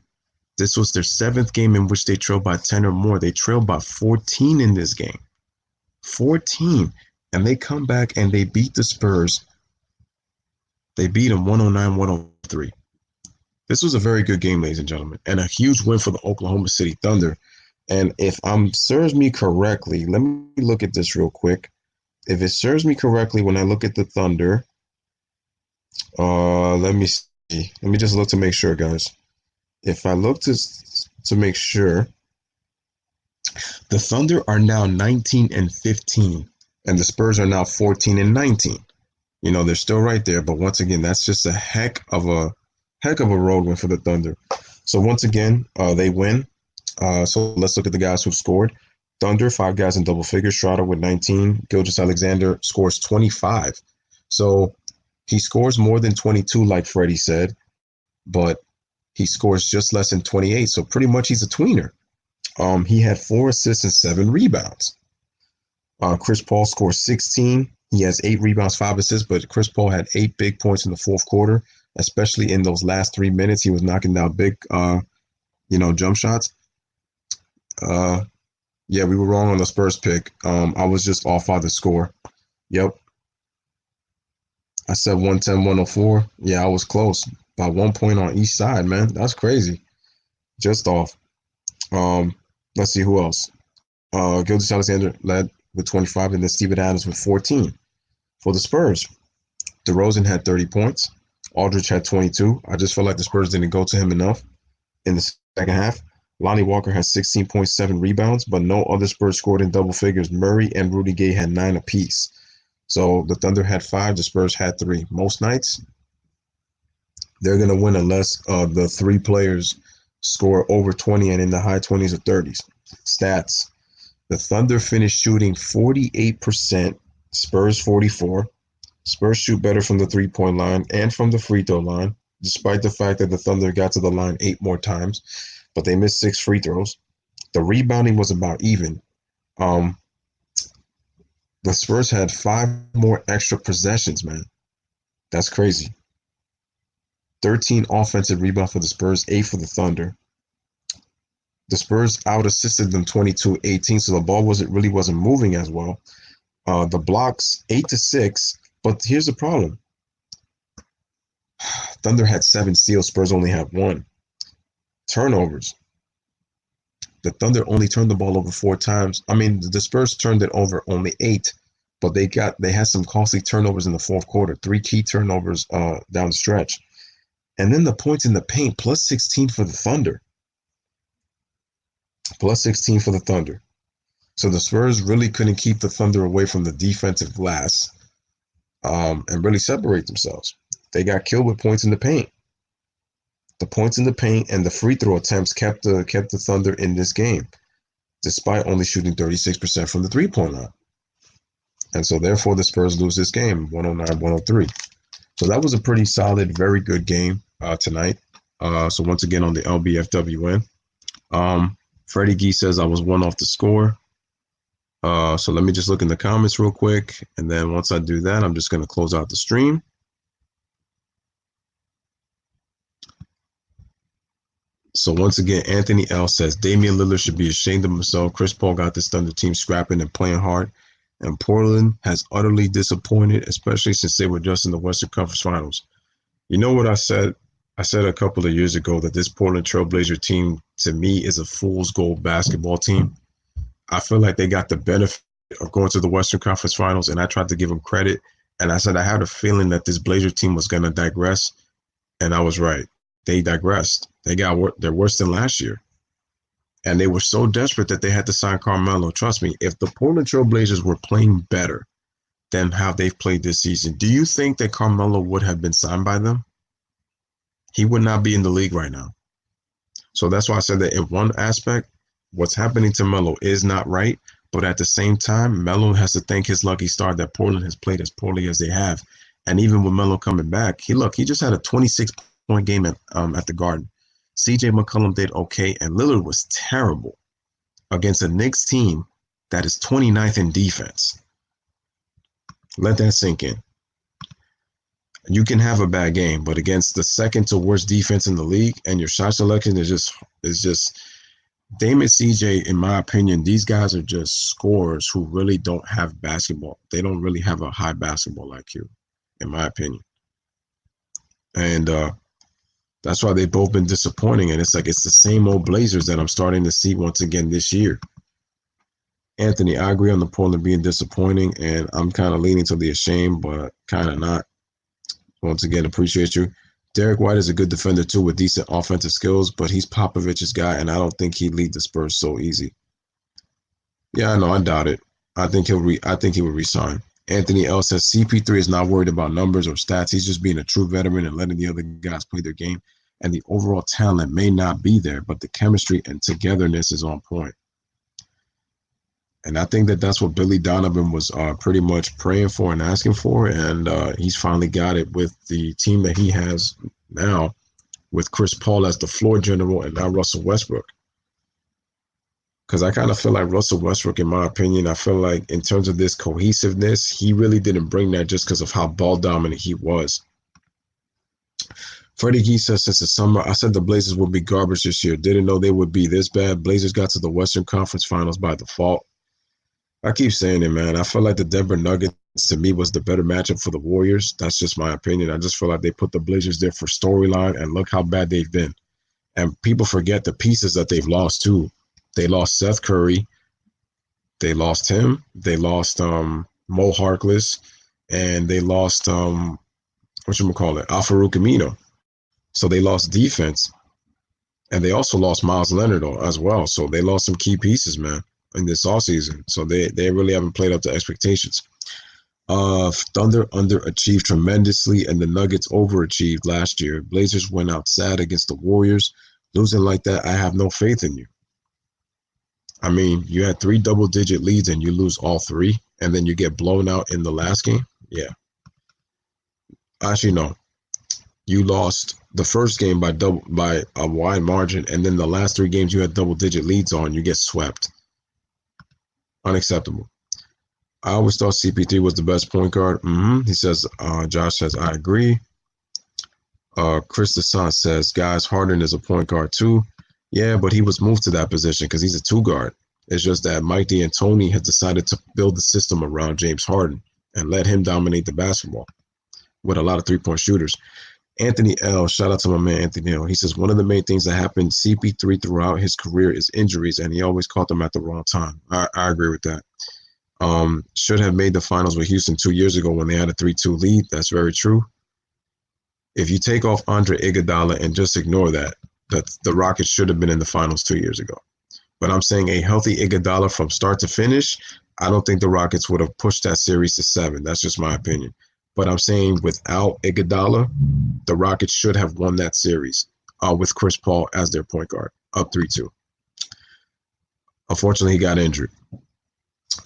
This was their 7th game in which they trailed by 10 or more. They trailed by 14 in this game. 14. And they come back and they beat the Spurs. They beat them 109-103. This was a very good game, ladies and gentlemen, and a huge win for the Oklahoma City Thunder. And if serves me correctly, let me look at this real quick. If it serves me correctly, when I look at the Thunder, let me Let me just look to make sure, guys. If I look to make sure, the Thunder are now 19-15, and the Spurs are now 14-19. You know, they're still right there, but once again, that's just a heck of a road win for the Thunder. So once again, they win. So let's look at the guys who scored. Thunder, 5 guys in double figures. Schroeder with 19. Gilgeous-Alexander scores 25. So he scores more than 22, like Freddie said, but he scores just less than 28. So pretty much he's a tweener. He had 4 assists and 7 rebounds. Chris Paul scores 16. He has 8 rebounds, 5 assists, but Chris Paul had 8 big points in the fourth quarter, especially in those last 3 minutes. He was knocking down big, jump shots. Yeah, we were wrong on the Spurs pick. I was just off by the score. Yep. I said 110, 104. Yeah, I was close. By 1 point on each side, man. That's crazy. Just off. Let's see who else. Gilgeous-Alexander led with 25, and then Steven Adams with 14. For the Spurs, DeRozan had 30 points. Aldridge had 22. I just felt like the Spurs didn't go to him enough in the second half. Lonnie Walker has 16.7 rebounds, but no other Spurs scored in double figures. Murray and Rudy Gay had 9 apiece. So the Thunder had 5, the Spurs had 3. Most nights, they're going to win unless the 3 players score over 20 and in the high 20s or 30s. Stats. The Thunder finished shooting 48%, Spurs 44. Spurs shoot better from the three-point line and from the free throw line, despite the fact that the Thunder got to the line 8 more times, but they missed 6 free throws. The rebounding was about even. The Spurs had 5 more extra possessions, man. That's crazy. 13 offensive rebounds for the Spurs, 8 for the Thunder. The Spurs out-assisted them 22-18, so the ball really wasn't moving as well. The blocks, 8-6, but here's the problem. Thunder had 7 steals, Spurs only had 1. Turnovers. The Thunder only turned the ball over 4 times. I mean, the Spurs turned it over only 8, but they had some costly turnovers in the fourth quarter. 3 key turnovers down the stretch. And then the points in the paint, plus 16 for the Thunder. Plus 16 for the Thunder. So the Spurs really couldn't keep the Thunder away from the defensive glass and really separate themselves. They got killed with points in the paint. The points in the paint and the free throw attempts kept the Thunder in this game, despite only shooting 36% from the three-point line. And so therefore the Spurs lose this game, 109-103. So that was a pretty solid, very good game tonight. So once again on the Lbfwn. Freddie Gee says I was 1 off the score. So let me just look in the comments real quick. And then once I do that, I'm just going to close out the stream. So once again, Anthony L says Damian Lillard should be ashamed of himself. Chris Paul got this Thunder team scrapping and playing hard. And Portland has utterly disappointed, especially since they were just in the Western Conference Finals. You know what I said? I said a couple of years ago that this Portland Trailblazer team, to me, is a fool's gold basketball team. I feel like they got the benefit of going to the Western Conference Finals, and I tried to give them credit. And I said I had a feeling that this Blazer team was going to digress, and I was right. They digressed. They're worse than last year. And they were so desperate that they had to sign Carmelo. Trust me, if the Portland Trailblazers were playing better than how they've played this season, do you think that Carmelo would have been signed by them? He would not be in the league right now. So that's why I said that in one aspect, what's happening to Melo is not right. But at the same time, Melo has to thank his lucky star that Portland has played as poorly as they have. And even with Melo coming back, he just had a 26-point game at the Garden. CJ McCollum did okay, and Lillard was terrible against a Knicks team that is 29th in defense. Let that sink in. You can have a bad game, but against the second to worst defense in the league, and your shot selection is just Dame and CJ, in my opinion, these guys are just scorers who really don't have basketball. They don't really have a high basketball IQ, in my opinion. And that's why they've both been disappointing. And it's like it's the same old Blazers that I'm starting to see once again this year. Anthony, I agree on the Portland being disappointing, and I'm kind of leaning to the ashamed, but kind of not. Once again, appreciate you. Derek White is a good defender too with decent offensive skills, but he's Popovich's guy, and I don't think he'd lead the Spurs so easy. Yeah, I know. I doubt it. I think he will resign. Anthony L says CP3 is not worried about numbers or stats. He's just being a true veteran and letting the other guys play their game. And the overall talent may not be there, but the chemistry and togetherness is on point. And I think that that's what Billy Donovan was pretty much praying for and asking for. And he's finally got it with the team that he has now, with Chris Paul as the floor general and now Russell Westbrook. Because I kind of feel like Russell Westbrook, in my opinion, I feel like in terms of this cohesiveness, he really didn't bring that just because of how ball dominant he was. Freddie Gee says, since the summer, I said the Blazers would be garbage this year. Didn't know they would be this bad. Blazers got to the Western Conference Finals by default. I keep saying it, man. I feel like the Denver Nuggets, to me, was the better matchup for the Warriors. That's just my opinion. I just feel like they put the Blazers there for storyline, and look how bad they've been. And people forget the pieces that they've lost, too. They lost Seth Curry. They lost him. They lost Mo Harkless. And they lost, Al-Farouq Amino. So they lost defense. And they also lost Miles Leonard as well. So they lost some key pieces, man, in this offseason. So they really haven't played up to expectations. Thunder underachieved tremendously, and the Nuggets overachieved last year. Blazers went out sad against the Warriors. Losing like that, I have no faith in you. I mean, you had 3 double-digit leads and you lose all 3, and then you get blown out in the last game? Yeah. Actually, no. You lost the first game by a wide margin, and then the last 3 games you had double-digit leads on, you get swept. Unacceptable. I always thought CP3 was the best point guard. He says, Josh says, I agree. Chris DeSant says, guys, Harden is a point guard too. Yeah, but he was moved to that position because he's a 2 guard. It's just that Mike D'Antoni has decided to build the system around James Harden and let him dominate the basketball with a lot of 3-point shooters. Anthony L, shout out to my man Anthony L. He says, one of the main things that happened CP3 throughout his career is injuries, and he always caught them at the wrong time. I agree with that. Should have made the finals with Houston 2 years ago when they had a 3-2 lead. That's very true. If you take off Andre Iguodala and just ignore that the Rockets should have been in the finals 2 years ago. But I'm saying a healthy Iguodala from start to finish, I don't think the Rockets would have pushed that series to 7. That's just my opinion. But I'm saying without Iguodala, the Rockets should have won that series with Chris Paul as their point guard, up 3-2. Unfortunately, he got injured.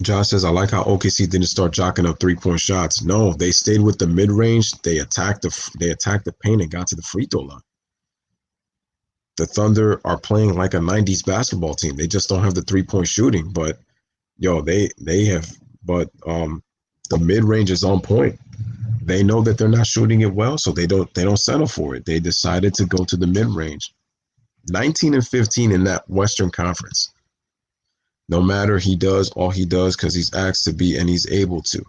Josh says, I like how OKC didn't start jocking up 3-point shots. No, they stayed with the mid-range. They attacked the paint and got to the free throw line. The Thunder are playing like a 90s basketball team. They just don't have the 3-point shooting. But, they have – but the mid-range is on point. They know that they're not shooting it well, so they don't settle for it. They decided to go to the mid-range. 19-15 in that Western Conference. No matter, he does all he does because he's asked to be and he's able to.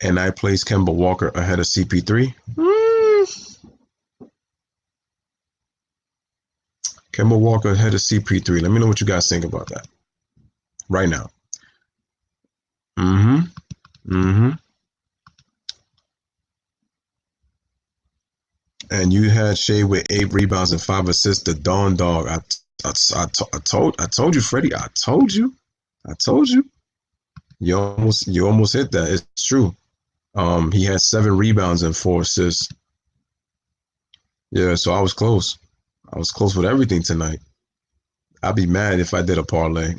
And I place Kemba Walker ahead of CP3. Kemba Walker ahead of CP3. Let me know what you guys think about that right now. And you had Shea with 8 rebounds and 5 assists. The Dawn Dog. I told you, Freddie. I told you. You almost hit that. It's true. He had 7 rebounds and 4 assists. Yeah, so I was close. I was close with everything tonight. I'd be mad if I did a parlay.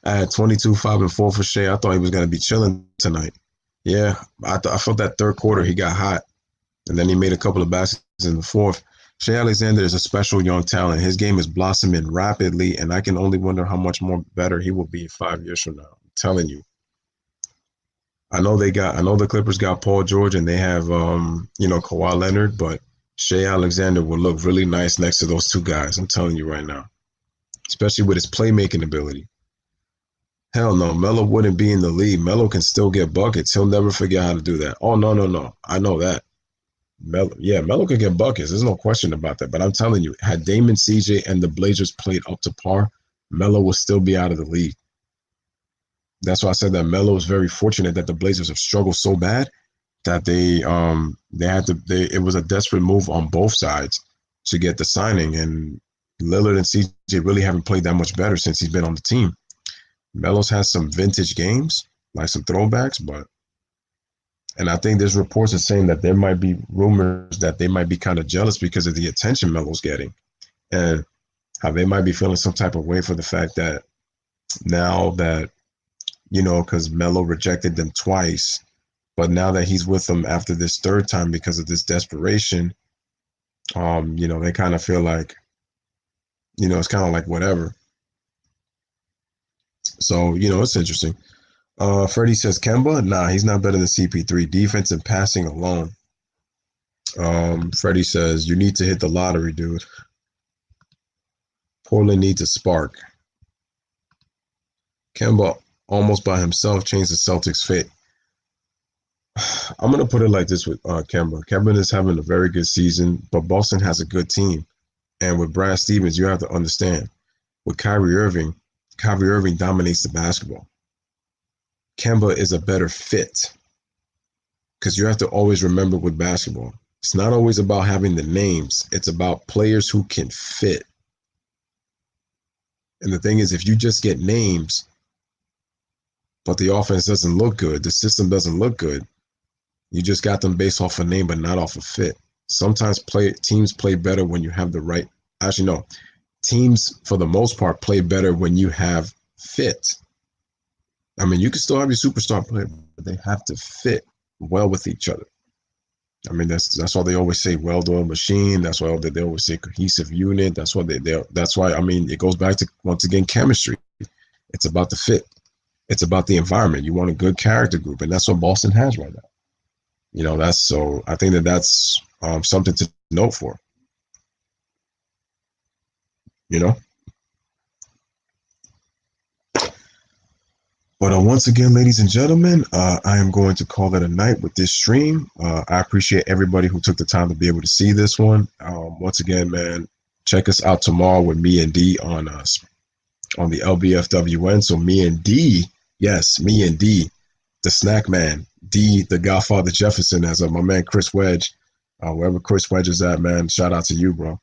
I had 22, 5, and 4 for Shea. I thought he was going to be chilling tonight. Yeah, I felt that third quarter he got hot. And then he made a couple of baskets in the fourth. Shea Alexander is a special young talent. His game is blossoming rapidly, and I can only wonder how much more better he will be 5 years from now. I'm telling you. I know the Clippers got Paul George and they have Kawhi Leonard, but Shea Alexander will look really nice next to those 2 guys. I'm telling you right now. Especially with his playmaking ability. Hell no, Melo wouldn't be in the league. Melo can still get buckets. He'll never forget how to do that. Oh, no. I know that. Melo can get buckets. There's no question about that. But I'm telling you, had Damon, CJ, and the Blazers played up to par, Melo will still be out of the league. That's why I said that Melo is very fortunate that the Blazers have struggled so bad. that they had to it was a desperate move on both sides to get the signing, and Lillard and CJ really haven't played that much better since he's been on the team. Melo's has some vintage games, like some throwbacks, and I think there's reports of saying that there might be rumors that they might be kind of jealous because of the attention Melo's getting, and how they might be feeling some type of way for the fact that now that, because Melo rejected them twice, but now that he's with them after this third time because of this desperation, they kind of feel like, it's kind of like whatever. So, it's interesting. Freddie says Kemba, nah, he's not better than CP3. Defense and passing alone. Freddie says you need to hit the lottery, dude. Portland needs a spark. Kemba almost by himself changed the Celtics' fate. I'm gonna put it like this with Kemba. Kemba is having a very good season, but Boston has a good team, and with Brad Stevens, you have to understand. With Kyrie Irving dominates the basketball. Kemba is a better fit, because you have to always remember with basketball, it's not always about having the names. It's about players who can fit. And the thing is, if you just get names, but the offense doesn't look good, the system doesn't look good, you just got them based off a name, but not off a fit. Sometimes teams play better when you have the right. Actually, no. Teams, for the most part, play better when you have fit. I mean, you can still have your superstar player, but they have to fit well with each other. I mean, that's why they always say well-oiled machine. That's why they always say cohesive unit. That's why that's why, I mean, it goes back to, once again, chemistry. It's about the fit. It's about the environment. You want a good character group, and that's what Boston has right now. I think that's something to note for. But once again, ladies and gentlemen, I am going to call it a night with this stream. I appreciate everybody who took the time to be able to see this one. Once again, man, check us out tomorrow with me and D on the Lbfwn. So me and D, yes, me and D, the snack man, D, the Godfather Jefferson, as my man Chris Wedge, wherever Chris Wedge is at, man, shout out to you, bro.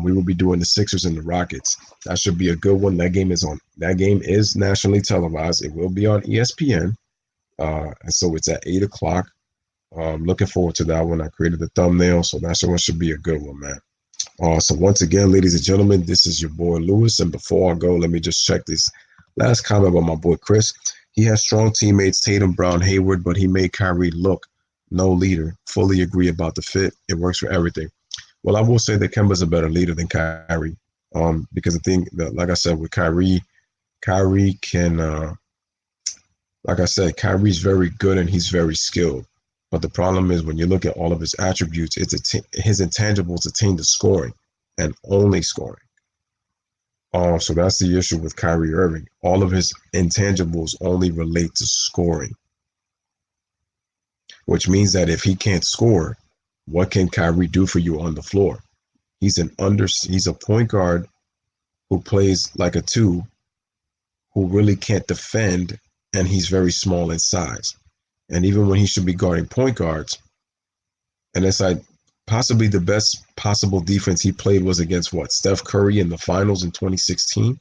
We will be doing the Sixers and the Rockets. That should be a good one. That game is nationally televised. It will be on ESPN. And so it's at 8 o'clock. Looking forward to that one. I created the thumbnail, so that one should be a good one, man. So once again, ladies and gentlemen, this is your boy Lewis. And before I go, let me just check this last comment about my boy Chris. He has strong teammates, Tatum, Brown, Hayward, but he made Kyrie look no leader. Fully agree about the fit. It works for everything. Well, I will say that Kemba's a better leader than Kyrie. Because the thing that, like I said, with Kyrie can, like I said, Kyrie's very good and he's very skilled. But the problem is when you look at all of his attributes, his intangibles attain to scoring and only scoring. So that's the issue with Kyrie Irving. All of his intangibles only relate to scoring, which means that if he can't score, what can Kyrie do for you on the floor? He's a point guard who plays like a 2, who really can't defend, and he's very small in size. And even when he should be guarding point guards, and it's like possibly the best possible defense he played was against Steph Curry in the finals in 2016.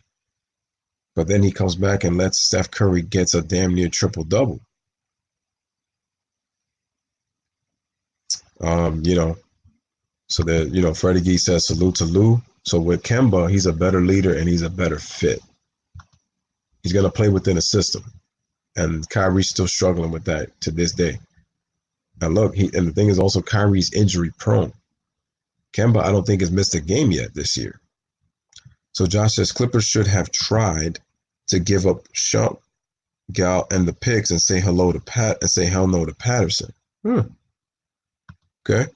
But then he comes back and lets Steph Curry gets a damn near triple-double. So that, Freddie Gee says salute to Lou. So with Kemba, he's a better leader and he's a better fit. He's going to play within a system. And Kyrie's still struggling with that to this day. And look, and the thing is also Kyrie's injury prone. Kemba, I don't think has missed a game yet this year. So Josh says Clippers should have tried to give up Shump, Gal, and the picks and say hello to Pat and say hell no to Patterson. Okay.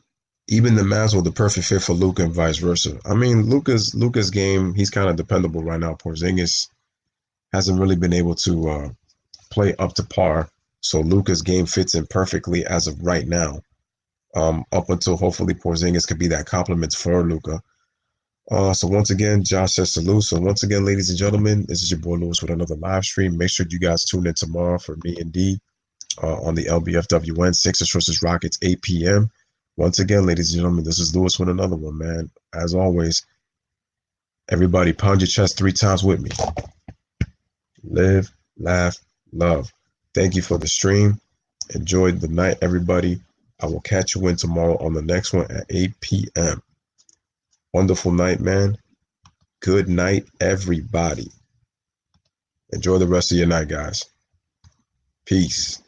Even the Mavs were the perfect fit for Luka and vice versa. I mean, Luka's game, he's kind of dependable right now. Porzingis hasn't really been able to play up to par. So Luka's game fits in perfectly as of right now. Up until hopefully Porzingis could be that compliment for Luka. So once again, Josh says salute. So once again, ladies and gentlemen, this is your boy Lewis with another live stream. Make sure you guys tune in tomorrow for me and D. on the Lbfwn. Sixers versus Rockets, 8 p.m. Once again, ladies and gentlemen, this is Lewis with another one, man. As always, everybody pound your chest 3 times with me. Live, laugh, love. Thank you for the stream. Enjoy the night, everybody. I will catch you in tomorrow on the next one at 8 p.m. Wonderful night, man. Good night, everybody. Enjoy the rest of your night, guys. Peace.